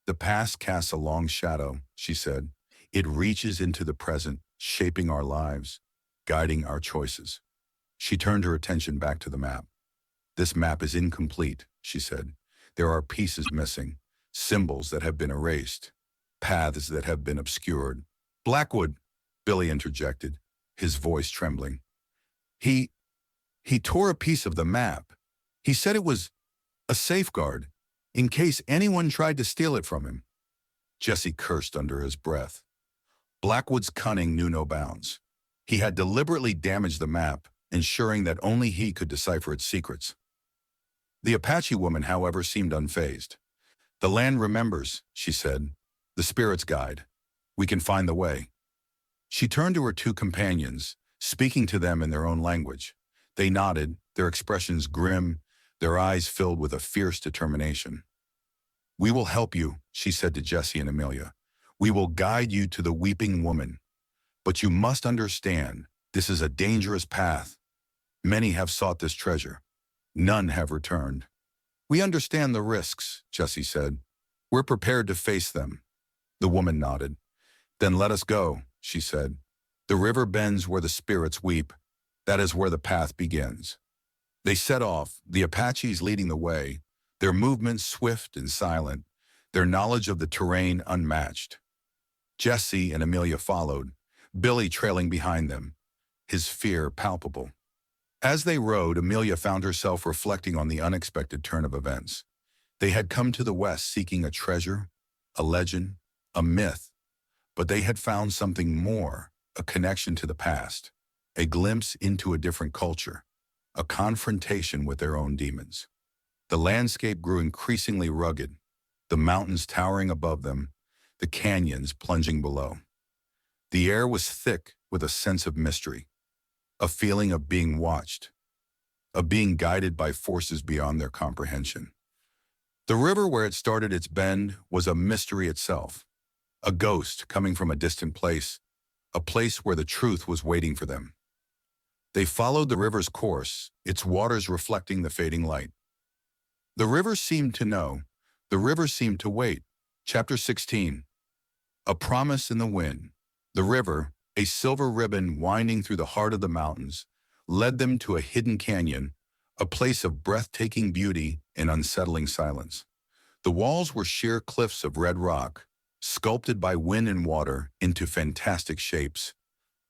"The past casts a long shadow," she said. "It reaches into the present, shaping our lives, guiding our choices." She turned her attention back to the map. "This map is incomplete," she said. "There are pieces missing, symbols that have been erased, paths that have been obscured." "Blackwood," Billy interjected, his voice trembling. He tore a piece of the map. He said it was a safeguard, in case anyone tried to steal it from him." Jesse cursed under his breath. Blackwood's cunning knew no bounds. He had deliberately damaged the map, ensuring that only he could decipher its secrets. The Apache woman, however, seemed unfazed. "The land remembers," she said. "The spirits guide. We can find the way." She turned to her two companions, speaking to them in their own language. They nodded, their expressions grim, their eyes filled with a fierce determination. "We will help you," she said to Jesse and Amelia. "We will guide you to the Weeping Woman. But you must understand, this is a dangerous path. Many have sought this treasure. None have returned." "We understand the risks," Jesse said. "We're prepared to face them." The woman nodded. "Then let us go," she said. "The river bends where the spirits weep. That is where the path begins." They set off, the Apaches leading the way, their movements swift and silent, their knowledge of the terrain unmatched. Jesse and Amelia followed, Billy trailing behind them, his fear palpable. As they rode, Amelia found herself reflecting on the unexpected turn of events. They had come to the West seeking a treasure, a legend, a myth, but they had found something more, a connection to the past, a glimpse into a different culture, a confrontation with their own demons. The landscape grew increasingly rugged, the mountains towering above them, the canyons plunging below. The air was thick with a sense of mystery, a feeling of being watched, of being guided by forces beyond their comprehension. The river where it started its bend was a mystery itself, a ghost coming from a distant place, a place where the truth was waiting for them. They followed the river's course, its waters reflecting the fading light. The river seemed to know. The river seemed to wait. Chapter 16. A Promise in the Wind. The river, a silver ribbon winding through the heart of the mountains, led them to a hidden canyon, a place of breathtaking beauty and unsettling silence. The walls were sheer cliffs of red rock, sculpted by wind and water into fantastic shapes,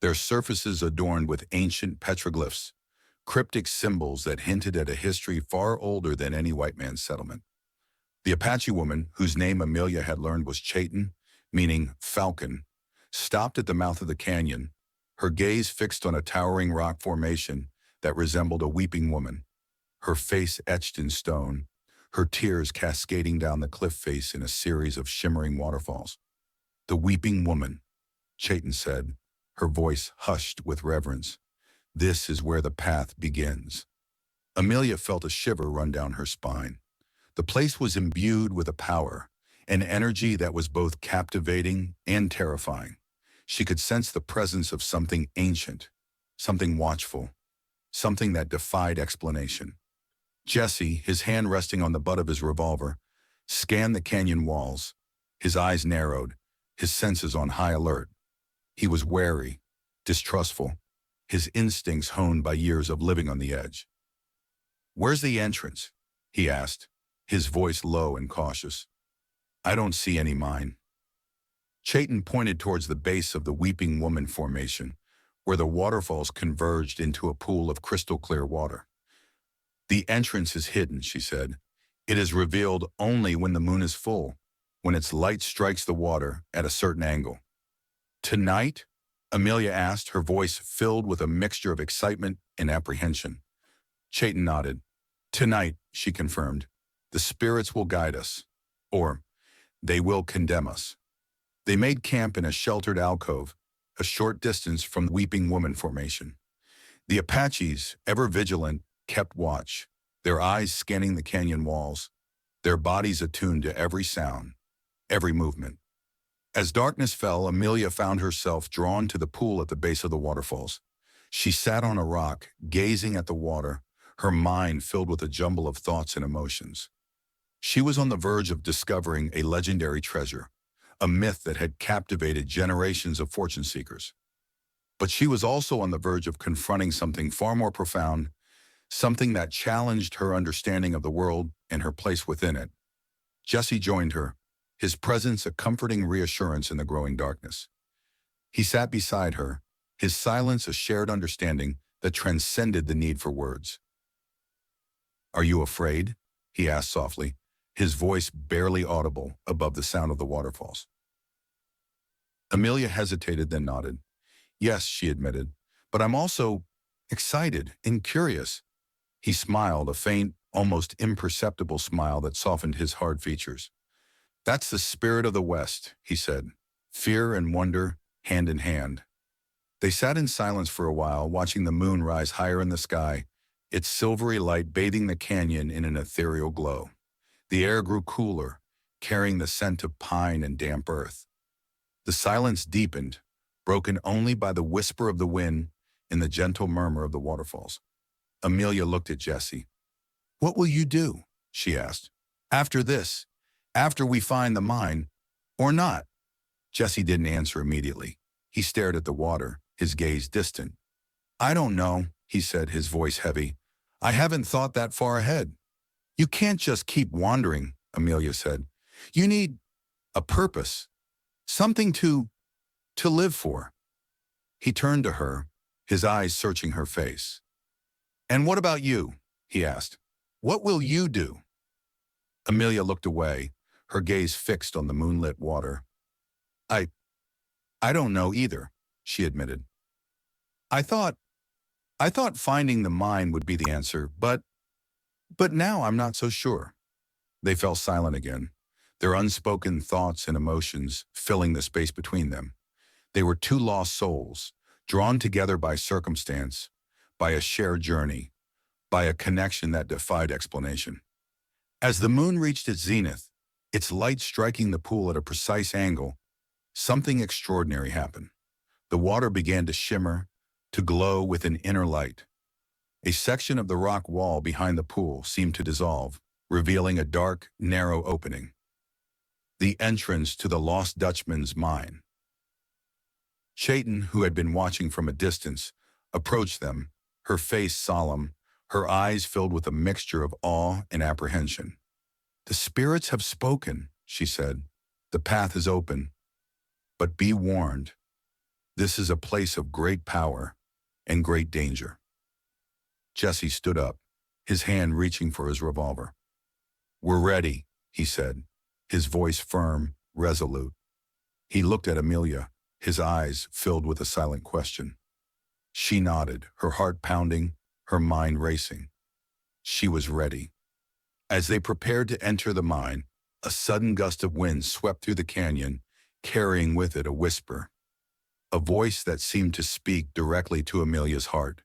their surfaces adorned with ancient petroglyphs, cryptic symbols that hinted at a history far older than any white man's settlement. The Apache woman, whose name Amelia had learned was Chayton, meaning falcon, stopped at the mouth of the canyon, her gaze fixed on a towering rock formation that resembled a weeping woman, her face etched in stone, her tears cascading down the cliff face in a series of shimmering waterfalls. "The weeping woman," Chayton said, her voice hushed with reverence. "This is where the path begins." Amelia felt a shiver run down her spine. The place was imbued with a power, an energy that was both captivating and terrifying. She could sense the presence of something ancient, something watchful, something that defied explanation. Jesse, his hand resting on the butt of his revolver, scanned the canyon walls, his eyes narrowed, his senses on high alert. He was wary, distrustful, his instincts honed by years of living on the edge. "Where's the entrance?" he asked, his voice low and cautious. "I don't see any mine." Chayton pointed towards the base of the Weeping Woman formation, where the waterfalls converged into a pool of crystal-clear water. "The entrance is hidden," she said. "It is revealed only when the moon is full, when its light strikes the water at a certain angle." "Tonight?" Amelia asked, her voice filled with a mixture of excitement and apprehension. Chayton nodded. "Tonight," she confirmed, "the spirits will guide us, or they will condemn us." They made camp in a sheltered alcove, a short distance from the Weeping Woman formation. The Apaches, ever vigilant, kept watch, their eyes scanning the canyon walls, their bodies attuned to every sound, every movement. As darkness fell, Amelia found herself drawn to the pool at the base of the waterfalls. She sat on a rock, gazing at the water, her mind filled with a jumble of thoughts and emotions. She was on the verge of discovering a legendary treasure, a myth that had captivated generations of fortune seekers. But she was also on the verge of confronting something far more profound, something that challenged her understanding of the world and her place within it. Jesse joined her, his presence a comforting reassurance in the growing darkness. He sat beside her, his silence a shared understanding that transcended the need for words. "Are you afraid?" he asked softly, his voice barely audible above the sound of the waterfalls. Amelia hesitated, then nodded. "Yes," she admitted, "but I'm also excited and curious." He smiled, a faint, almost imperceptible smile that softened his hard features. "That's the spirit of the West," he said, fear and wonder hand in hand. They sat in silence for a while, watching the moon rise higher in the sky, its silvery light bathing the canyon in an ethereal glow. The air grew cooler, carrying the scent of pine and damp earth. The silence deepened, broken only by the whisper of the wind and the gentle murmur of the waterfalls. Amelia looked at Jesse. "What will you do?" she asked. "After this, after we find the mine, or not?" Jesse didn't answer immediately. He stared at the water, his gaze distant. "I don't know," he said, his voice heavy. "I haven't thought that far ahead." "You can't just keep wandering," Amelia said. "You need a purpose, something to live for." He turned to her, his eyes searching her face. "And what about you?" he asked. "What will you do?" Amelia looked away, her gaze fixed on the moonlit water. I don't know either," she admitted. I thought finding the mine would be the answer, but now I'm not so sure." They fell silent again, their unspoken thoughts and emotions filling the space between them. They were two lost souls, drawn together by circumstance, by a shared journey, by a connection that defied explanation. As the moon reached its zenith, its light striking the pool at a precise angle, something extraordinary happened. The water began to shimmer, to glow with an inner light. A section of the rock wall behind the pool seemed to dissolve, revealing a dark, narrow opening. The entrance to the Lost Dutchman's mine. Chayton, who had been watching from a distance, approached them, her face solemn, her eyes filled with a mixture of awe and apprehension. "The spirits have spoken," she said. "The path is open. But be warned. This is a place of great power and great danger." Jesse stood up, his hand reaching for his revolver. "We're ready," he said, his voice firm, resolute. He looked at Amelia, his eyes filled with a silent question. She nodded, her heart pounding, her mind racing. She was ready. As they prepared to enter the mine, a sudden gust of wind swept through the canyon, carrying with it a whisper. A voice that seemed to speak directly to Amelia's heart.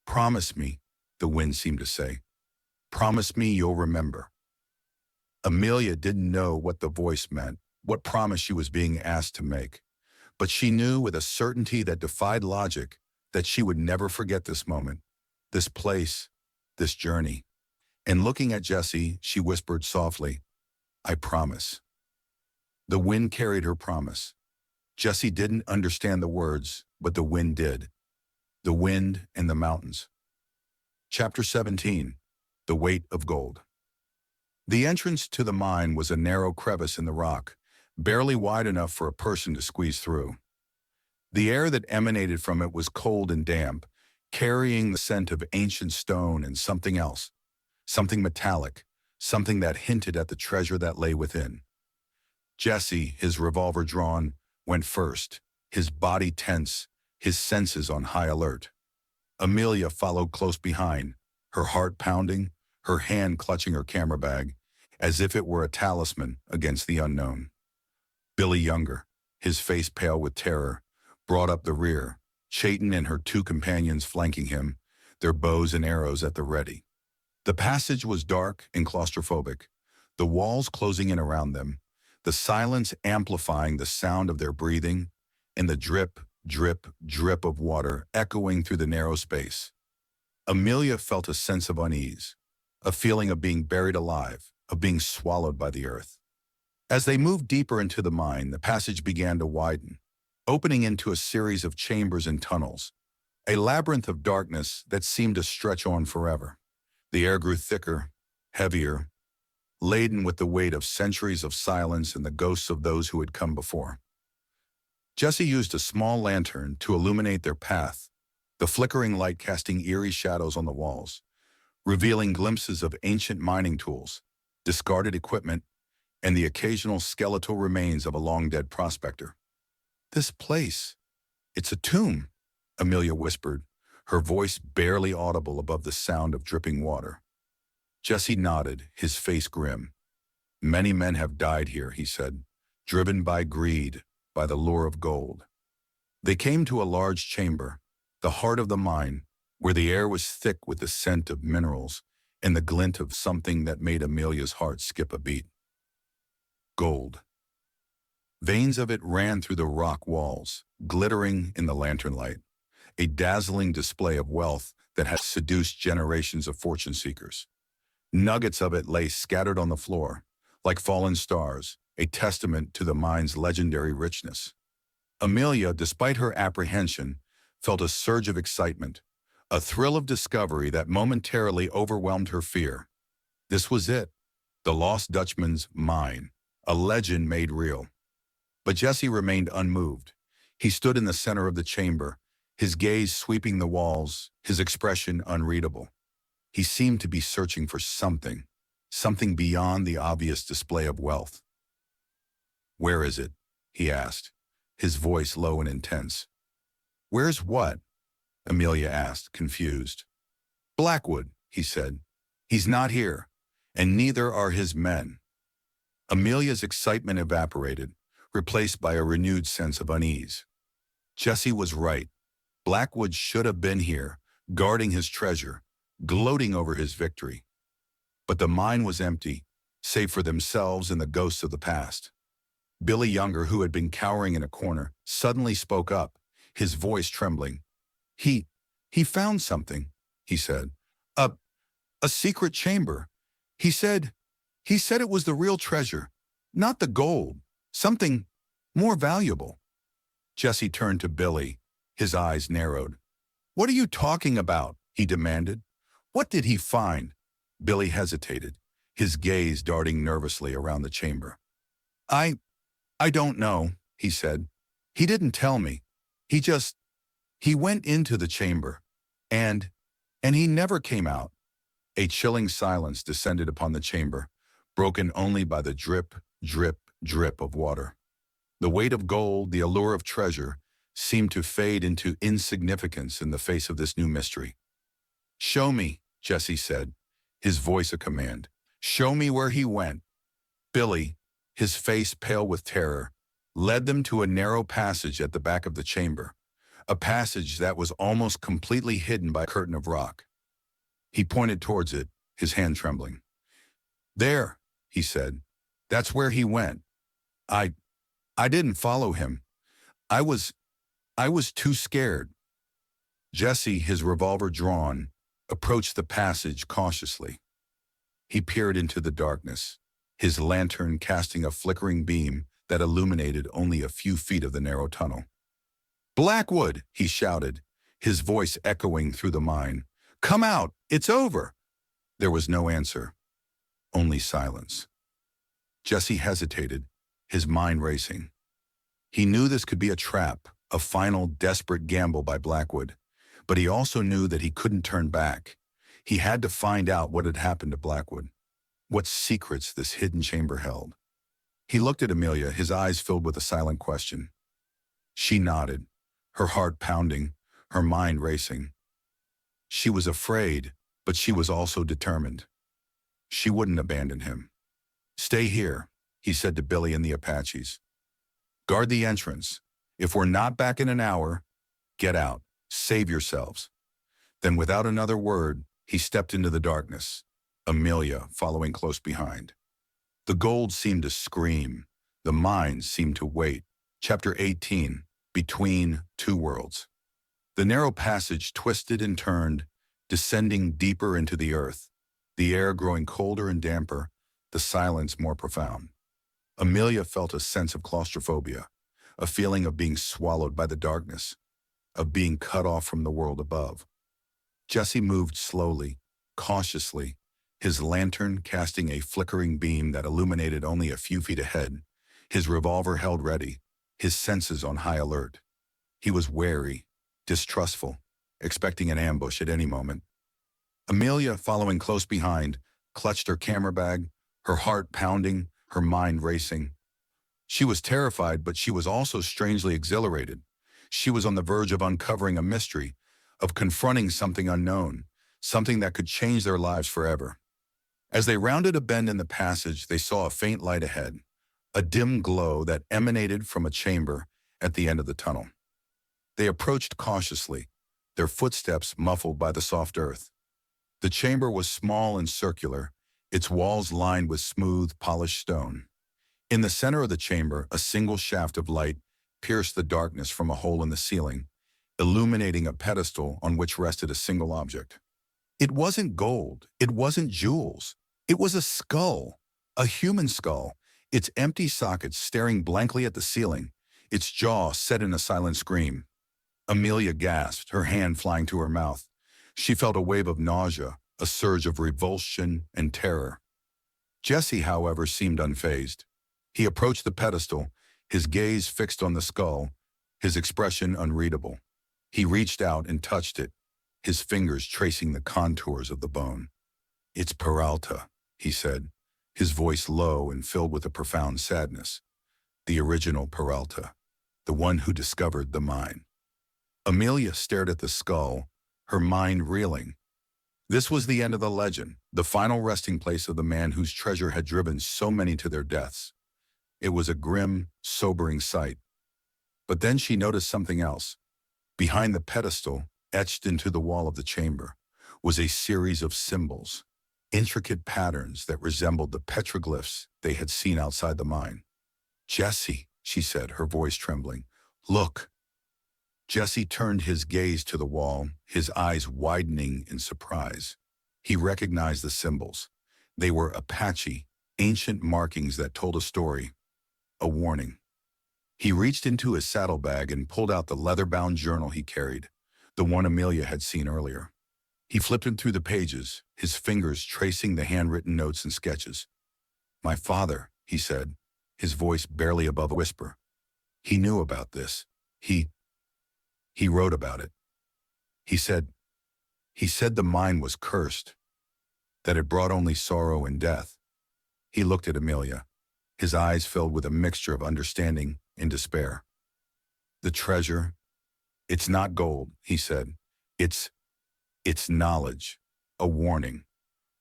"Promise me," the wind seemed to say. "Promise me you'll remember." Amelia didn't know what the voice meant, what promise she was being asked to make. But she knew with a certainty that defied logic that she would never forget this moment, this place, this journey. And looking at Jesse, she whispered softly, "I promise." The wind carried her promise. Jesse didn't understand the words, but the wind did. The wind and the mountains. Chapter 17. The Weight of Gold. The entrance to the mine was a narrow crevice in the rock, barely wide enough for a person to squeeze through. The air that emanated from it was cold and damp, carrying the scent of ancient stone and something else, something metallic, something that hinted at the treasure that lay within. Jesse, his revolver drawn, went first, his body tense, his senses on high alert. Amelia followed close behind, her heart pounding, her hand clutching her camera bag, as if it were a talisman against the unknown. Billy Younger, his face pale with terror, brought up the rear, Chayton and her two companions flanking him, their bows and arrows at the ready. The passage was dark and claustrophobic, the walls closing in around them, the silence amplifying the sound of their breathing, and the drip, drip, drip of water echoing through the narrow space. Amelia felt a sense of unease, a feeling of being buried alive, of being swallowed by the earth. As they moved deeper into the mine, the passage began to widen, opening into a series of chambers and tunnels, a labyrinth of darkness that seemed to stretch on forever. The air grew thicker, heavier, laden with the weight of centuries of silence and the ghosts of those who had come before. Jesse used a small lantern to illuminate their path, the flickering light casting eerie shadows on the walls, revealing glimpses of ancient mining tools, discarded equipment, and the occasional skeletal remains of a long-dead prospector. "This place, it's a tomb," Amelia whispered, her voice barely audible above the sound of dripping water. Jesse nodded, his face grim. "Many men have died here," he said, driven by greed, by the lure of gold. They came to a large chamber, the heart of the mine, where the air was thick with the scent of minerals and the glint of something that made Amelia's heart skip a beat. Gold. Veins of it ran through the rock walls, glittering in the lantern light, a dazzling display of wealth that had seduced generations of fortune seekers. Nuggets of it lay scattered on the floor, like fallen stars, a testament to the mine's legendary richness. Amelia, despite her apprehension, felt a surge of excitement, a thrill of discovery that momentarily overwhelmed her fear. This was it, the Lost Dutchman's mine, a legend made real. But Jesse remained unmoved. He stood in the center of the chamber, his gaze sweeping the walls, his expression unreadable. He seemed to be searching for something beyond the obvious display of wealth. "Where is it?" he asked, his voice low and intense. "Where's what?" Amelia asked, confused. "Blackwood," he said. "He's not here, and neither are his men." Amelia's excitement evaporated, replaced by a renewed sense of unease. Jesse was right. Blackwood should have been here, guarding his treasure, gloating over his victory. But the mine was empty, save for themselves and the ghosts of the past. Billy Younger, who had been cowering in a corner, suddenly spoke up, his voice trembling. He found something, he said. A, a secret chamber. He said it was the real treasure, not the gold, something more valuable. Jesse turned to Billy, his eyes narrowed. What are you talking about? He demanded. What did he find? Billy hesitated, his gaze darting nervously around the chamber. I don't know, he said. He didn't tell me. He went into the chamber, and he never came out. A chilling silence descended upon the chamber, broken only by the drip, drip, drip of water. The weight of gold, the allure of treasure, seemed to fade into insignificance in the face of this new mystery. Show me, Jesse said, his voice a command. Show me where he went. Billy, his face pale with terror, led them to a narrow passage at the back of the chamber, a passage that was almost completely hidden by a curtain of rock. He pointed towards it, his hand trembling. There, he said. That's where he went. I didn't follow him. I was too scared. Jesse, his revolver drawn, approached the passage cautiously. He peered into the darkness, his lantern casting a flickering beam that illuminated only a few feet of the narrow tunnel. Blackwood, he shouted, his voice echoing through the mine. Come out, it's over. There was no answer, only silence. Jesse hesitated, his mind racing. He knew this could be a trap, a final desperate gamble by Blackwood, but he also knew that he couldn't turn back. He had to find out what had happened to Blackwood, what secrets this hidden chamber held. He looked at Amelia, his eyes filled with a silent question. She nodded, her heart pounding, her mind racing. She was afraid, but she was also determined. She wouldn't abandon him. Stay here, he said to Billy and the Apaches. Guard the entrance. If we're not back in an hour, get out. Save yourselves. Then without another word, he stepped into the darkness, Amelia following close behind. The gold seemed to scream. The mine seemed to wait. Chapter 18, Between Two Worlds. The narrow passage twisted and turned, descending deeper into the earth, the air growing colder and damper, the silence more profound. Amelia felt a sense of claustrophobia, a feeling of being swallowed by the darkness, of being cut off from the world above. Jesse moved slowly, cautiously, his lantern casting a flickering beam that illuminated only a few feet ahead, his revolver held ready, his senses on high alert. He was wary, distrustful, expecting an ambush at any moment. Amelia, following close behind, clutched her camera bag, her heart pounding, her mind racing. She was terrified, but she was also strangely exhilarated. She was on the verge of uncovering a mystery, of confronting something unknown, something that could change their lives forever. As they rounded a bend in the passage, they saw a faint light ahead, a dim glow that emanated from a chamber at the end of the tunnel. They approached cautiously, their footsteps muffled by the soft earth. The chamber was small and circular, its walls lined with smooth, polished stone. In the center of the chamber, a single shaft of light pierced the darkness from a hole in the ceiling, illuminating a pedestal on which rested a single object. It wasn't gold, it wasn't jewels. It was a skull, a human skull, its empty sockets staring blankly at the ceiling, its jaw set in a silent scream. Amelia gasped, her hand flying to her mouth. She felt a wave of nausea, a surge of revulsion and terror. Jesse, however, seemed unfazed. He approached the pedestal, his gaze fixed on the skull, his expression unreadable. He reached out and touched it, his fingers tracing the contours of the bone. It's Peralta, he said, his voice low and filled with a profound sadness. The original Peralta, the one who discovered the mine. Amelia stared at the skull, her mind reeling. This was the end of the legend, the final resting place of the man whose treasure had driven so many to their deaths. It was a grim, sobering sight. But then she noticed something else. Behind the pedestal, etched into the wall of the chamber, was a series of symbols, intricate patterns that resembled the petroglyphs they had seen outside the mine. Jesse, she said, her voice trembling, look. Jesse turned his gaze to the wall, his eyes widening in surprise. He recognized the symbols. They were Apache, ancient markings that told a story, a warning. He reached into his saddlebag and pulled out the leather-bound journal he carried, the one Amelia had seen earlier. He flipped it through the pages, his fingers tracing the handwritten notes and sketches. "My father," he said, his voice barely above a whisper. He knew about this. He wrote about it. He said the mine was cursed, that it brought only sorrow and death. He looked at Amelia, his eyes filled with a mixture of understanding and despair. "The treasure, it's not gold," he said. It's knowledge, a warning,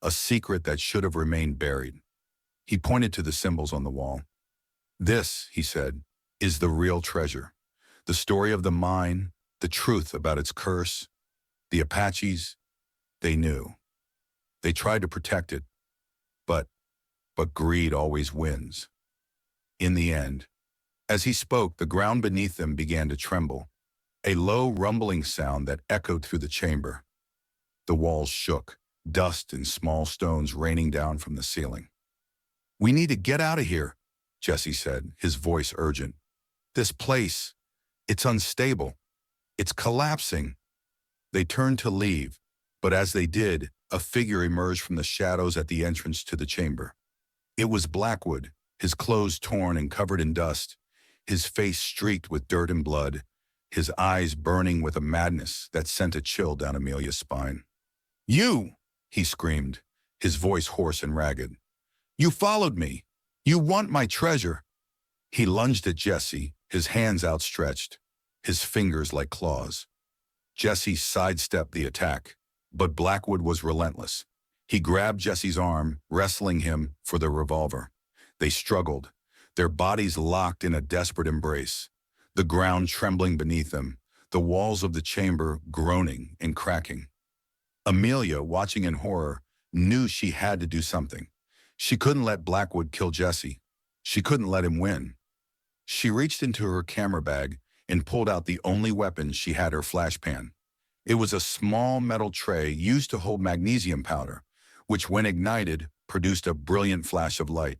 a secret that should have remained buried." He pointed to the symbols on the wall. "This," he said, "is the real treasure. The story of the mine, the truth about its curse. The Apaches, they knew. They tried to protect it, but greed always wins. In the end." As he spoke, the ground beneath them began to tremble, a low rumbling sound that echoed through the chamber. The walls shook, dust and small stones raining down from the ceiling. "We need to get out of here," Jesse said, his voice urgent. "This place, it's unstable. It's collapsing." They turned to leave, but as they did, a figure emerged from the shadows at the entrance to the chamber. It was Blackwood, his clothes torn and covered in dust, his face streaked with dirt and blood, his eyes burning with a madness that sent a chill down Amelia's spine. "You!" he screamed, his voice hoarse and ragged. "You followed me. You want my treasure." He lunged at Jesse, his hands outstretched, his fingers like claws. Jesse sidestepped the attack, but Blackwood was relentless. He grabbed Jesse's arm, wrestling him for the revolver. They struggled, their bodies locked in a desperate embrace, the ground trembling beneath them, the walls of the chamber groaning and cracking. Amelia, watching in horror, knew she had to do something. She couldn't let Blackwood kill Jesse. She couldn't let him win. She reached into her camera bag and pulled out the only weapon she had, her flashpan. It was a small metal tray used to hold magnesium powder, which when ignited, produced a brilliant flash of light.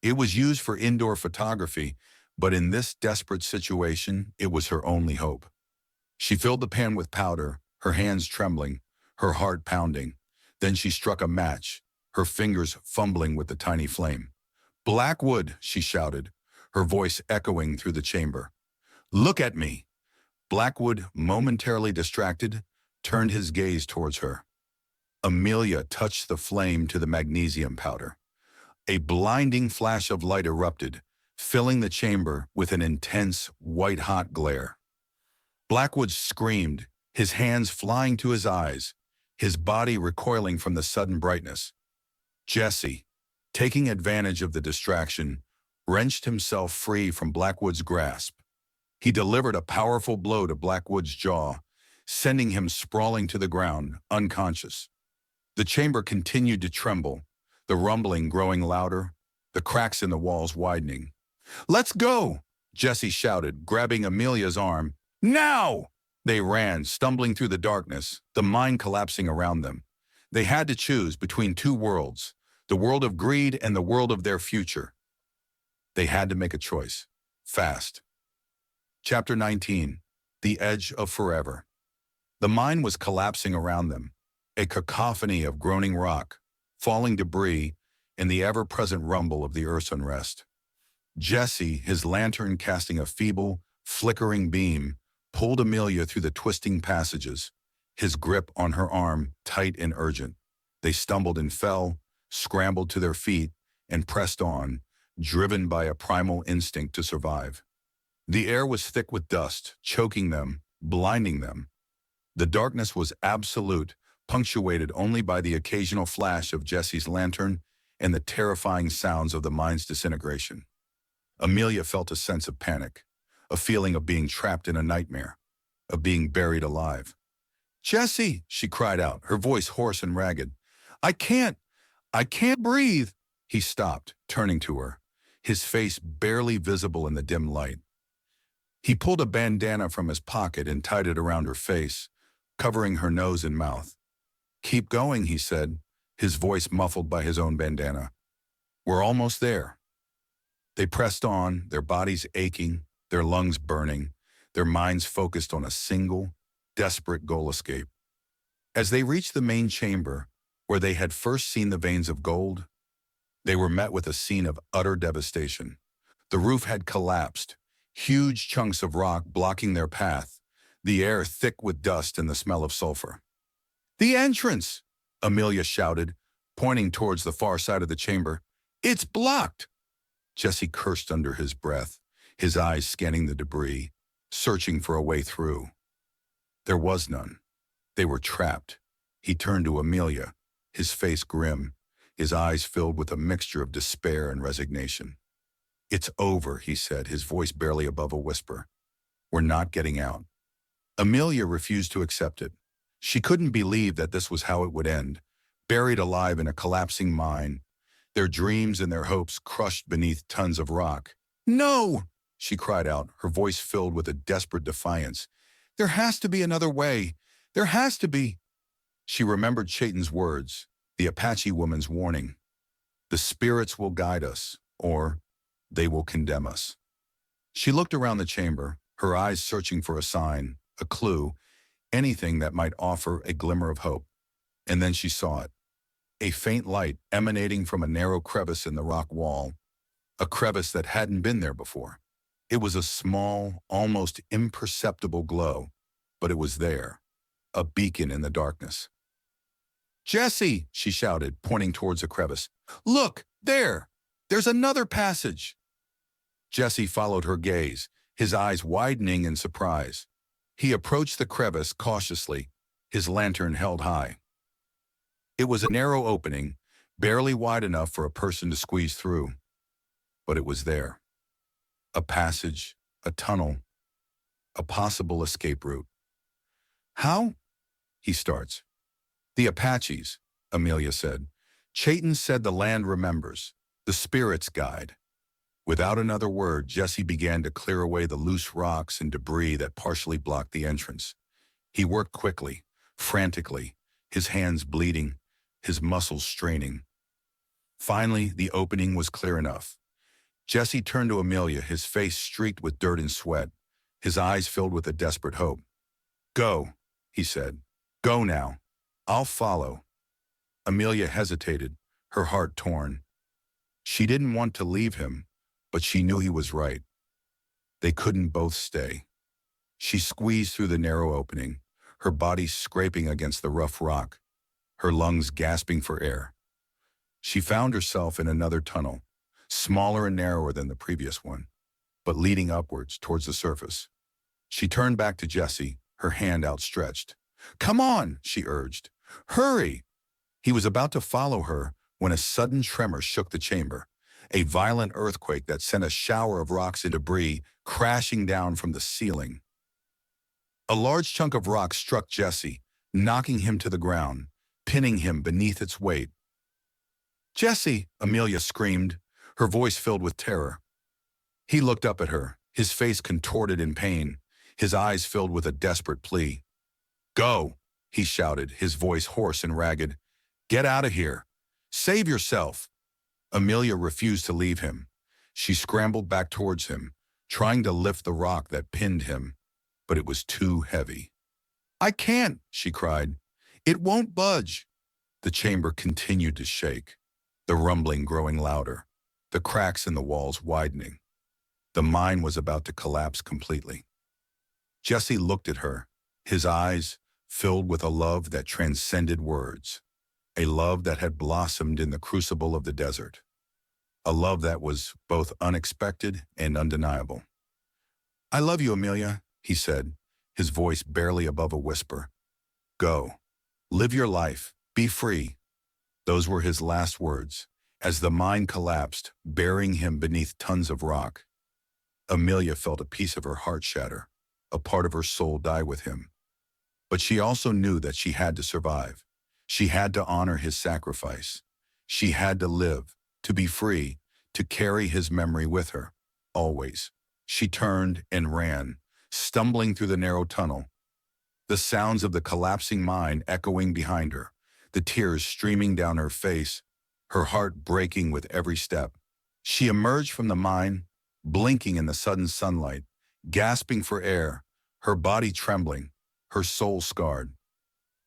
It was used for indoor photography, but in this desperate situation, it was her only hope. She filled the pan with powder, her hands trembling, her heart pounding. Then she struck a match, her fingers fumbling with the tiny flame. "Blackwood," she shouted, her voice echoing through the chamber. "Look at me." Blackwood, momentarily distracted, turned his gaze towards her. Amelia touched the flame to the magnesium powder. A blinding flash of light erupted, filling the chamber with an intense, white-hot glare. Blackwood screamed, his hands flying to his eyes, his body recoiling from the sudden brightness. Jesse, taking advantage of the distraction, wrenched himself free from Blackwood's grasp. He delivered a powerful blow to Blackwood's jaw, sending him sprawling to the ground, unconscious. The chamber continued to tremble, the rumbling growing louder, the cracks in the walls widening. "Let's go!" Jesse shouted, grabbing Amelia's arm. "Now!" They ran, stumbling through the darkness, the mine collapsing around them. They had to choose between two worlds, the world of greed and the world of their future. They had to make a choice, fast. Chapter 19, The Edge of Forever. The mine was collapsing around them, a cacophony of groaning rock, falling debris, and the ever-present rumble of the earth's unrest. Jesse, his lantern casting a feeble, flickering beam, pulled Amelia through the twisting passages, his grip on her arm tight and urgent. They stumbled and fell, scrambled to their feet, and pressed on, driven by a primal instinct to survive. The air was thick with dust, choking them, blinding them. The darkness was absolute, punctuated only by the occasional flash of Jesse's lantern and the terrifying sounds of the mine's disintegration. Amelia felt a sense of panic, a feeling of being trapped in a nightmare, of being buried alive. "Jesse," she cried out, her voice hoarse and ragged. I can't breathe." He stopped, turning to her, his face barely visible in the dim light. He pulled a bandana from his pocket and tied it around her face, covering her nose and mouth. "Keep going," he said, his voice muffled by his own bandana. "We're almost there." They pressed on, their bodies aching, their lungs burning, their minds focused on a single, desperate goal escape. As they reached the main chamber, where they had first seen the veins of gold, they were met with a scene of utter devastation. The roof had collapsed, huge chunks of rock blocking their path, the air thick with dust and the smell of sulfur. "The entrance!" Amelia shouted, pointing towards the far side of the chamber. "It's blocked!" Jesse cursed under his breath, his eyes scanning the debris, searching for a way through. There was none. They were trapped. He turned to Amelia, his face grim, his eyes filled with a mixture of despair and resignation. "It's over," he said, his voice barely above a whisper. "We're not getting out." Amelia refused to accept it. She couldn't believe that this was how it would end, buried alive in a collapsing mine, their dreams and their hopes crushed beneath tons of rock. "No!" she cried out, her voice filled with a desperate defiance. "There has to be another way. There has to be." She remembered Chayton's words, the Apache woman's warning. "The spirits will guide us, or they will condemn us." She looked around the chamber, her eyes searching for a sign, a clue, anything that might offer a glimmer of hope. And then she saw it. A faint light emanating from a narrow crevice in the rock wall, a crevice that hadn't been there before. It was a small, almost imperceptible glow, but it was there, a beacon in the darkness. "Jesse!" she shouted, pointing towards a crevice. "Look, there! There's another passage!" Jesse followed her gaze, his eyes widening in surprise. He approached the crevice cautiously, his lantern held high. It was a narrow opening, barely wide enough for a person to squeeze through. But it was there. A passage, a tunnel, a possible escape route. "How?" he starts. "The Apaches," Amelia said. "Chayton said the land remembers, the spirits guide." Without another word, Jesse began to clear away the loose rocks and debris that partially blocked the entrance. He worked quickly, frantically, his hands bleeding, his muscles straining. Finally, the opening was clear enough. Jesse turned to Amelia, his face streaked with dirt and sweat, his eyes filled with a desperate hope. "Go," he said. "Go now. I'll follow." Amelia hesitated, her heart torn. She didn't want to leave him, but she knew he was right. They couldn't both stay. She squeezed through the narrow opening, her body scraping against the rough rock, her lungs gasping for air. She found herself in another tunnel, smaller and narrower than the previous one, but leading upwards towards the surface. She turned back to Jesse, her hand outstretched. "Come on," she urged. "Hurry!" He was about to follow her when a sudden tremor shook the chamber, a violent earthquake that sent a shower of rocks and debris crashing down from the ceiling. A large chunk of rock struck Jesse, knocking him to the ground, pinning him beneath its weight. "Jesse!" Amelia screamed, her voice filled with terror. He looked up at her, his face contorted in pain, his eyes filled with a desperate plea. "Go!" he shouted, his voice hoarse and ragged. "Get out of here! Save yourself!" Amelia refused to leave him. She scrambled back towards him, trying to lift the rock that pinned him, but it was too heavy. "I can't!" she cried. "It won't budge!" The chamber continued to shake, the rumbling growing louder, the cracks in the walls widening. The mine was about to collapse completely. Jesse looked at her, his eyes filled with a love that transcended words, a love that had blossomed in the crucible of the desert, a love that was both unexpected and undeniable. "I love you, Amelia," he said, his voice barely above a whisper. "Go. Live your life. Be free." Those were his last words, as the mine collapsed, burying him beneath tons of rock. Amelia felt a piece of her heart shatter, a part of her soul die with him. But she also knew that she had to survive. She had to honor his sacrifice. She had to live, to be free, to carry his memory with her, always. She turned and ran, stumbling through the narrow tunnel, the sounds of the collapsing mine echoing behind her, the tears streaming down her face, her heart breaking with every step. She emerged from the mine, blinking in the sudden sunlight, gasping for air, her body trembling, her soul scarred.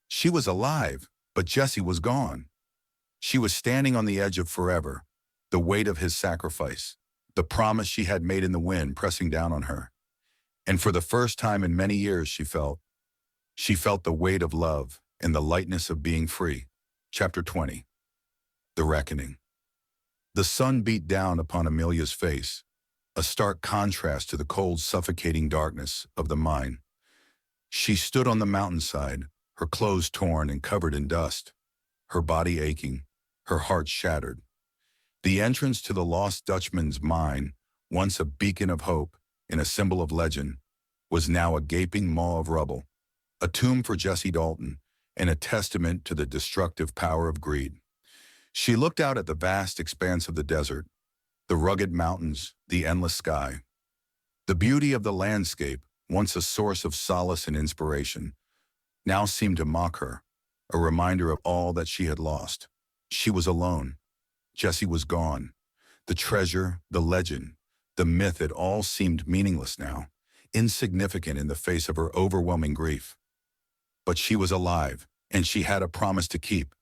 She was alive, but Jesse was gone. She was standing on the edge of forever, the weight of his sacrifice, the promise she had made in the wind pressing down on her. And for the first time in many years, she felt the weight of love and the lightness of being free. Chapter 20. The Reckoning. The sun beat down upon Amelia's face, a stark contrast to the cold, suffocating darkness of the mine. She stood on the mountainside, her clothes torn and covered in dust, her body aching, her heart shattered. The entrance to the Lost Dutchman's mine, once a beacon of hope and a symbol of legend, was now a gaping maw of rubble, a tomb for Jesse Dalton, and a testament to the destructive power of greed. She looked out at the vast expanse of the desert, the rugged mountains, the endless sky. The beauty of the landscape, once a source of solace and inspiration, now seemed to mock her, a reminder of all that she had lost. She was alone. Jesse was gone. The treasure, the legend, the myth, it all seemed meaningless now, insignificant in the face of her overwhelming grief. But she was alive, and she had a promise to keep.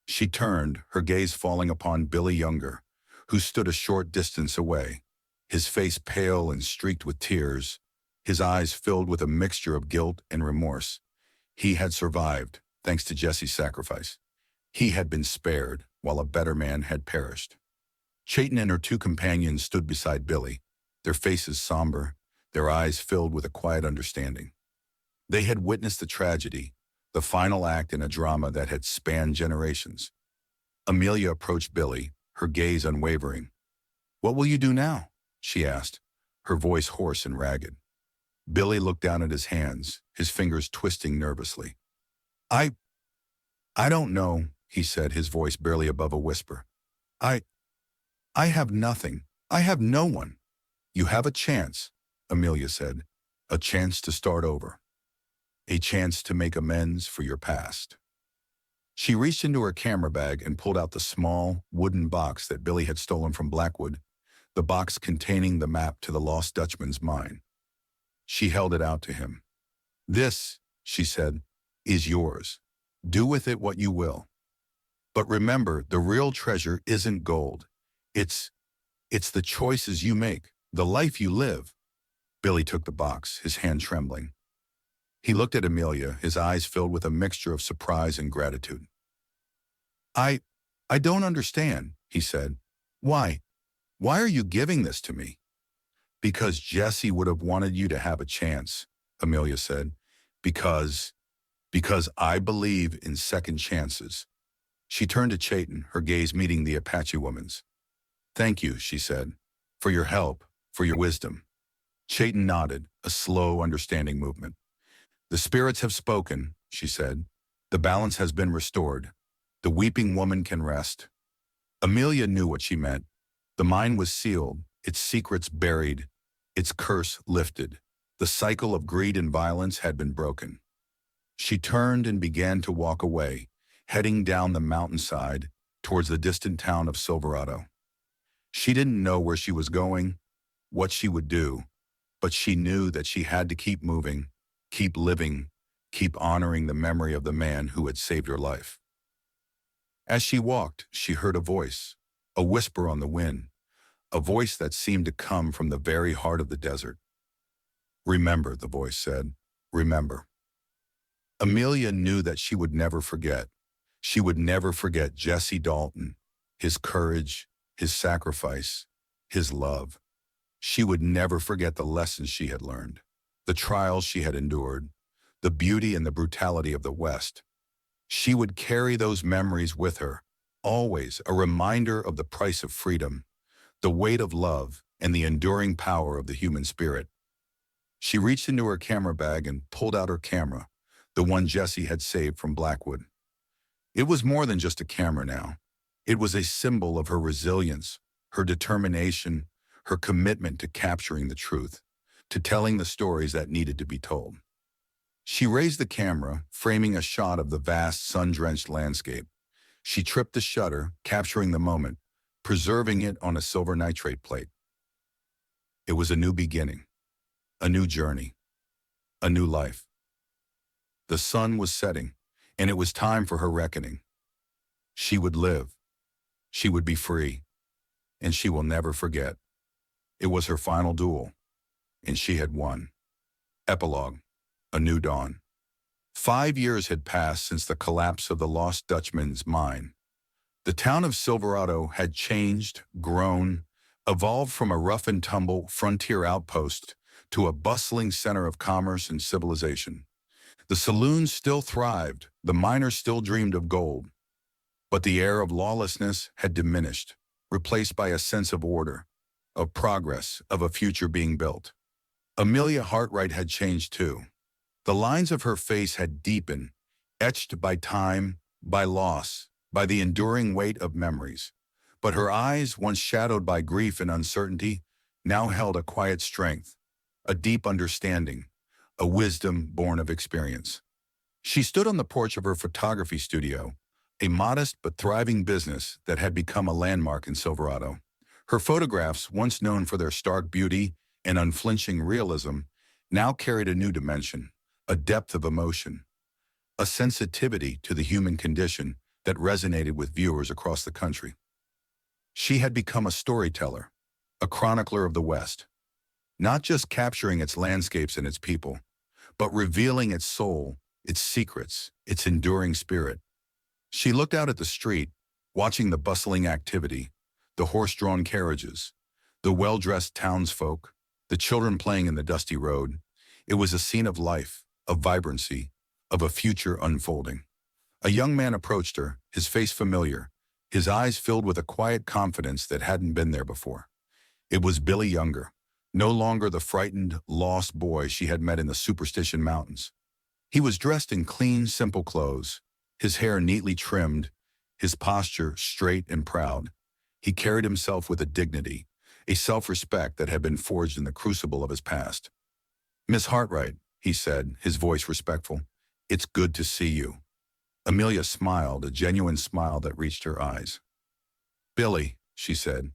She turned, her gaze falling upon Billy Younger, who stood a short distance away, his face pale and streaked with tears, his eyes filled with a mixture of guilt and remorse. He had survived, thanks to Jesse's sacrifice. He had been spared, while a better man had perished. Chayton and her two companions stood beside Billy, their faces somber, their eyes filled with a quiet understanding. They had witnessed the tragedy, the final act in a drama that had spanned generations. Amelia approached Billy, her gaze unwavering. "What will you do now?" she asked, her voice hoarse and ragged. Billy looked down at his hands, his fingers twisting nervously. I don't know," he said, his voice barely above a whisper. I have nothing. I have no one." "You have a chance," Amelia said, "a chance to start over. A chance to make amends for your past." She reached into her camera bag and pulled out the small, wooden box that Billy had stolen from Blackwood, the box containing the map to the Lost Dutchman's mine. She held it out to him. "This," she said, "is yours. Do with it what you will. But remember, the real treasure isn't gold. It's the choices you make, the life you live." Billy took the box, his hand trembling. He looked at Amelia, his eyes filled with a mixture of surprise and gratitude. I don't understand," he said. Why are you giving this to me?" "Because Jesse would have wanted you to have a chance," Amelia said. Because I believe in second chances." She turned to Chayton, her gaze meeting the Apache woman's. "Thank you," she said, "for your help, for your wisdom." Chayton nodded, a slow, understanding movement. "The spirits have spoken," she said. "The balance has been restored. The weeping woman can rest." Amelia knew what she meant. The mine was sealed, its secrets buried, its curse lifted. The cycle of greed and violence had been broken. She turned and began to walk away, heading down the mountainside towards the distant town of Silverado. She didn't know where she was going, what she would do, but she knew that she had to keep moving, keep living, keep honoring the memory of the man who had saved her life. As she walked, she heard a voice, a whisper on the wind, a voice that seemed to come from the very heart of the desert. "Remember," the voice said, "remember." Amelia knew that she would never forget. She would never forget Jesse Dalton, his courage, his sacrifice, his love. She would never forget the lessons she had learned, the trials she had endured, the beauty and the brutality of the West. She would carry those memories with her, always a reminder of the price of freedom, the weight of love, and the enduring power of the human spirit. She reached into her camera bag and pulled out her camera, the one Jesse had saved from Blackwood. It was more than just a camera now. It was a symbol of her resilience, her determination, her commitment to capturing the truth, to telling the stories that needed to be told. She raised the camera, framing a shot of the vast, sun-drenched landscape. She tripped the shutter, capturing the moment, preserving it on a silver nitrate plate. It was a new beginning, a new journey, a new life. The sun was setting, and it was time for her reckoning. She would live. She would be free. And she will never forget. It was her final duel, and she had won. Epilogue, a new dawn. 5 years had passed since the collapse of the Lost Dutchman's mine. The town of Silverado had changed, grown, evolved from a rough-and-tumble frontier outpost to a bustling center of commerce and civilization. The saloons still thrived, the miners still dreamed of gold. But the air of lawlessness had diminished, replaced by a sense of order, of progress, of a future being built. Amelia Hartright had changed too. The lines of her face had deepened, etched by time, by loss, by the enduring weight of memories. But her eyes, once shadowed by grief and uncertainty, now held a quiet strength, a deep understanding, a wisdom born of experience. She stood on the porch of her photography studio, a modest but thriving business that had become a landmark in Silverado. Her photographs, once known for their stark beauty and unflinching realism, now carried a new dimension, a depth of emotion, a sensitivity to the human condition that resonated with viewers across the country. She had become a storyteller, a chronicler of the West, not just capturing its landscapes and its people, but revealing its soul, its secrets, its enduring spirit. She looked out at the street, watching the bustling activity, the horse-drawn carriages, the well-dressed townsfolk, the children playing in the dusty road. It was a scene of life, of vibrancy, of a future unfolding. A young man approached her, his face familiar, his eyes filled with a quiet confidence that hadn't been there before. It was Billy Younger, no longer the frightened, lost boy she had met in the Superstition Mountains. He was dressed in clean, simple clothes, his hair neatly trimmed, his posture straight and proud. He carried himself with a dignity, a self-respect that had been forged in the crucible of his past. "Miss Hartright," he said, his voice respectful, "it's good to see you." Amelia smiled, a genuine smile that reached her eyes. "Billy," she said,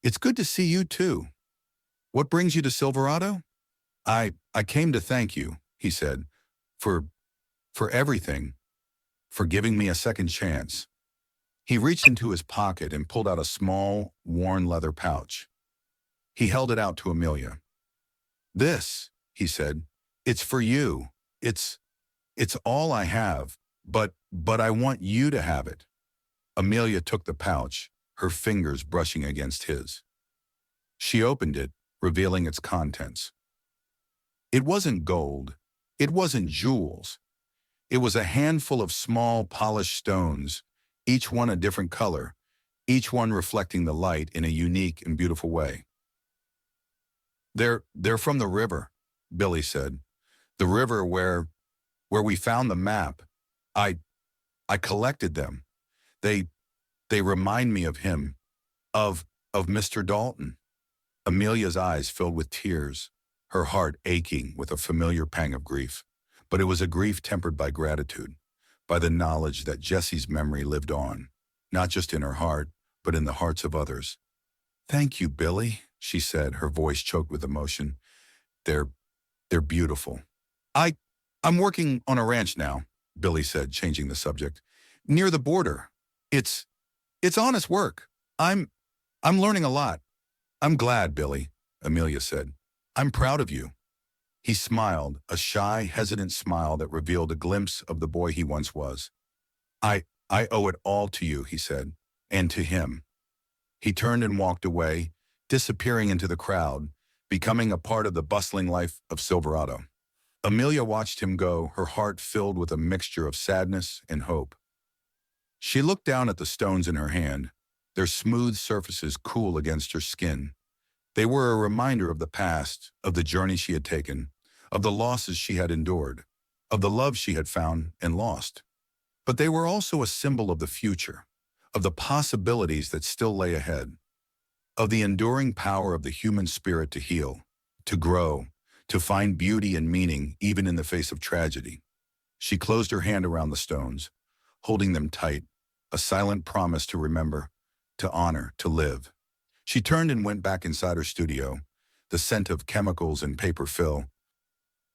"it's good to see you too. What brings you to Silverado?" I came to thank you," he said, for everything, for giving me a second chance." He reached into his pocket and pulled out a small, worn leather pouch. He held it out to Amelia. "This," he said, "it's for you. It's all I have, but I want you to have it." Amelia took the pouch, her fingers brushing against his. She opened it, revealing its contents. It wasn't gold. It wasn't jewels. It was a handful of small, polished stones, each one a different color, each one reflecting the light in a unique and beautiful way. They're from the river," Billy said. "The river where we found the map. I collected them. They remind me of him, of Mr. Dalton." Amelia's eyes filled with tears, her heart aching with a familiar pang of grief. But it was a grief tempered by gratitude, by the knowledge that Jessie's memory lived on, not just in her heart, but in the hearts of others. "Thank you, Billy," she said, her voice choked with emotion. They're beautiful." I'm working on a ranch now," Billy said, changing the subject. "Near the border. It's honest work. I'm learning a lot." "I'm glad, Billy," Amelia said. "I'm proud of you." He smiled, a shy, hesitant smile that revealed a glimpse of the boy he once was. I owe it all to you," he said, "and to him." He turned and walked away, disappearing into the crowd, becoming a part of the bustling life of Silverado. Amelia watched him go, her heart filled with a mixture of sadness and hope. She looked down at the stones in her hand, their smooth surfaces cool against her skin. They were a reminder of the past, of the journey she had taken, of the losses she had endured, of the love she had found and lost. But they were also a symbol of the future, of the possibilities that still lay ahead. of the enduring power of the human spirit to heal, to grow, to find beauty and meaning even in the face of tragedy. She closed her hand around the stones, holding them tight, a silent promise to remember, to honor, to live. She turned and went back inside her studio, the scent of chemicals and paper fill